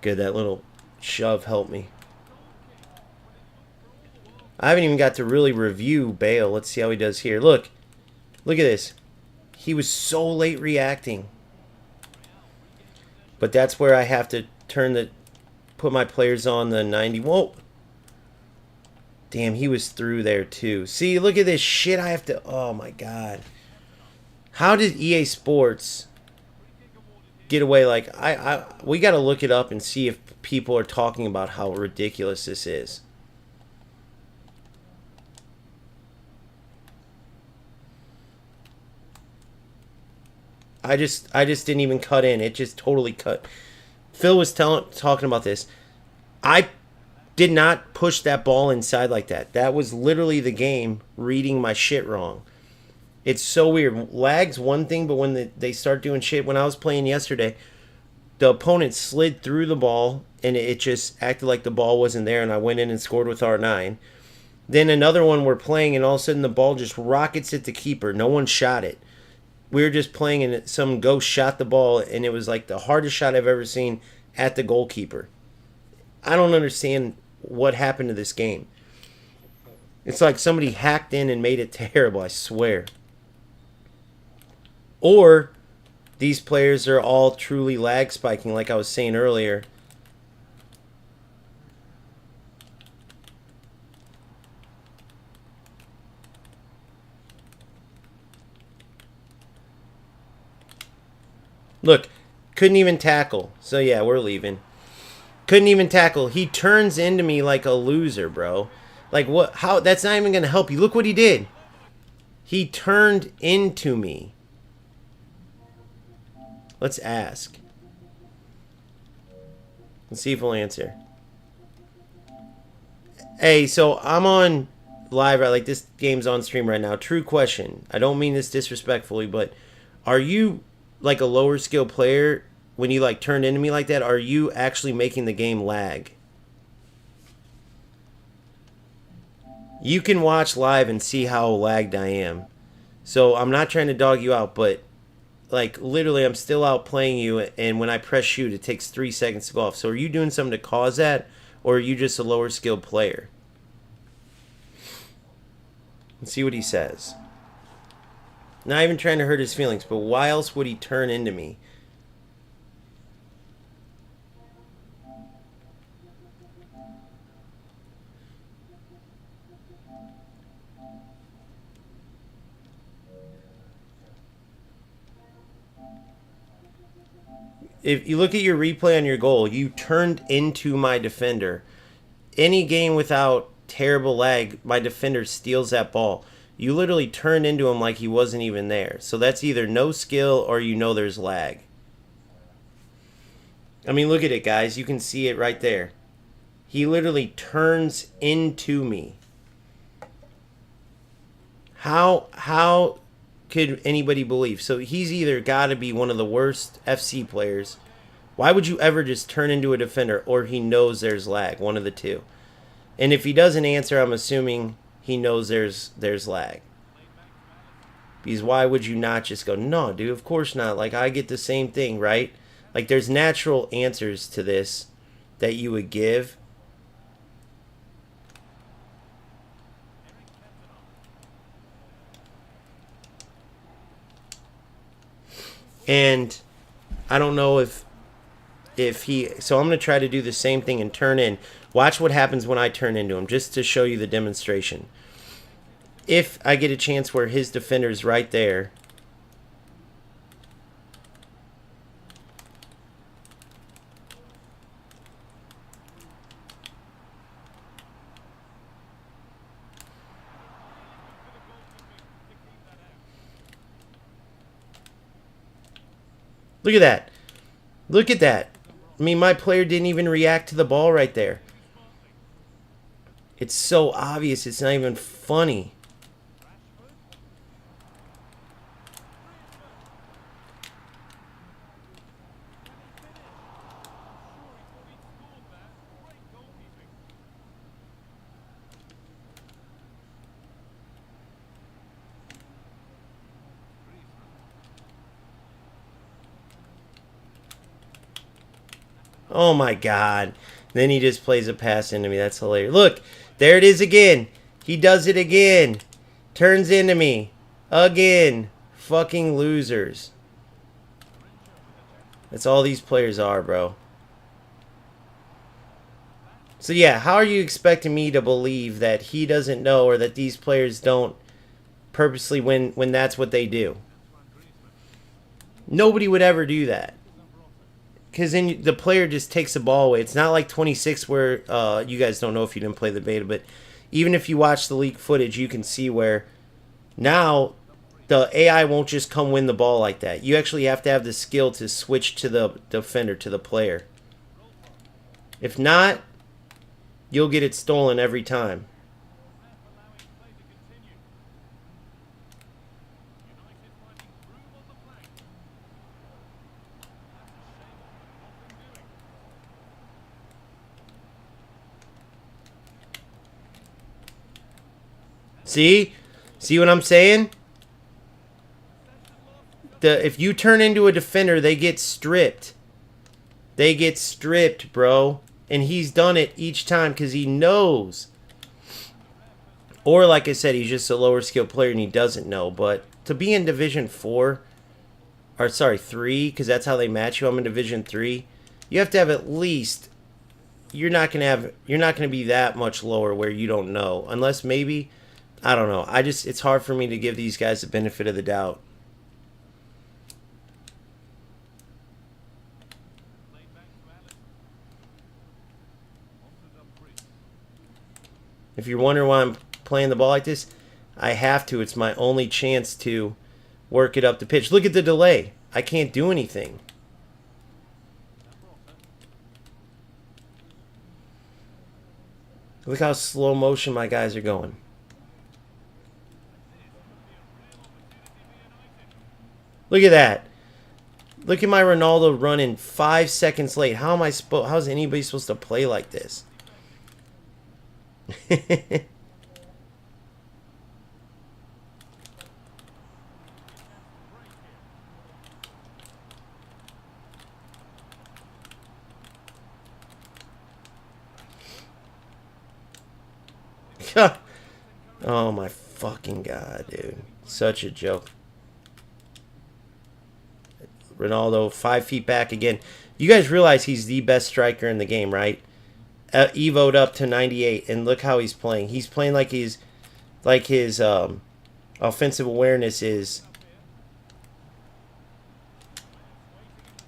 Good, that little shove helped me. I haven't even got to really review Bale. Let's see how he does here. Look. Look at this. He was so late reacting. But that's where I have to put my players on the 90. Whoa. Damn, he was through there too. See, look at this shit I have to... Oh my god. How did EA Sports get away? Like, we got to look it up and see if people are talking about how ridiculous this is. I just didn't even cut in. It just totally cut. Phil was talking about this. I did not push that ball inside like that. That was literally the game reading my shit wrong. It's so weird. Lag's one thing, but when they start doing shit, when I was playing yesterday, the opponent slid through the ball, and it just acted like the ball wasn't there, and I went in and scored with R9. Then another one we're playing, and all of a sudden the ball just rockets at the keeper. No one shot it. We were just playing, and some ghost shot the ball, and it was like the hardest shot I've ever seen at the goalkeeper. I don't understand what happened to this game. It's like somebody hacked in and made it terrible, I swear. Or these players are all truly lag spiking, like I was saying earlier. Look, couldn't even tackle. So yeah, we're leaving. Couldn't even tackle. He turns into me like a loser, bro. Like what? How? That's not even gonna help you. Look what he did. He turned into me. Let's ask. Let's see if he'll answer. Hey, so I'm on live, right? Like this game's on stream right now. True question. I don't mean this disrespectfully, but are you like a lower skill player when you like turned into me like that? Are you actually making the game lag? You can watch live and see how lagged I am. So I'm not trying to dog you out, but like literally I'm still out playing you, and when I press shoot it takes 3 seconds to go off. So are you doing something to cause that, or are you just a lower skilled player? Let's see what he says. Not even trying to hurt his feelings, but why else would he turn into me? If you look at your replay on your goal, you turned into my defender. Any game without terrible lag, my defender steals that ball. You literally turned into him like he wasn't even there. So that's either no skill or you know there's lag. I mean, look at it, guys. You can see it right there. He literally turns into me. How could anybody believe? So he's either got to be one of the worst FC players. Why would you ever just turn into a defender? Or he knows there's lag. One of the two. And if he doesn't answer, I'm assuming he knows there's lag. Because why would you not just go, no, dude, of course not. Like, I get the same thing, right? Like, there's natural answers to this that you would give. And I don't know if he... So I'm going to try to do the same thing and turn in. Watch what happens when I turn into him, just to show you the demonstration. If I get a chance where his defender's right there... Look at that. Look at that. I mean, my player didn't even react to the ball right there. It's so obvious. It's not even funny. Oh my God. Then he just plays a pass into me. That's hilarious. Look, there it is again. He does it again. Turns into me. Again. Fucking losers. That's all these players are, bro. So yeah, how are you expecting me to believe that he doesn't know or that these players don't purposely win when that's what they do? Nobody would ever do that. Because then the player just takes the ball away. It's not like 26 where you guys don't know if you didn't play the beta, but even if you watch the leaked footage, you can see where now the AI won't just come win the ball like that. You actually have to have the skill to switch to the defender, to the player. If not, you'll get it stolen every time. See? See what I'm saying? If you turn into a defender, they get stripped. They get stripped, bro. And he's done it each time because he knows. Or like I said, he's just a lower skill player and he doesn't know. But to be in Division 4, or sorry, 3, because that's how they match you. I'm in Division 3. You have to have at least, you're not gonna be that much lower where you don't know. Unless maybe, I don't know. It's hard for me to give these guys the benefit of the doubt. If you're wondering why I'm playing the ball like this, I have to. It's my only chance to work it up the pitch. Look at the delay. I can't do anything. Look how slow motion my guys are going. Look at that. Look at my Ronaldo running 5 seconds late. How is anybody supposed to play like this? Oh my fucking God, dude. Such a joke. Ronaldo 5 feet back again. You guys realize he's the best striker in the game, right? Evo'd up to 98, and look how he's playing. He's playing like his offensive awareness is.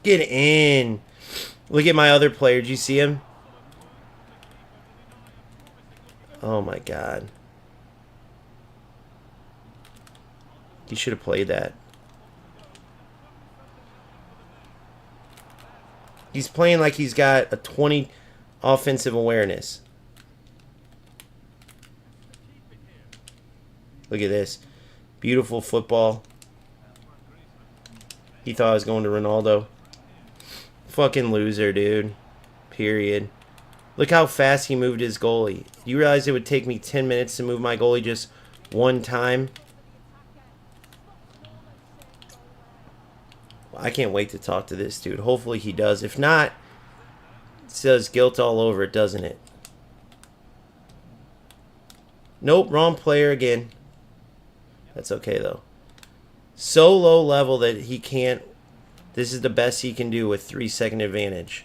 Get in. Look at my other player. Did you see him? Oh my God. He should have played that. He's playing like he's got a 20 offensive awareness. Look at this. Beautiful football. He thought I was going to Ronaldo. Fucking loser, dude. Period. Look how fast he moved his goalie. You realize it would take me 10 minutes to move my goalie just one time? I can't wait to talk to this dude. Hopefully he does. If not, it says guilt all over it, doesn't it? Nope, wrong player again. That's okay, though. So low level that he can't... This is the best he can do with 3-second advantage.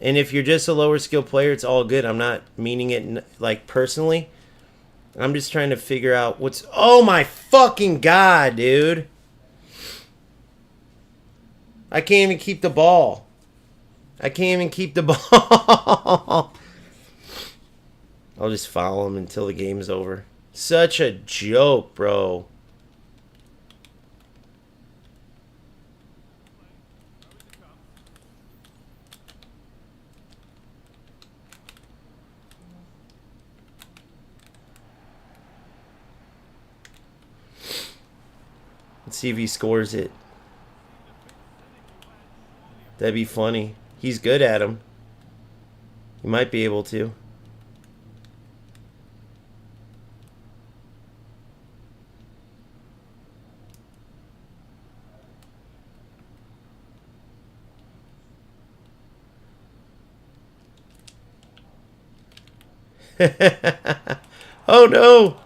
And if you're just a lower skill player, it's all good. I'm not meaning it like personally. I'm just trying to figure out what's... Oh my fucking God, dude. I can't even keep the ball. I can't even keep the ball. I'll just follow him until the game's over. Such a joke, bro. Let's see if he scores it. That'd be funny. He's good at them. He might be able to. Oh no!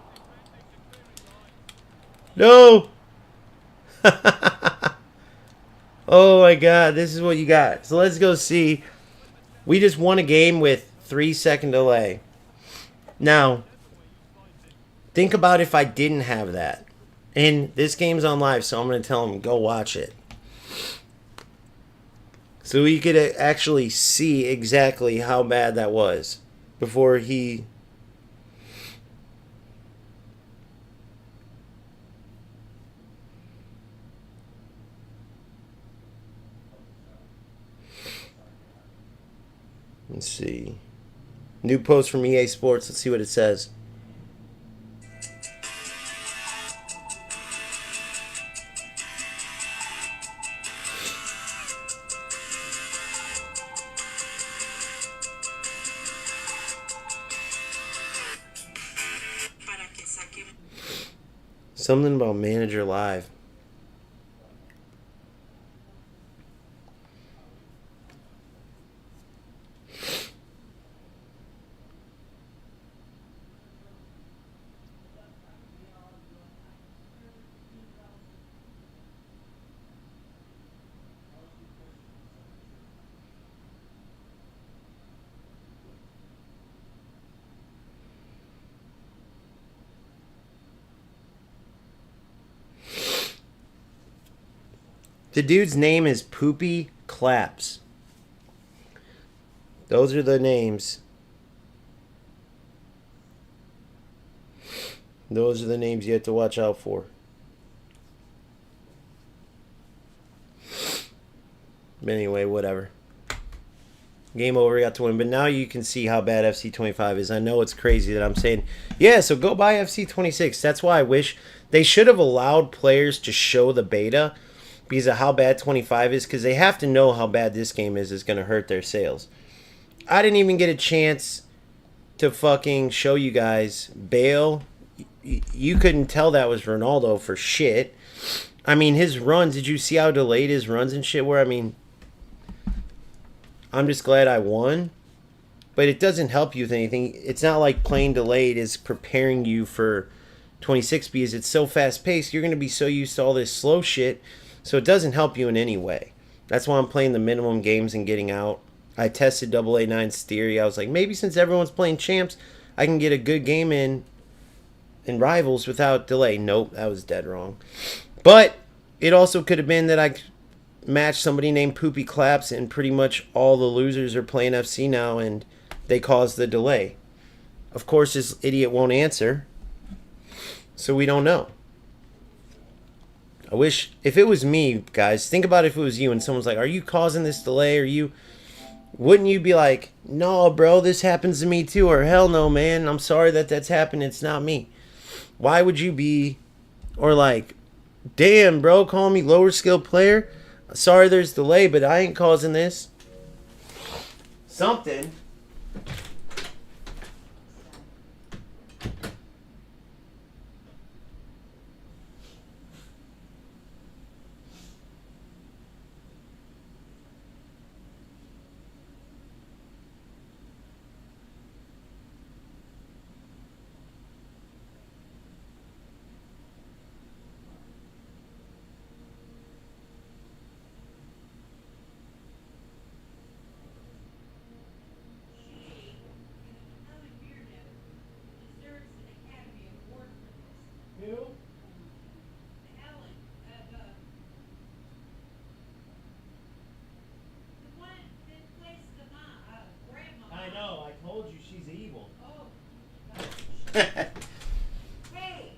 No! Oh my god, this is what you got. So let's go see. We just won a game with 3-second delay. Now, think about if I didn't have that. And this game's on live, so I'm going to tell him, go watch it. So you could actually see exactly how bad that was before he... Let's see. New post from EA Sports. Let's see what it says. Something about Manager Live. The dude's name is Poopy Claps. Those are the names. Those are the names you have to watch out for. But anyway, whatever. Game over, got to win. But now you can see how bad FC25 is. I know it's crazy that I'm saying, yeah, so go buy FC26. That's why I wish they should have allowed players to show the beta because of how bad 25 is, because they have to know how bad this game is going to hurt their sales. I didn't even get a chance to fucking show you guys Bale. You couldn't tell that was Ronaldo for shit. I mean, his runs, did you see how delayed his runs and shit were? I mean, I'm just glad I won. But it doesn't help you with anything. It's not like playing delayed is preparing you for 26 because it's so fast paced. You're going to be so used to all this slow shit. So it doesn't help you in any way. That's why I'm playing the minimum games and getting out. I tested AA9's theory. I was like, maybe since everyone's playing champs, I can get a good game in Rivals without delay. Nope, that was dead wrong. But it also could have been that I matched somebody named Poopy Claps and pretty much all the losers are playing FC now and they caused the delay. Of course, this idiot won't answer. So we don't know. I wish, if it was me, guys, think about if it was you and someone's like, are you causing this delay? Wouldn't you be like, no, bro, this happens to me too? Or hell no, man, I'm sorry that's happened. It's not me. Why would you be, or like, damn, bro, call me lower skill player? Sorry there's delay, but I ain't causing this. Something. I know, I told you she's evil. Hey,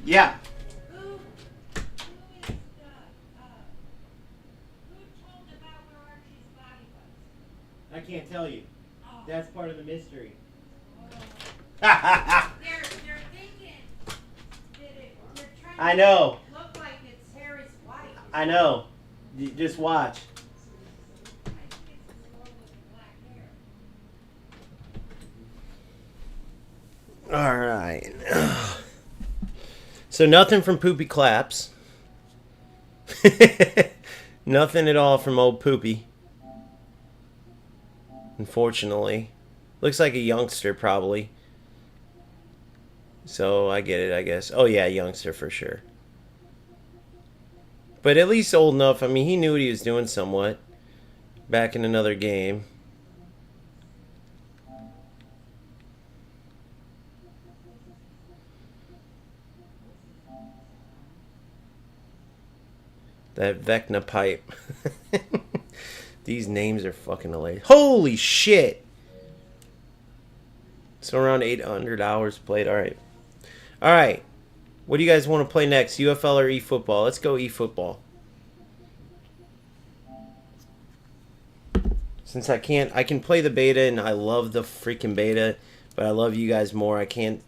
Yeah. who told about where Archie's body was? I can't tell you. Oh. That's part of the mystery. They're thinking that they're trying I to know. look like it's I know. Just watch. All right. So nothing from Poopy Claps. Nothing at all from old Poopy. Unfortunately. Looks like a youngster, probably. So I get it, I guess. Oh, yeah, youngster for sure. But at least old enough. I mean, he knew what he was doing somewhat. Back in another game. That Vecna pipe. These names are fucking hilarious. Holy shit! So around 800 hours played. Alright. Alright. What do you guys want to play next? UFL or eFootball? Let's go eFootball. Since I can play the beta, and I love the freaking beta, but I love you guys more. I can't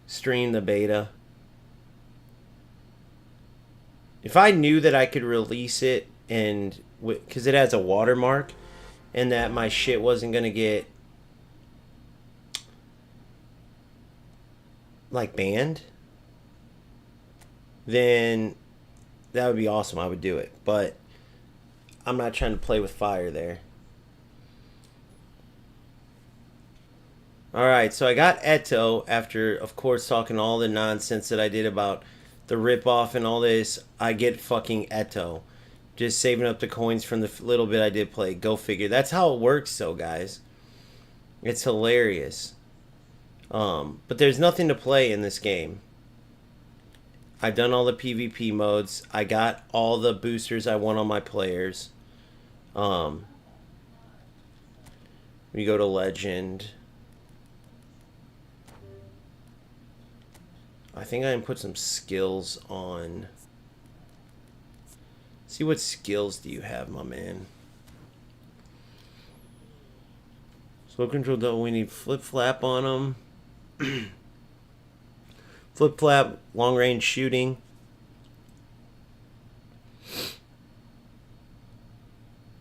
stream the beta. If I knew that I could release it, and because it has a watermark, and that my shit wasn't gonna get like banned, then that would be awesome. I would do it, but I'm not trying to play with fire there. Alright, so I got Eto after, of course, talking all the nonsense that I did about the ripoff and all this. I get fucking Eto. Just saving up the coins from the little bit I did play. Go figure. That's how it works, though, guys. It's hilarious. But there's nothing to play in this game. I've done all the PvP modes. I got all the boosters I want on my players. We go to Legend. I think I can put some skills on. See, what skills do you have, my man? Slow control double. We need flip flap on them. Flip flap, long range shooting.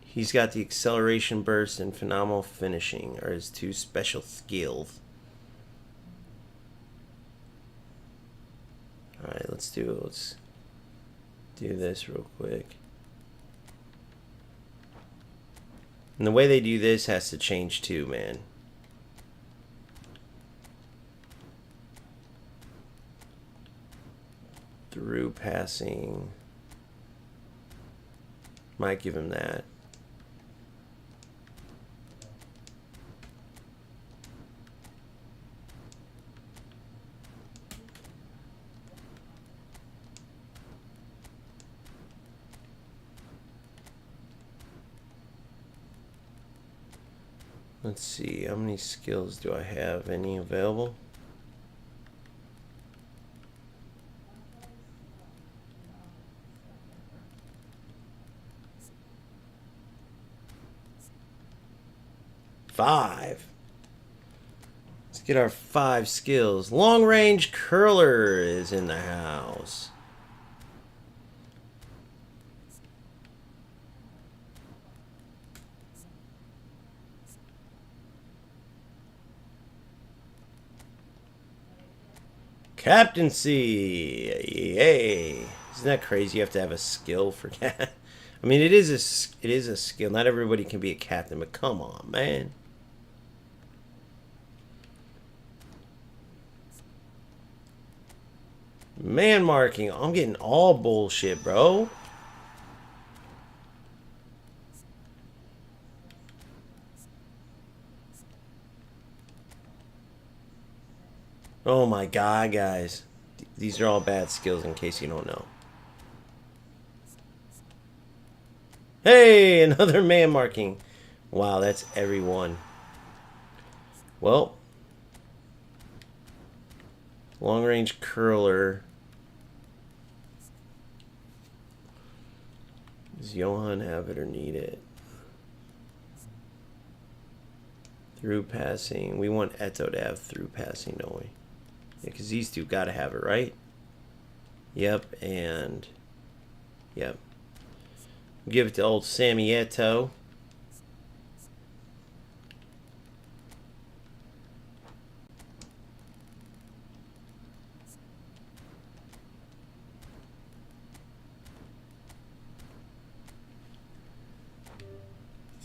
He's got the acceleration burst and phenomenal finishing are his two special skills. Alright, let's do this real quick. And the way they do this has to change too, man. Through passing. Might give him that. Let's see, how many skills do I have? Any available? Five. Let's get our 5 skills. Long range curler is in the house. Captaincy. Yay. Isn't that crazy? You have to have a skill for that. I mean, it is a skill. Not everybody can be a captain, but come on, man. Man marking. I'm getting all bullshit, bro. Oh my god, guys. These are all bad skills in case you don't know. Hey, another man marking. Wow, that's everyone. Well, long range curler. Does Johan have it or need it? Through passing. We want Eto to have through passing, don't we? Yeah, because these two got to have it, right? Yep, and Yep. Give it to old Sammy Eto'o.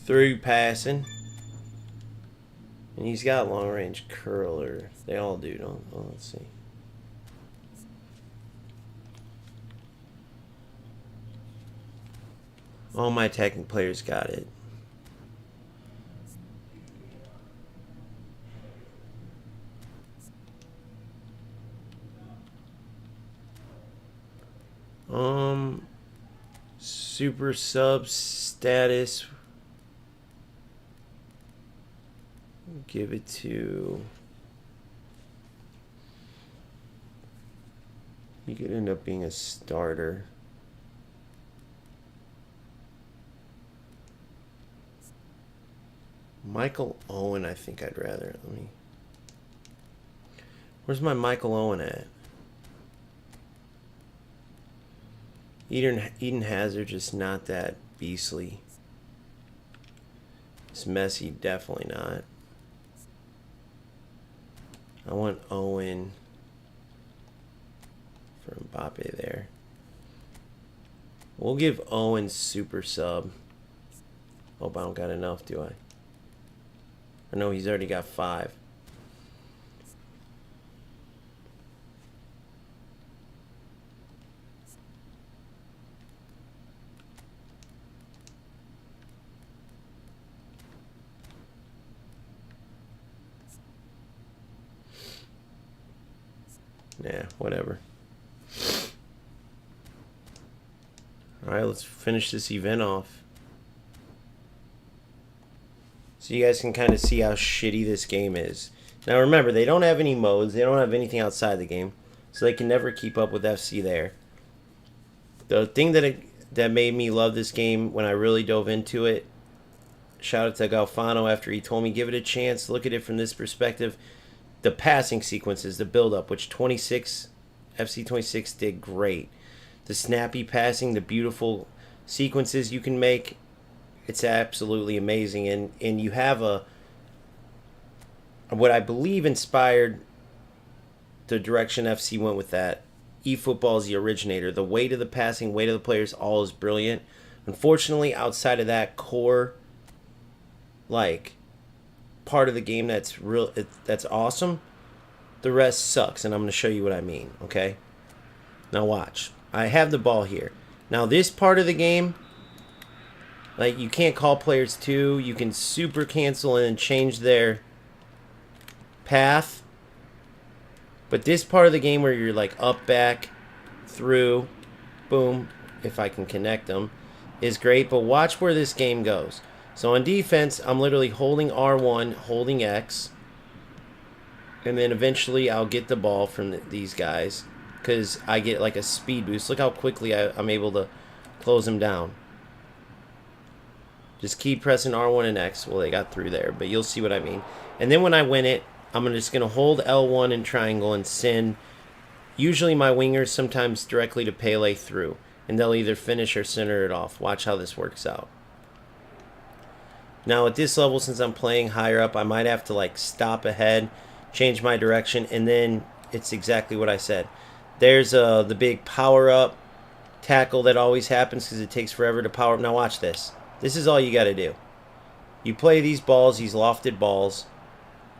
Through passing. And he's got long range curler. They all do, don't they? Oh, let's see. All my attacking players got it. Super sub status. Give it to. He could end up being a starter. Michael Owen, I think I'd rather. Let me. Where's my Michael Owen at? Eden Hazard just not that beastly. It's Messi, definitely not. I want Owen for Mbappe there. We'll give Owen super sub. Hope I don't got enough, do I? Or no, he's already got 5. Yeah, whatever. Alright, let's finish this event off. So you guys can kind of see how shitty this game is. Now remember, they don't have any modes. They don't have anything outside the game. So they can never keep up with FC there. The thing that made me love this game when I really dove into it, shout out to Galfano after he told me give it a chance, look at it from this perspective. The passing sequences, the build-up, which FC 26 did great. The snappy passing, the beautiful sequences you can make, it's absolutely amazing. And you have what I believe inspired the direction FC went with that. eFootball is the originator. The weight of the passing, weight of the players, all is brilliant. Unfortunately, outside of that core, like, part of the game that's awesome, the rest sucks, and I'm going to show you what I mean, okay? Now watch. I have the ball here. Now this part of the game, like, you can't call players to. You can super cancel and change their path. But this part of the game where you're like up, back, through, boom, if I can connect them, is great. But watch where this game goes. So on defense, I'm literally holding R1, holding X, and then eventually I'll get the ball from these guys because I get like a speed boost. Look how quickly I'm able to close them down. Just keep pressing R1 and X. Well, they got through there, but you'll see what I mean. And then when I win it, I'm just going to hold L1 and triangle and send usually my wingers sometimes directly to Pele through, and they'll either finish or center it off. Watch how this works out. Now at this level, since I'm playing higher up, I might have to like stop ahead, change my direction, and then it's exactly what I said. There's the big power up tackle that always happens because it takes forever to power up. Now watch this. This is all you got to do. You play these balls, these lofted balls,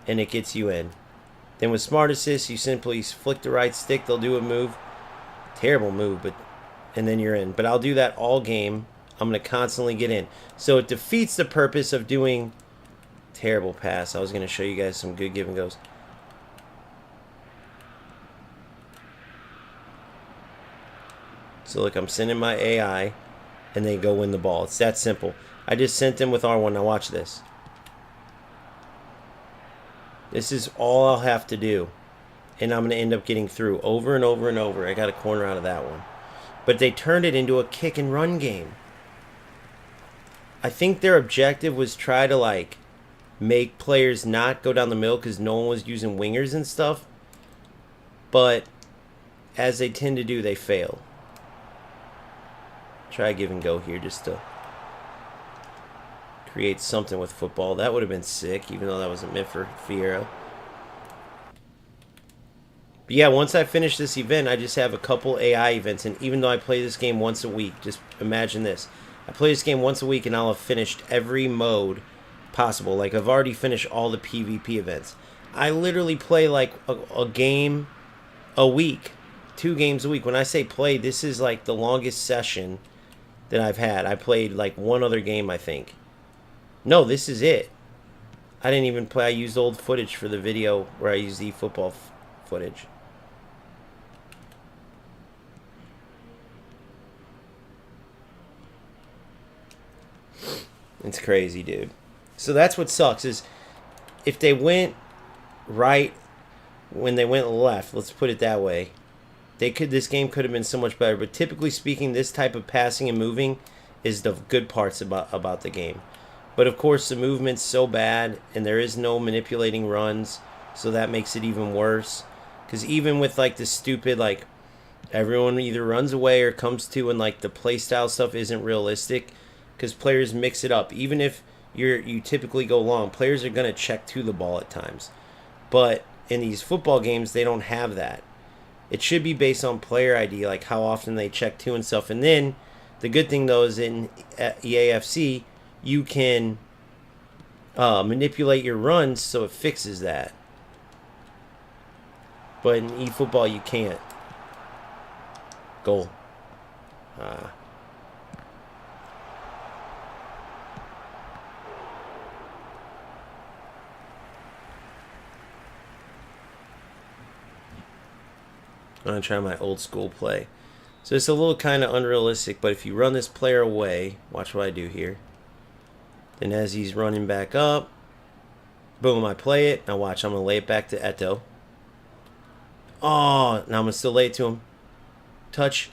and it gets you in. Then with Smart Assist, you simply flick the right stick, they'll do a move. Terrible move, and then you're in. But I'll do that all game. I'm going to constantly get in. So it defeats the purpose of doing terrible pass. I was going to show you guys some good give and goes. So look, I'm sending my AI, and they go win the ball. It's that simple. I just sent them with R1. Now watch this. This is all I'll have to do. And I'm going to end up getting through over and over and over. I got a corner out of that one. But they turned it into a kick and run game. I think their objective was try to like make players not go down the middle because no one was using wingers and stuff. But as they tend to do, they fail. Try a give and go here just to create something with football. That would have been sick, even though that wasn't meant for Fiero. But yeah, once I finish this event, I just have a couple AI events. And even though I play this game once a week, just imagine this. I play this game once a week and I'll have finished every mode possible. Like, I've already finished all the PvP events. I literally play like a game a week. 2 games a week. When I say play, this is like the longest session that I've had. I played like one other game, I think. No, this is it. I didn't even play. I used old footage for the video where I used the football footage. It's crazy, dude. So that's what sucks is if they went right when they went left, let's put it that way, this game could have been so much better. But typically speaking, this type of passing and moving is the good parts about the game. But of course, the movement's so bad, and there is no manipulating runs, so that makes it even worse. Because even with like the stupid, like, everyone either runs away or comes to, and like the playstyle stuff isn't realistic, because players mix it up. Even if you typically go long, players are gonna check to the ball at times. But in these football games, they don't have that. It should be based on player ID, like how often they check to and stuff. And then the good thing though is in EAFC, you can manipulate your runs so it fixes that. But in eFootball, you can't. Goal. I'm going to try my old school play. So it's a little kind of unrealistic, but if you run this player away, watch what I do here. Then as he's running back up, boom, I play it. Now watch, I'm going to lay it back to Eto. Oh, now I'm going to still lay it to him. Touch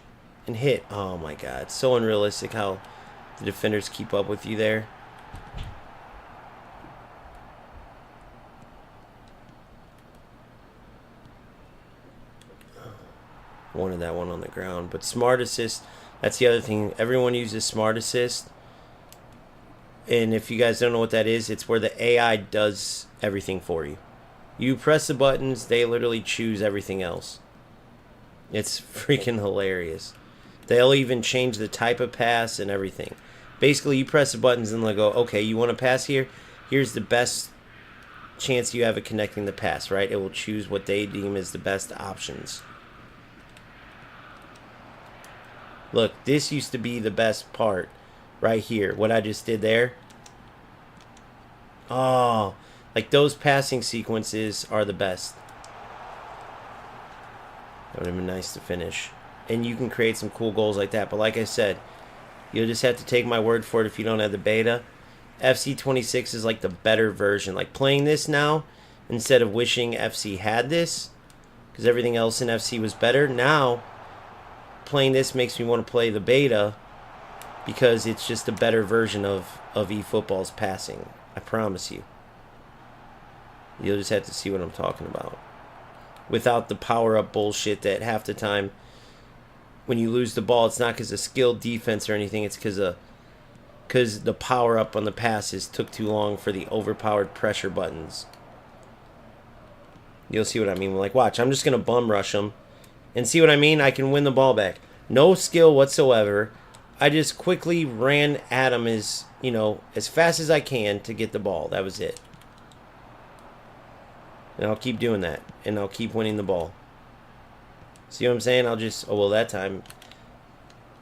and hit. Oh my God, it's so unrealistic how the defenders keep up with you there. Wanted that one on the ground. But smart assist, that's the other thing. Everyone uses smart assist. And if you guys don't know what that is, it's where the AI does everything for you. You press the buttons, they literally choose everything else. It's freaking hilarious. They'll even change the type of pass and everything. Basically, you press the buttons and they'll go, okay, you want to pass here? Here's the best chance you have of connecting the pass, right? It will choose what they deem as the best options. Look, this used to be the best part right here. What I just did there. Oh, like those passing sequences are the best. That would have been nice to finish. And you can create some cool goals like that. But like I said, you'll just have to take my word for it if you don't have the beta. FC26 is like the better version. Like playing this now, instead of wishing FC had this, because everything else in FC was better, now playing this makes me want to play the beta because it's just a better version of eFootball's passing. I promise you. You'll just have to see what I'm talking about. Without the power-up bullshit that half the time when you lose the ball, it's not because of skilled defense or anything. It's because the power-up on the passes took too long for the overpowered pressure buttons. You'll see what I mean. Like, watch, I'm just going to bum rush them. And see what I mean? I can win the ball back. No skill whatsoever. I just quickly ran at him as fast as I can to get the ball. That was it. And I'll keep doing that. And I'll keep winning the ball. See what I'm saying? I'll just... Oh, well, that time...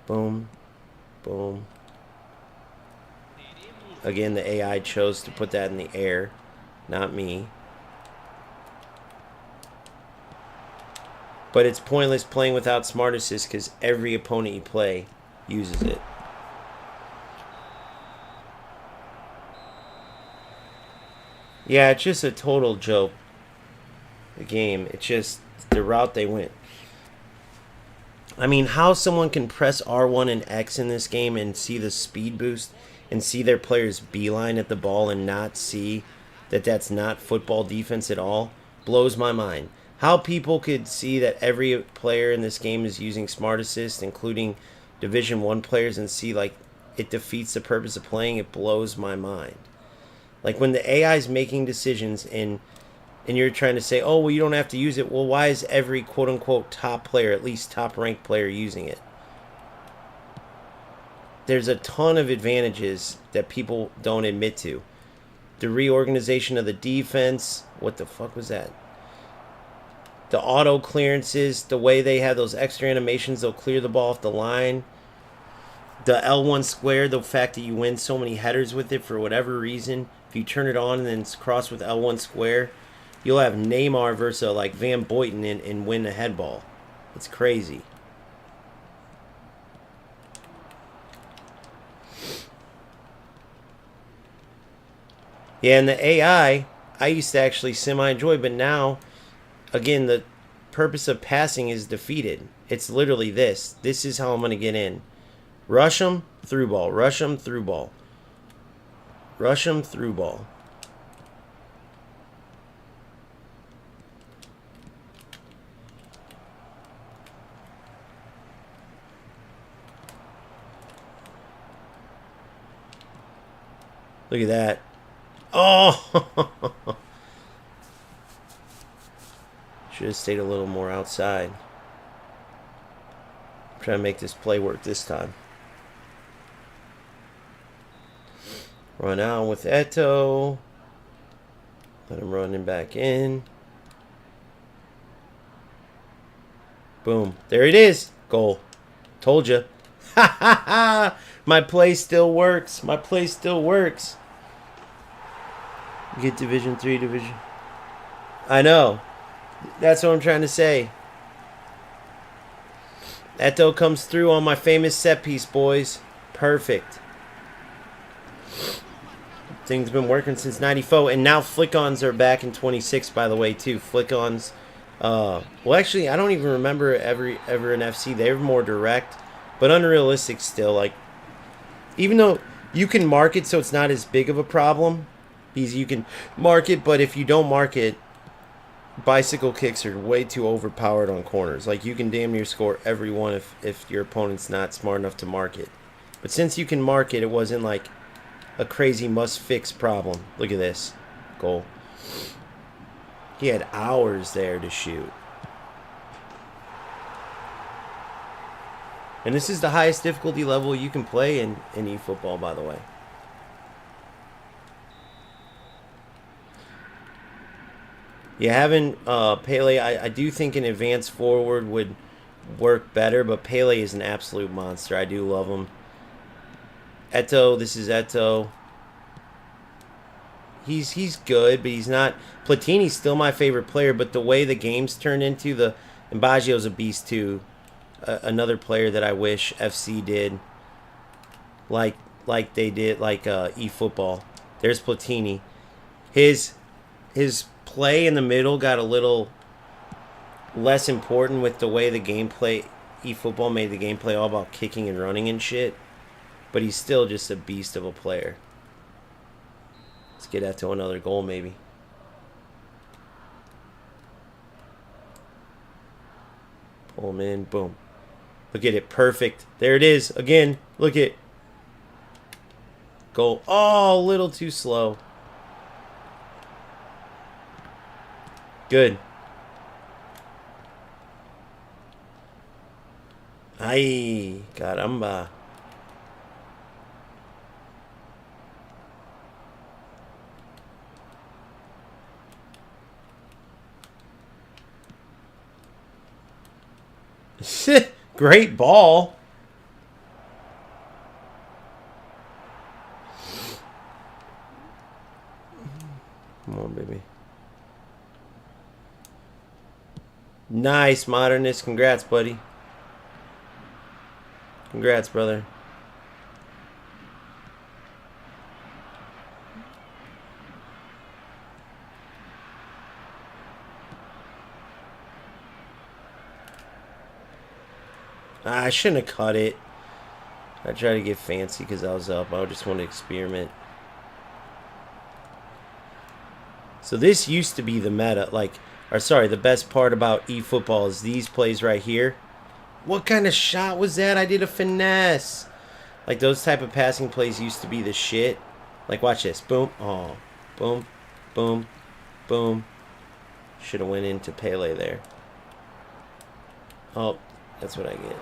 Boom. Boom. Again, the AI chose to put that in the air. Not me. But it's pointless playing without smart assist because every opponent you play uses it. Yeah, it's just a total joke. The game. It's just the route they went. I mean, how someone can press R1 and X in this game and see the speed boost and see their players beeline at the ball and not see that that's not football defense at all blows my mind. How people could see that every player in this game is using smart assist, including Division 1 players and see like it defeats the purpose of playing, it blows my mind. Like when the AI is making decisions and you're trying to say, oh, well, you don't have to use it. Well, why is every quote-unquote top player, at least top-ranked player, using it? There's a ton of advantages that people don't admit to. The reorganization of the defense. What the fuck was that? The auto clearances, the way they have those extra animations, they'll clear the ball off the line. The L1 square, the fact that you win so many headers with it for whatever reason. If you turn it on and then it's crossed with L1 square, you'll have Neymar versus like Van Boyten and win the head ball. It's crazy. Yeah, and the AI, I used to actually semi-enjoy, but now, again, the purpose of passing is defeated. It's literally this. This is how I'm going to get in. Rush them, through ball. Rush them, through ball. Rush them, through ball. Look at that. Oh! Should have stayed a little more outside. I'm trying to make this play work this time. Run out with Eto. Let him run him back in. Boom. There it is. Goal. Told you. Ha ha ha! My play still works. My play still works. Get Division 3, Division... I know. That's what I'm trying to say. Eto comes through on my famous set piece, boys. Perfect. Thing's been working since 94. And now flick-ons are back in 26, by the way, too. Flick-ons... well, actually, I don't even remember ever in FC. They were more direct. But unrealistic still. Like, even though you can mark it so it's not as big of a problem... You can mark it, but if you don't mark it, bicycle kicks are way too overpowered on corners. Like, you can damn near score every one if your opponent's not smart enough to mark it. But since you can mark it, it wasn't like a crazy must-fix problem. Look at this. Goal. He had hours there to shoot. And this is the highest difficulty level you can play in eFootball, by the way. Yeah, having Pele, I do think an advanced forward would work better, but Pele is an absolute monster. I do love him. Eto, this is Eto. He's good, but he's not... Platini's still my favorite player, but the way the game's turned into the... And Baggio's a beast, too. Another player that I wish FC did. Like they did, like eFootball. There's Platini. His play in the middle got a little less important with the way the gameplay... eFootball made the gameplay all about kicking and running and shit. But he's still just a beast of a player. Let's get that to another goal, maybe. Pull him in. Boom. Look at it. Perfect. There it is. Again. Look at it. Goal. Oh, a little too slow. Good. Ay, caramba. Great ball. Come on, baby. Nice, Modernist. Congrats, buddy. Congrats, brother. I shouldn't have cut it. I tried to get fancy because I was up. I just wanted to experiment. So this used to be the meta. Like, or sorry, the best part about eFootball is these plays right here. What kind of shot was that? I did a finesse. Like those type of passing plays used to be the shit. Like watch this. Boom. Oh. Boom. Boom. Boom. Should have went into Pele there. Oh, that's what I get.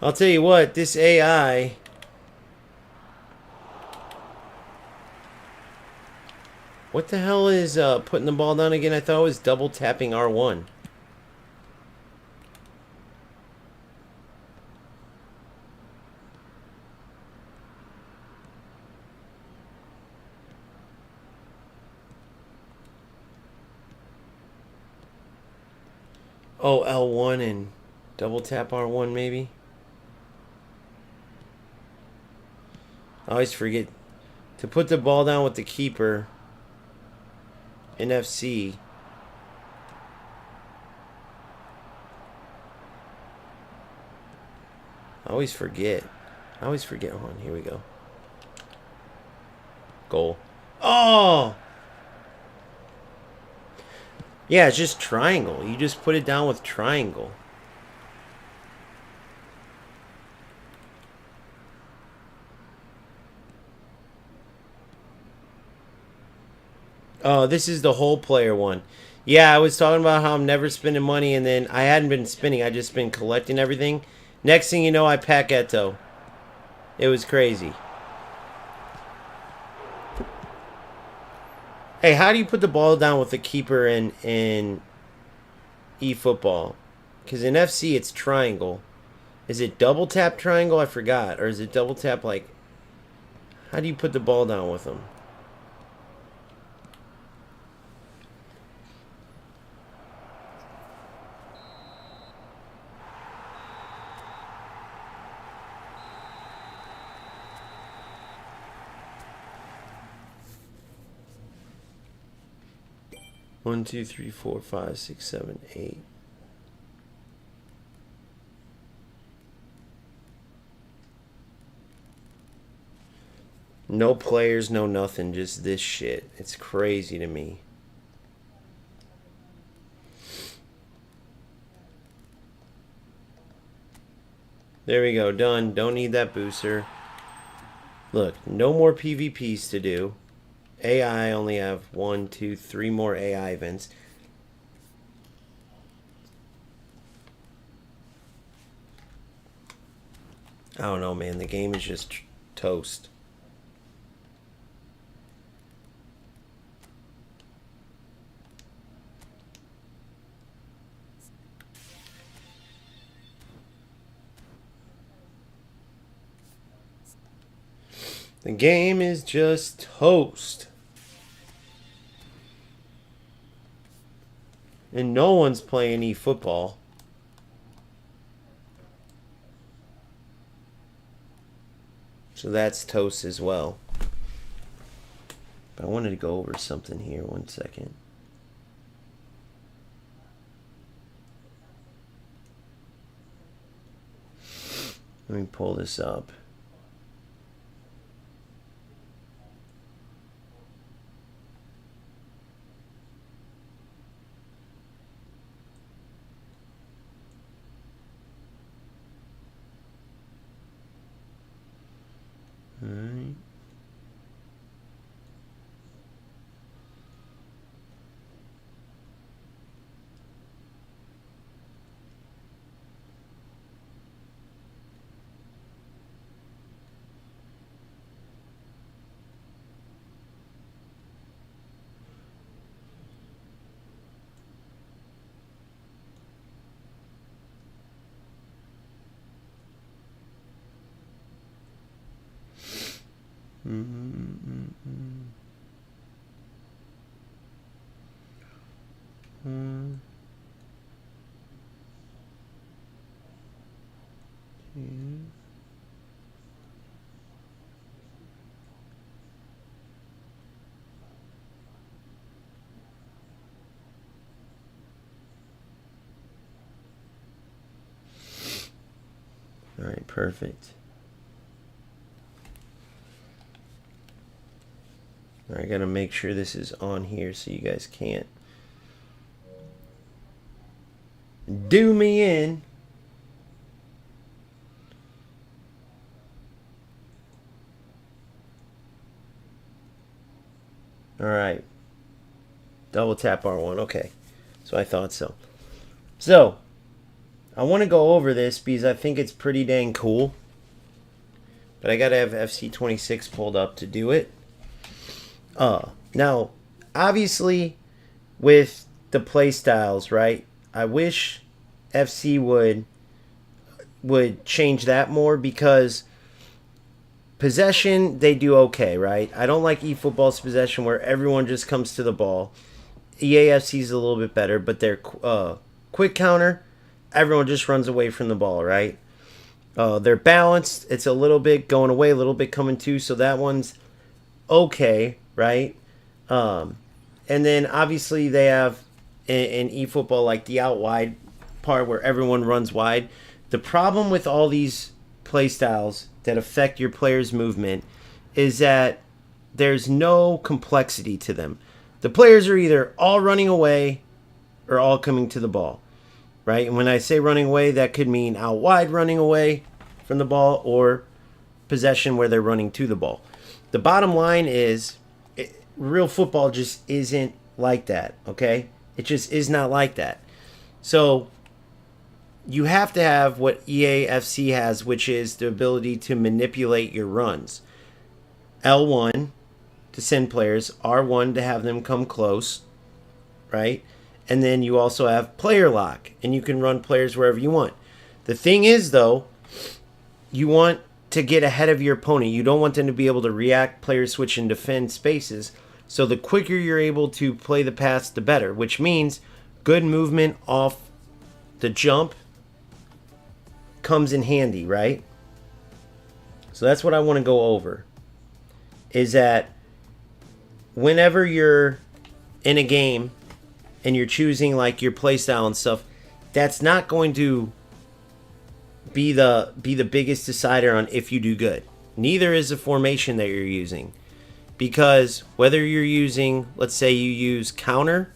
I'll tell you what, this AI... What the hell is putting the ball down again? I thought it was double tapping R1. Oh, L1 and double tap R1 maybe? I always forget to put the ball down with the keeper in FC. I always forget. Hold on, here we go. Goal. Oh! Yeah, it's just triangle. You just put it down with triangle. Oh, this is the whole player one. Yeah, I was talking about how I'm never spending money, and then I hadn't been spending. I just been collecting everything. Next thing you know, I pack Eto. It was crazy. Hey, how do you put the ball down with the keeper in eFootball? Because in FC, it's triangle. Is it double tap triangle? I forgot. Or is it double tap like... How do you put the ball down with them? One, two, three, four, five, six, seven, eight. No players, no nothing, just this shit. It's crazy to me. There we go, done. Don't need that booster. Look, no more PvPs to do. AI only have 1, 2, 3 more AI events. I don't know, man. The game is just toast. The game is just toast. And no one's playing eFootball. So that's toast as well. But I wanted to go over something here. 1 second. Let me pull this up. Alright. All right, perfect. I gotta make sure this is on here so you guys can't do me in. Alright. Double tap R1. Okay. So I thought so. So, I want to go over this because I think it's pretty dang cool. But I gotta have FC26 pulled up to do it. Now, obviously, with the play styles, right? I wish FC would change that more, because possession, they do okay, right? I don't like eFootball's possession where everyone just comes to the ball. EAFC is a little bit better, but their quick counter, everyone just runs away from the ball, right? They're balanced. It's a little bit going away, a little bit coming to, so that one's okay, right? And then obviously they have in eFootball like the out wide part where everyone runs wide. The problem with all these play styles that affect your player's movement is that there's no complexity to them. The players are either all running away or all coming to the ball, right? And when I say running away, that could mean out wide running away from the ball or possession where they're running to the ball. The bottom line is real football just isn't like that, okay? It just is not like that. So you have to have what EAFC has, which is the ability to manipulate your runs. L1 to send players, R1 to have them come close, right? And then you also have player lock, and you can run players wherever you want. The thing is, though, you want to get ahead of your opponent. You don't want them to be able to react, player switch, and defend spaces. So the quicker you're able to play the pass, the better, which means good movement off the jump comes in handy, right? So that's what I want to go over, is that whenever you're in a game and you're choosing like your play style and stuff, that's not going to be the biggest decider on if you do good. Neither is the formation that you're using. Because whether you're using, let's say you use counter,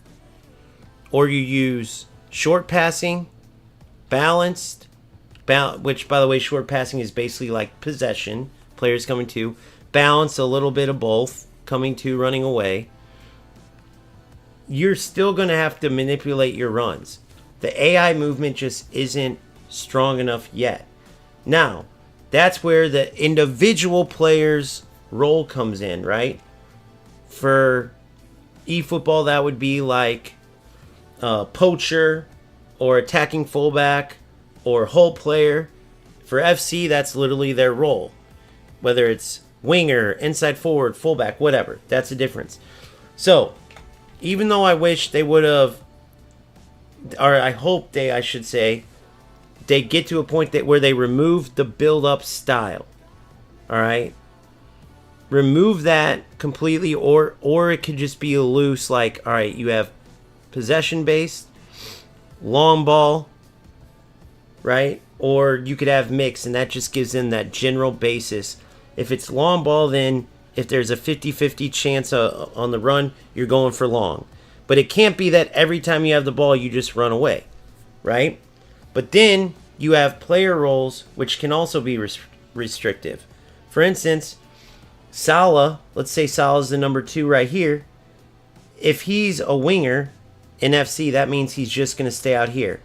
or you use short passing, balanced, which by the way, short passing is basically like possession, players coming to, balance, a little bit of both, coming to, running away, you're still going to have to manipulate your runs. The AI movement just isn't strong enough yet. Now, that's where the individual player's role comes in, right? For eFootball, that would be like poacher or attacking fullback or hole player. For FC, that's literally their role. Whether it's winger, inside forward, fullback, whatever. That's the difference. So, even though I wish they would have, or I hope I should say, they get to a point where they remove the build-up style. All right? Remove that completely, or it could just be a loose, like, all right, you have possession-based, long ball, right? Or you could have mix, and that just gives them that general basis. If it's long ball, then if there's a 50-50 chance on the run, you're going for long. But it can't be that every time you have the ball, you just run away, right? But then you have player roles, which can also be restrictive. For instance, Salah, let's say Salah's the number 2 right here. If he's a winger in FC, that means he's just going to stay out here.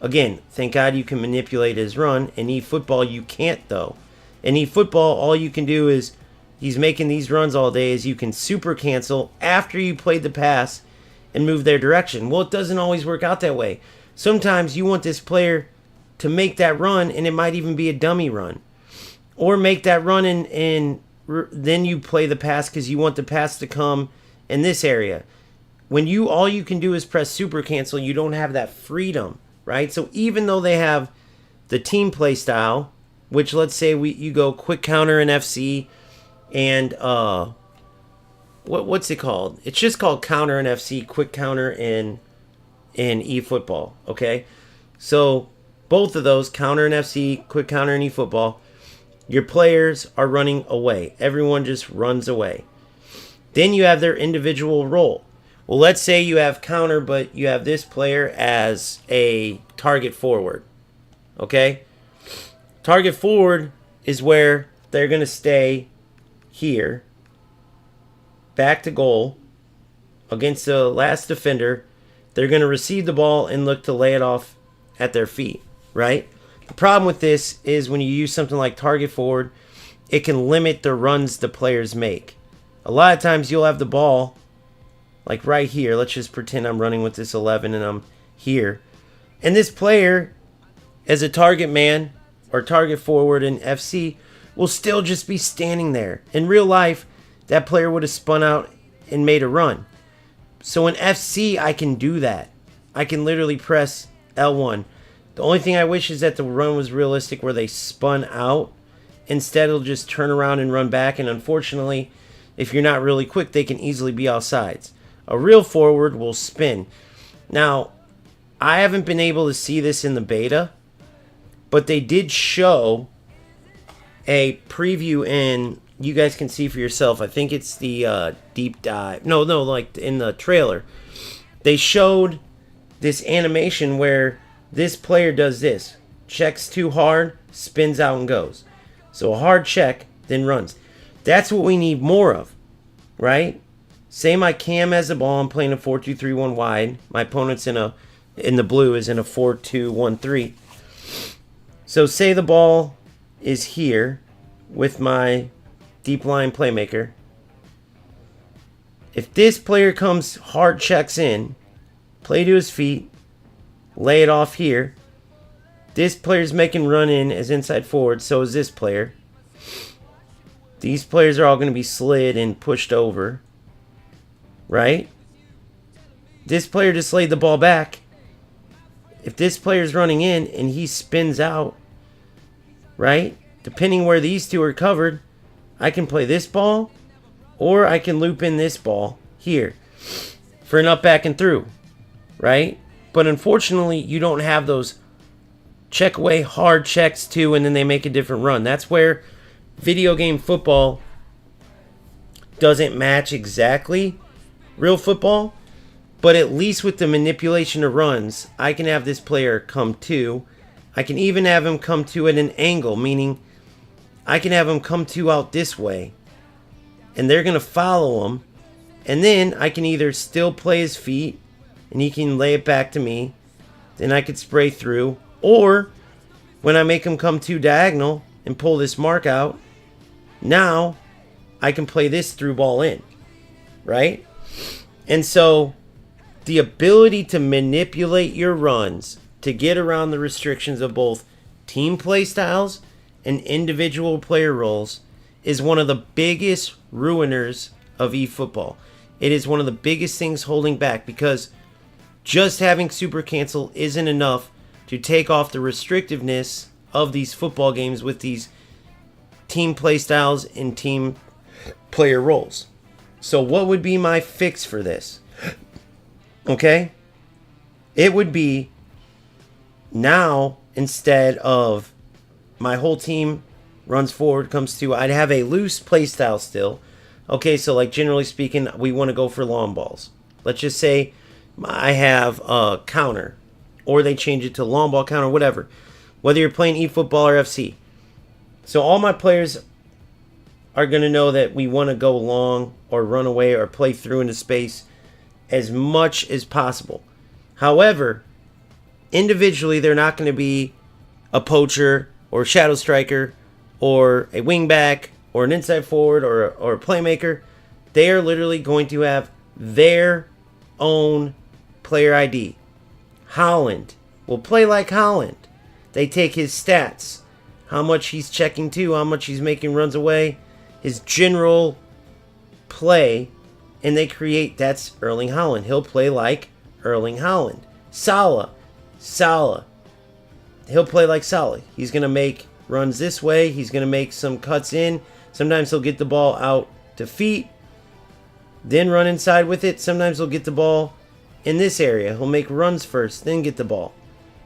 Again, thank God you can manipulate his run. In eFootball, you can't, though. In eFootball, all you can do is, he's making these runs all day, is you can super cancel after you played the pass and move their direction. Well, it doesn't always work out that way. Sometimes you want this player to make that run, and it might even be a dummy run. Or make that run and then you play the pass because you want the pass to come in this area. When all you can do is press super cancel, you don't have that freedom, right? So even though they have the team play style, which let's say you go quick counter in FC and what's it called? It's just called counter in FC, quick counter in eFootball, okay? So both of those, counter in FC, quick counter in eFootball, your players are running away. Everyone just runs away. Then you have their individual role. Well, let's say you have counter, but you have this player as a target forward. Okay? Target forward is where they're going to stay here, back to goal, against the last defender. They're going to receive the ball and look to lay it off at their feet, right? The problem with this is when you use something like target forward, it can limit the runs the players make. A lot of times you'll have the ball, like right here. Let's just pretend I'm running with this 11 and I'm here. And this player, as a target man or target forward in FC, will still just be standing there. In real life, that player would have spun out and made a run. So in FC, I can do that. I can literally press L1. The only thing I wish is that the run was realistic where they spun out. Instead, it'll just turn around and run back. And unfortunately, if you're not really quick, they can easily be offsides. A real forward will spin. Now, I haven't been able to see this in the beta, but they did show a preview in, you guys can see for yourself. I think it's the deep dive. No, like in the trailer. They showed this animation where this player does this. Checks too hard, spins out and goes. So a hard check, then runs. That's what we need more of, right? Say my cam has the ball, I'm playing a 4-2-3-1 wide. My opponent's in the blue is in a 4-2-1-3. So say the ball is here with my deep line playmaker. If this player comes hard checks in, play to his feet, lay it off here. This player's making run in as inside forward, so is this player. These players are all going to be slid and pushed over, right? This player just laid the ball back. If this player's running in and he spins out, right? Depending where these two are covered, I can play this ball or I can loop in this ball here for an up, back, and through, right? But unfortunately, you don't have those check away hard checks too, and then they make a different run. That's where video game football doesn't match exactly real football, but at least with the manipulation of runs, I can have this player come to. I can even have him come to at an angle, meaning I can have him come to out this way, and they're going to follow him, and then I can either still play his feet, and he can lay it back to me, then I could spray through, or when I make him come to diagonal and pull this mark out, now I can play this through ball in, right? And so the ability to manipulate your runs to get around the restrictions of both team play styles and individual player roles is one of the biggest ruiners of eFootball. It is one of the biggest things holding back, because just having super cancel isn't enough to take off the restrictiveness of these football games with these team play styles and team player roles. So what would be my fix for this? Okay? It would be, now instead of my whole team runs forward, comes to, I'd have a loose play style still. Okay, so like generally speaking, we want to go for long balls. Let's just say I have a counter, or they change it to long ball counter, whatever. Whether you're playing eFootball or FC. So all my players are going to know that we want to go long or run away or play through into space as much as possible. However, individually, they're not going to be a poacher or shadow striker or a wingback or an inside forward or a playmaker. They are literally going to have their own player ID. Holland will play like Holland. They take his stats, how much he's checking to, how much he's making runs away, his general play, and they create, that's Erling Haaland. He'll play like Erling Haaland. Salah. He'll play like Salah. He's going to make runs this way. He's going to make some cuts in. Sometimes he'll get the ball out to feet, then run inside with it. Sometimes he'll get the ball in this area. He'll make runs first, then get the ball.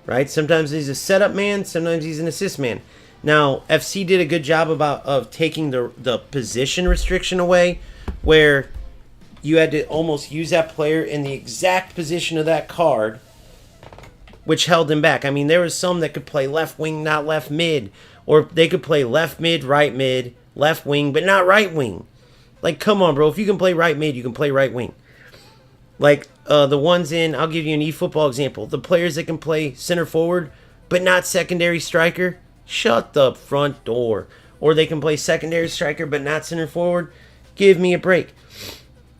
Right? Sometimes he's a setup man. Sometimes he's an assist man. Now, FC did a good job of taking the position restriction away, where you had to almost use that player in the exact position of that card, which held him back. I mean, there was some that could play left wing, not left mid, or they could play left mid, left wing, but not right wing. Like, come on, bro. If you can play right mid, you can play right wing. Like the ones in, I'll give you an eFootball example. The players that can play center forward, but not secondary striker, shut the front door. Or they can play secondary striker, but not center forward. Give me a break.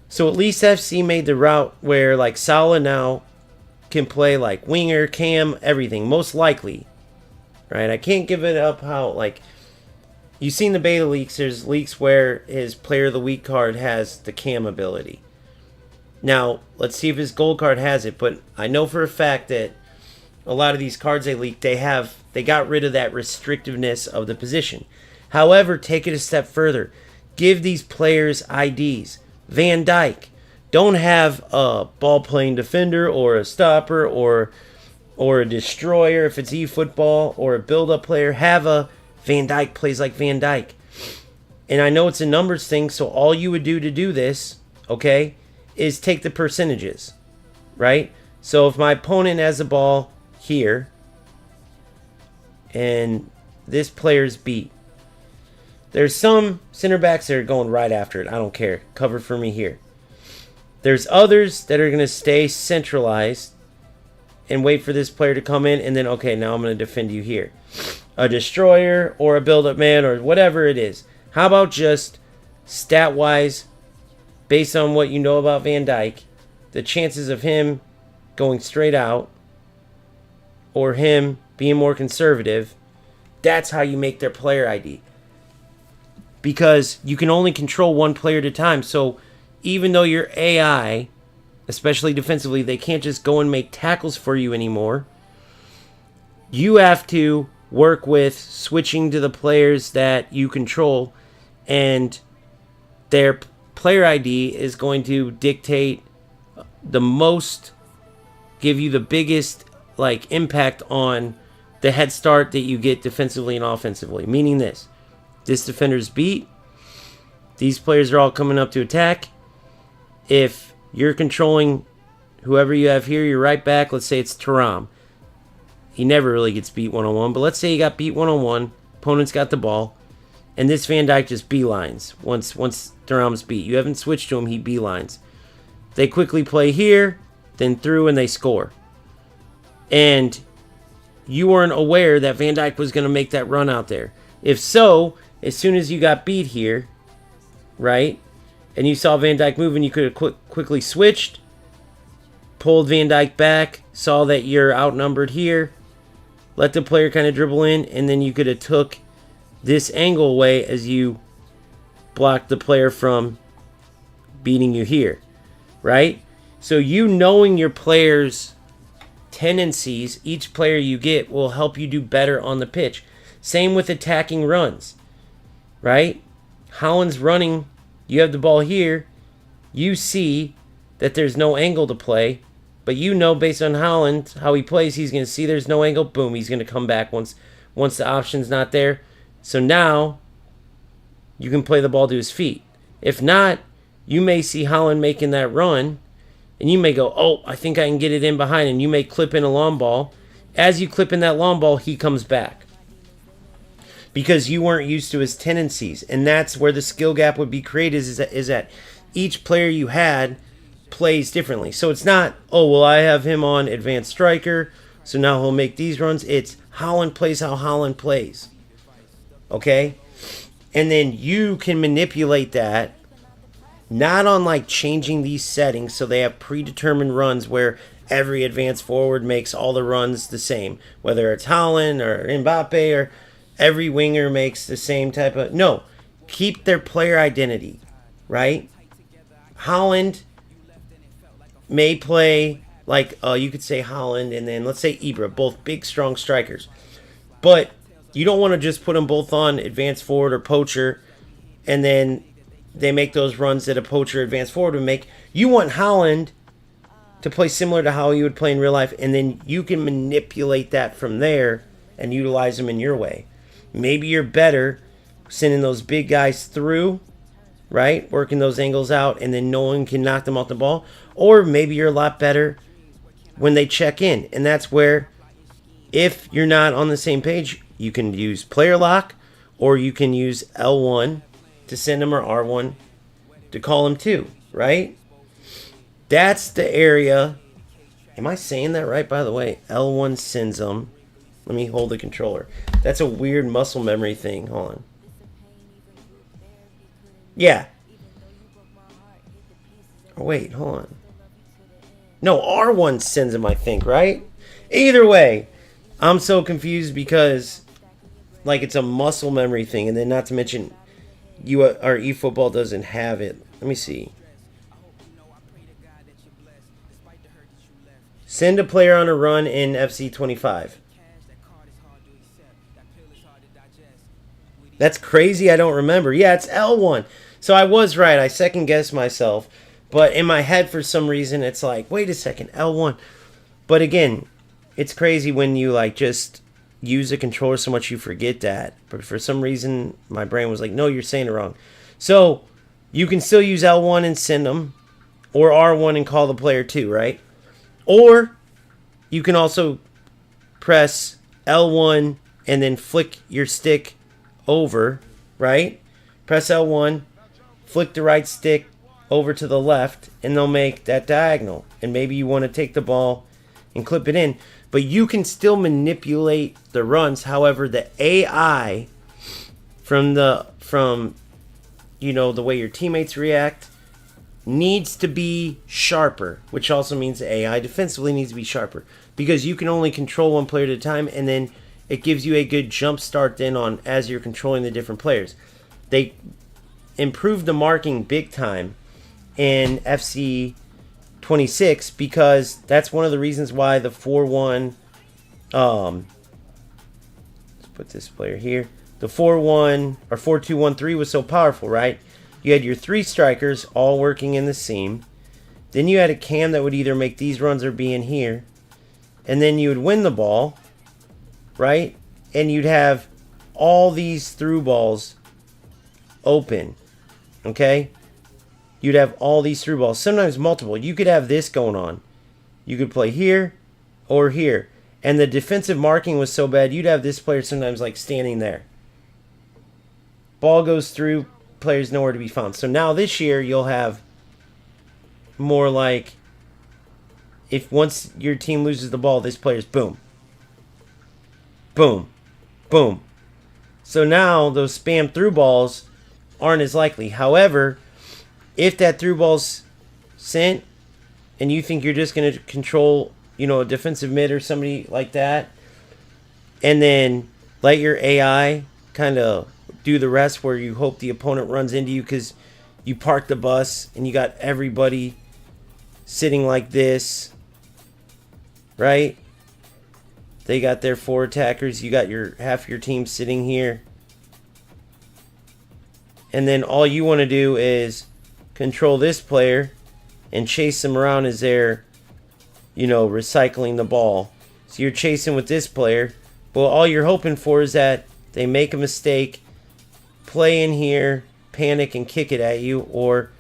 So at least FC made the route where, like, Salah now can play like winger, cam, everything, most likely. Right? I can't give it up how, like, you've seen the beta leaks. There's leaks where his player of the week card has the cam ability. Now, let's see if his gold card has it, but I know for a fact that a lot of these cards they leaked, they got rid of that restrictiveness of the position. However, take it a step further. Give these players IDs. Van Dijk, don't have a ball-playing defender or a stopper or a destroyer if it's eFootball, or a build-up player. Have a Van Dijk plays like Van Dijk. And I know it's a numbers thing, so all you would do to do this, okay, is take the percentages, right? So if my opponent has the ball here and this player's beat, there's some center backs that are going right after it. I don't care. Cover for me here. There's others that are going to stay centralized and wait for this player to come in, and then, okay, now I'm going to defend you here. A destroyer or a build-up man or whatever it is. How about just stat-wise, based on what you know about Van Dijk, the chances of him going straight out or him being more conservative, that's how you make their player ID. Because you can only control one player at a time. So even though your AI, especially defensively, they can't just go and make tackles for you anymore, you have to work with switching to the players that you control, and their player ID is going to dictate the most, give you the biggest like impact on the head start that you get defensively and offensively. Meaning this defender's beat, these players are all coming up to attack. If you're controlling whoever you have here, your right back, let's say it's Thuram. He never really gets beat one-on-one, but let's say he got beat one-on-one, opponent's got the ball, and this Van Dijk just beelines once Thuram's beat. You haven't switched to him, he beelines. They quickly play here, then through, and they score. And you weren't aware that Van Dijk was going to make that run out there. If so, as soon as you got beat here, right, and you saw Van Dijk moving, you could have quickly switched, pulled Van Dijk back, saw that you're outnumbered here, let the player kind of dribble in, and then you could have took this angle away as you blocked the player from beating you here, right? So you knowing your player's tendencies, each player you get will help you do better on the pitch. Same with attacking runs, right? Haaland's running, you have the ball here, you see that there's no angle to play, but you know based on Haaland, how he plays, he's going to see there's no angle, boom, he's going to come back once the option's not there. So now you can play the ball to his feet. If not, you may see Haaland making that run, and you may go, oh, I think I can get it in behind, and you may clip in a long ball. As you clip in that long ball, he comes back. Because you weren't used to his tendencies. And that's where the skill gap would be created, is that each player you had plays differently. So it's not, oh, well, I have him on advanced striker, so now he'll make these runs. It's Haaland plays how Haaland plays. Okay? And then you can manipulate that, not on like changing these settings so they have predetermined runs where every advanced forward makes all the runs the same. Whether it's Haaland or Mbappe or every winger makes the same type of... No. Keep their player identity, right? Haaland may play like, you could say Haaland and then let's say Ibra, both big, strong strikers. But you don't want to just put them both on advanced forward or poacher and then they make those runs that a poacher advanced forward would make. You want Haaland to play similar to how he would play in real life, and then you can manipulate that from there and utilize them in your way. Maybe you're better sending those big guys through, right? Working those angles out, and then no one can knock them off the ball. Or maybe you're a lot better when they check in. And that's where, if you're not on the same page, you can use player lock, or you can use L1 to send them, or R1 to call them too, right? That's the area. Am I saying that right, by the way? L1 sends them. Let me hold the controller. That's a weird muscle memory thing. Hold on. Yeah. Oh, wait, hold on. No, R1 sends them, I think, right? Either way, I'm so confused because, like, it's a muscle memory thing, and then not to mention, our eFootball doesn't have it. Let me see. Send a player on a run in FC 25. That's crazy. I don't remember. Yeah, it's L1. So I was right. I second guessed myself. But in my head, for some reason, it's like, wait a second, L1. But again, it's crazy when you like just use a controller so much you forget that. But for some reason, my brain was like, no, you're saying it wrong. So you can still use L1 and send them, or R1 and call the player too, right? Or you can also press L1 and then flick your stick over, right? Press L1, flick the right stick over to the left, and they'll make that diagonal. And maybe you want to take the ball and clip it in. But you can still manipulate the runs. However, the AI from the way your teammates react needs to be sharper, which also means the AI defensively needs to be sharper, because you can only control one player at a time, and then it gives you a good jump start then on as you're controlling the different players. They improved the marking big time in FC 26 because that's one of the reasons why the 4-1 let's put this player here. The 4-1 or 4-2-1-3 was so powerful, right? You had your three strikers all working in the seam. Then you had a cam that would either make these runs or be in here. And then you would win the ball, right? And you'd have all these through balls open, okay? You'd have all these through balls, sometimes multiple. You could have this going on. You could play here or here. And the defensive marking was so bad, you'd have this player sometimes like standing there. Ball goes through, players nowhere to be found. So now this year you'll have more like, if once your team loses the ball, this player's boom. Boom. Boom. So now those spam through balls aren't as likely. However, if that through ball's sent and you think you're just going to control, a defensive mid or somebody like that, and then let your AI kind of do the rest where you hope the opponent runs into you because you parked the bus and you got everybody sitting like this, right? They got their four attackers. You got half your team sitting here. And then all you want to do is control this player and chase them around as they're, recycling the ball. So you're chasing with this player. Well, all you're hoping for is that they make a mistake, play in here, panic, and kick it at you, or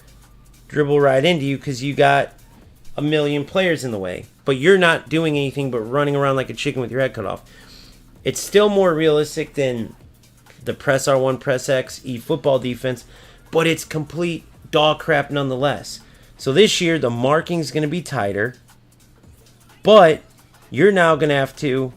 dribble right into you because you got a million players in the way. But you're not doing anything but running around like a chicken with your head cut off. It's still more realistic than the press R1, press X, eFootball defense, but it's complete dog crap nonetheless. So this year, the marking's going to be tighter, but you're now going to have to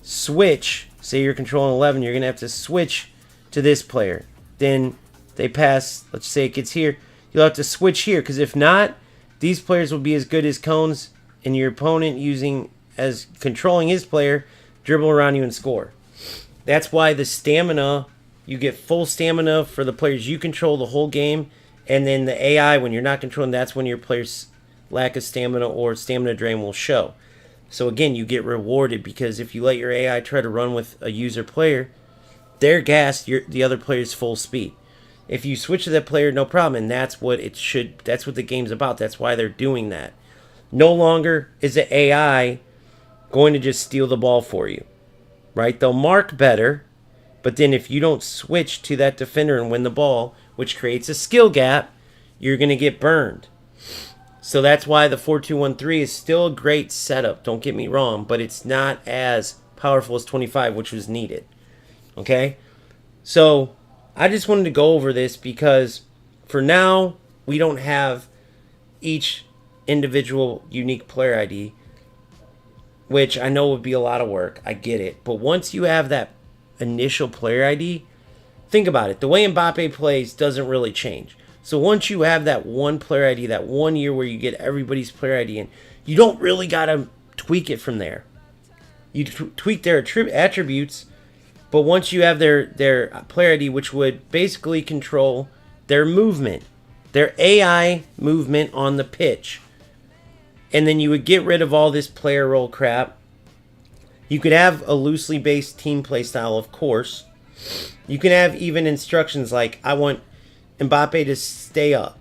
switch. Say you're controlling 11, you're going to have to switch to this player. Then they pass, let's say it gets here. You'll have to switch here, because if not, these players will be as good as cones, and your opponent controlling his player, dribble around you and score. That's why the stamina, you get full stamina for the players you control the whole game, and then the AI, when you're not controlling, that's when your players' lack of stamina or stamina drain will show. So again, you get rewarded, because if you let your AI try to run with a user player, they're gassed, the other player's full speed. If you switch to that player, no problem, and that's what the game's about. That's why they're doing that. No longer is the AI going to just steal the ball for you, right? They'll mark better, but then if you don't switch to that defender and win the ball, which creates a skill gap, you're going to get burned. So that's why the 4-2-1-3 is still a great setup. Don't get me wrong, but it's not as powerful as 25, which was needed. Okay? So I just wanted to go over this because for now, we don't have each individual unique player ID, which I know would be a lot of work. I get it. But once you have that initial player ID, think about it. The way Mbappe plays doesn't really change. So once you have that one player ID, that 1 year where you get everybody's player ID in, you don't really got to tweak it from there. You tweak their attributes, but once you have their player ID, which would basically control their movement, their AI movement on the pitch, and then you would get rid of all this player role crap. You could have a loosely based team play style, of course. You can have even instructions like, I want Mbappe to stay up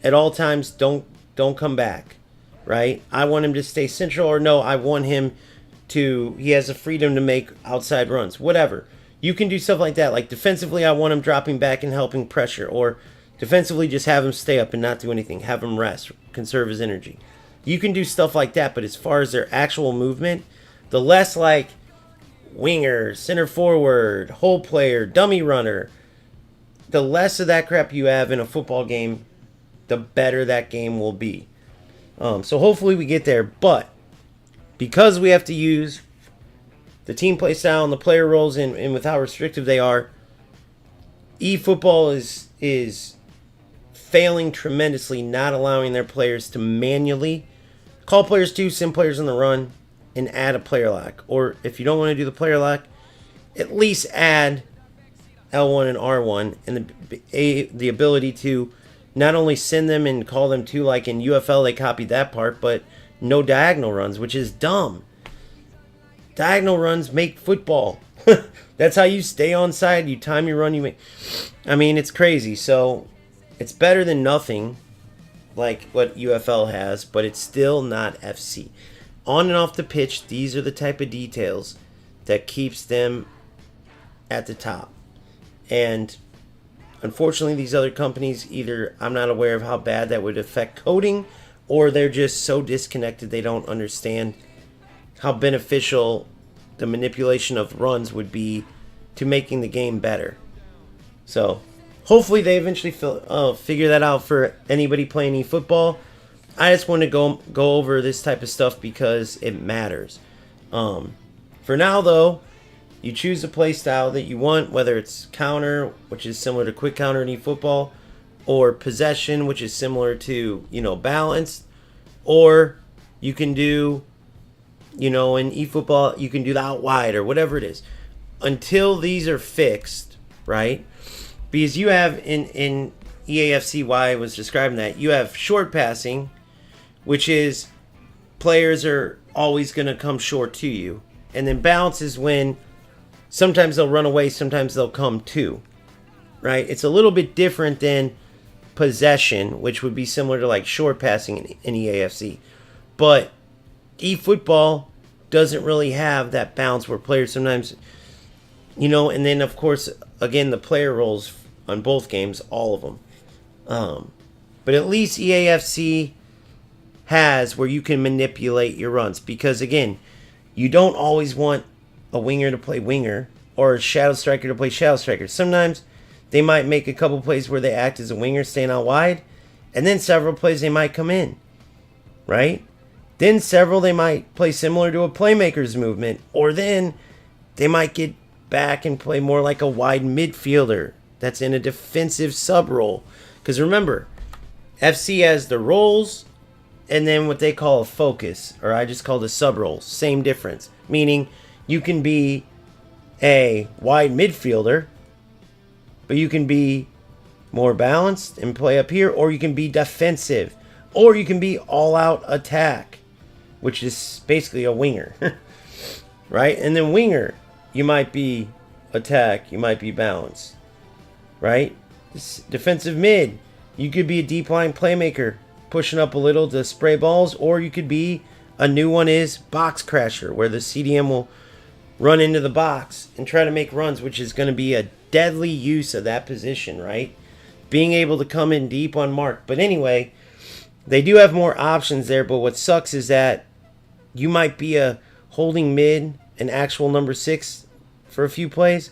at all times. Don't come back, right? I want him to stay central, or no, I want him to, he has the freedom to make outside runs, whatever. You can do stuff like that. Like defensively, I want him dropping back and helping pressure, or defensively, just have him stay up and not do anything. Have him rest, conserve his energy. You can do stuff like that, but as far as their actual movement, the less like winger, center forward, hole player, dummy runner, the less of that crap you have in a football game, the better that game will be. So hopefully we get there. But because we have to use the team play style and the player roles and with how restrictive they are, eFootball is failing tremendously, not allowing their players to manually call players to, send players on the run, and add a player lock. Or if you don't want to do the player lock, at least add L1 and R1 and the ability to not only send them and call them to, like in UFL they copied that part, but no diagonal runs, which is dumb. Diagonal runs make football. That's how you stay onside. You time your run. You make. I mean, it's crazy. So it's better than nothing, like what UFL has, but it's still not FC. On and off the pitch, these are the type of details that keeps them at the top. And unfortunately, these other companies, either I'm not aware of how bad that would affect coding, or they're just so disconnected they don't understand how beneficial the manipulation of runs would be to making the game better. So hopefully they eventually figure that out for anybody playing eFootball. I just want to go over this type of stuff because it matters. For now, though, you choose the play style that you want, whether it's counter, which is similar to quick counter in eFootball, or possession, which is similar to, balanced, or you can do, in eFootball, you can do the out wide or whatever it is. Until these are fixed, right? Because you have in EAFC, why I was describing that, you have short passing, which is players are always going to come short to you. And then balance is when sometimes they'll run away, sometimes they'll come to, right? It's a little bit different than possession, which would be similar to like short passing in EAFC. But eFootball doesn't really have that balance where players sometimes, and then of course, again, the player roles on both games, all of them. But at least EAFC has where you can manipulate your runs, because again, you don't always want a winger to play winger or a shadow striker to play shadow striker. Sometimes they might make a couple plays where they act as a winger staying out wide, and then several plays they might come in, right? Then several they might play similar to a playmaker's movement, or then they might get back and play more like a wide midfielder that's in a defensive sub role. Because remember, FC has the roles and then what they call a focus, or I just call the sub role. Same difference, meaning you can be a wide midfielder, but you can be more balanced and play up here, or you can be defensive, or you can be all-out attack, which is basically a winger, right? And then winger, you might be attack, you might be balanced, right? Defensive mid, you could be a deep line playmaker, pushing up a little to spray balls, or you could be, a new one is box crasher, where the CDM will run into the box and try to make runs, which is going to be a deadly use of that position, right? Being able to come in deep on mark. But anyway, they do have more options there, but what sucks is that you might be a holding mid, an actual number 6 for a few plays.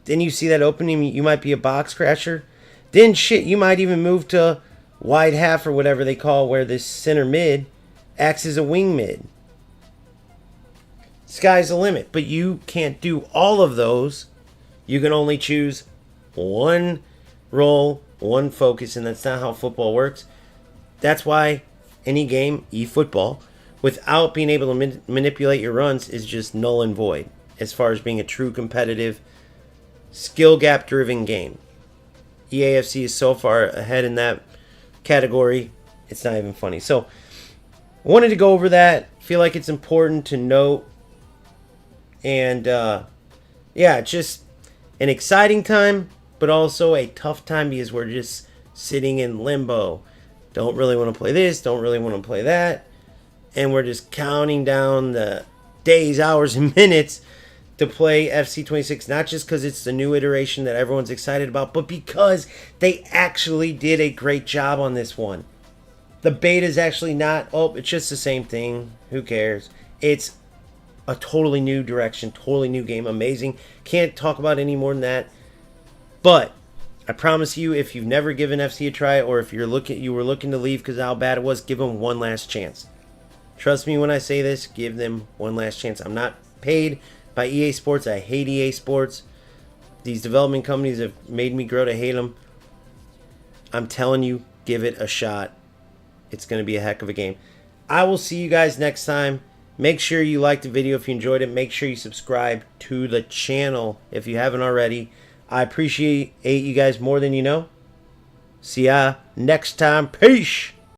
Then you see that opening, you might be a box crasher. Then shit, you might even move to wide half or whatever they call where this center mid acts as a wing mid. Sky's the limit, but you can't do all of those. You can only choose one role, one focus, and that's not how football works. That's why any game, eFootball, without being able to manipulate your runs is just null and void as far as being a true competitive, skill gap driven game. EAFC is so far ahead in that category, it's not even funny. So, wanted to go over that. Feel like it's important to note. And, yeah, just an exciting time, but also a tough time because we're just sitting in limbo. Don't really want to play this, don't really want to play that. And we're just counting down the days, hours, and minutes to play FC26. Not just because it's the new iteration that everyone's excited about, but because they actually did a great job on this one. The beta is actually not, oh, it's just the same thing. Who cares? It's a totally new direction, totally new game. Amazing. Can't talk about any more than that. But I promise you, if you've never given FC a try, or if you were looking to leave because of how bad it was, give them one last chance. Trust me when I say this, give them one last chance. I'm not paid by EA Sports. I hate EA Sports. These development companies have made me grow to hate them. I'm telling you, give it a shot. It's going to be a heck of a game. I will see you guys next time. Make sure you liked the video if you enjoyed it. Make sure you subscribe to the channel if you haven't already. I appreciate you guys more than you know. See ya next time. Peace.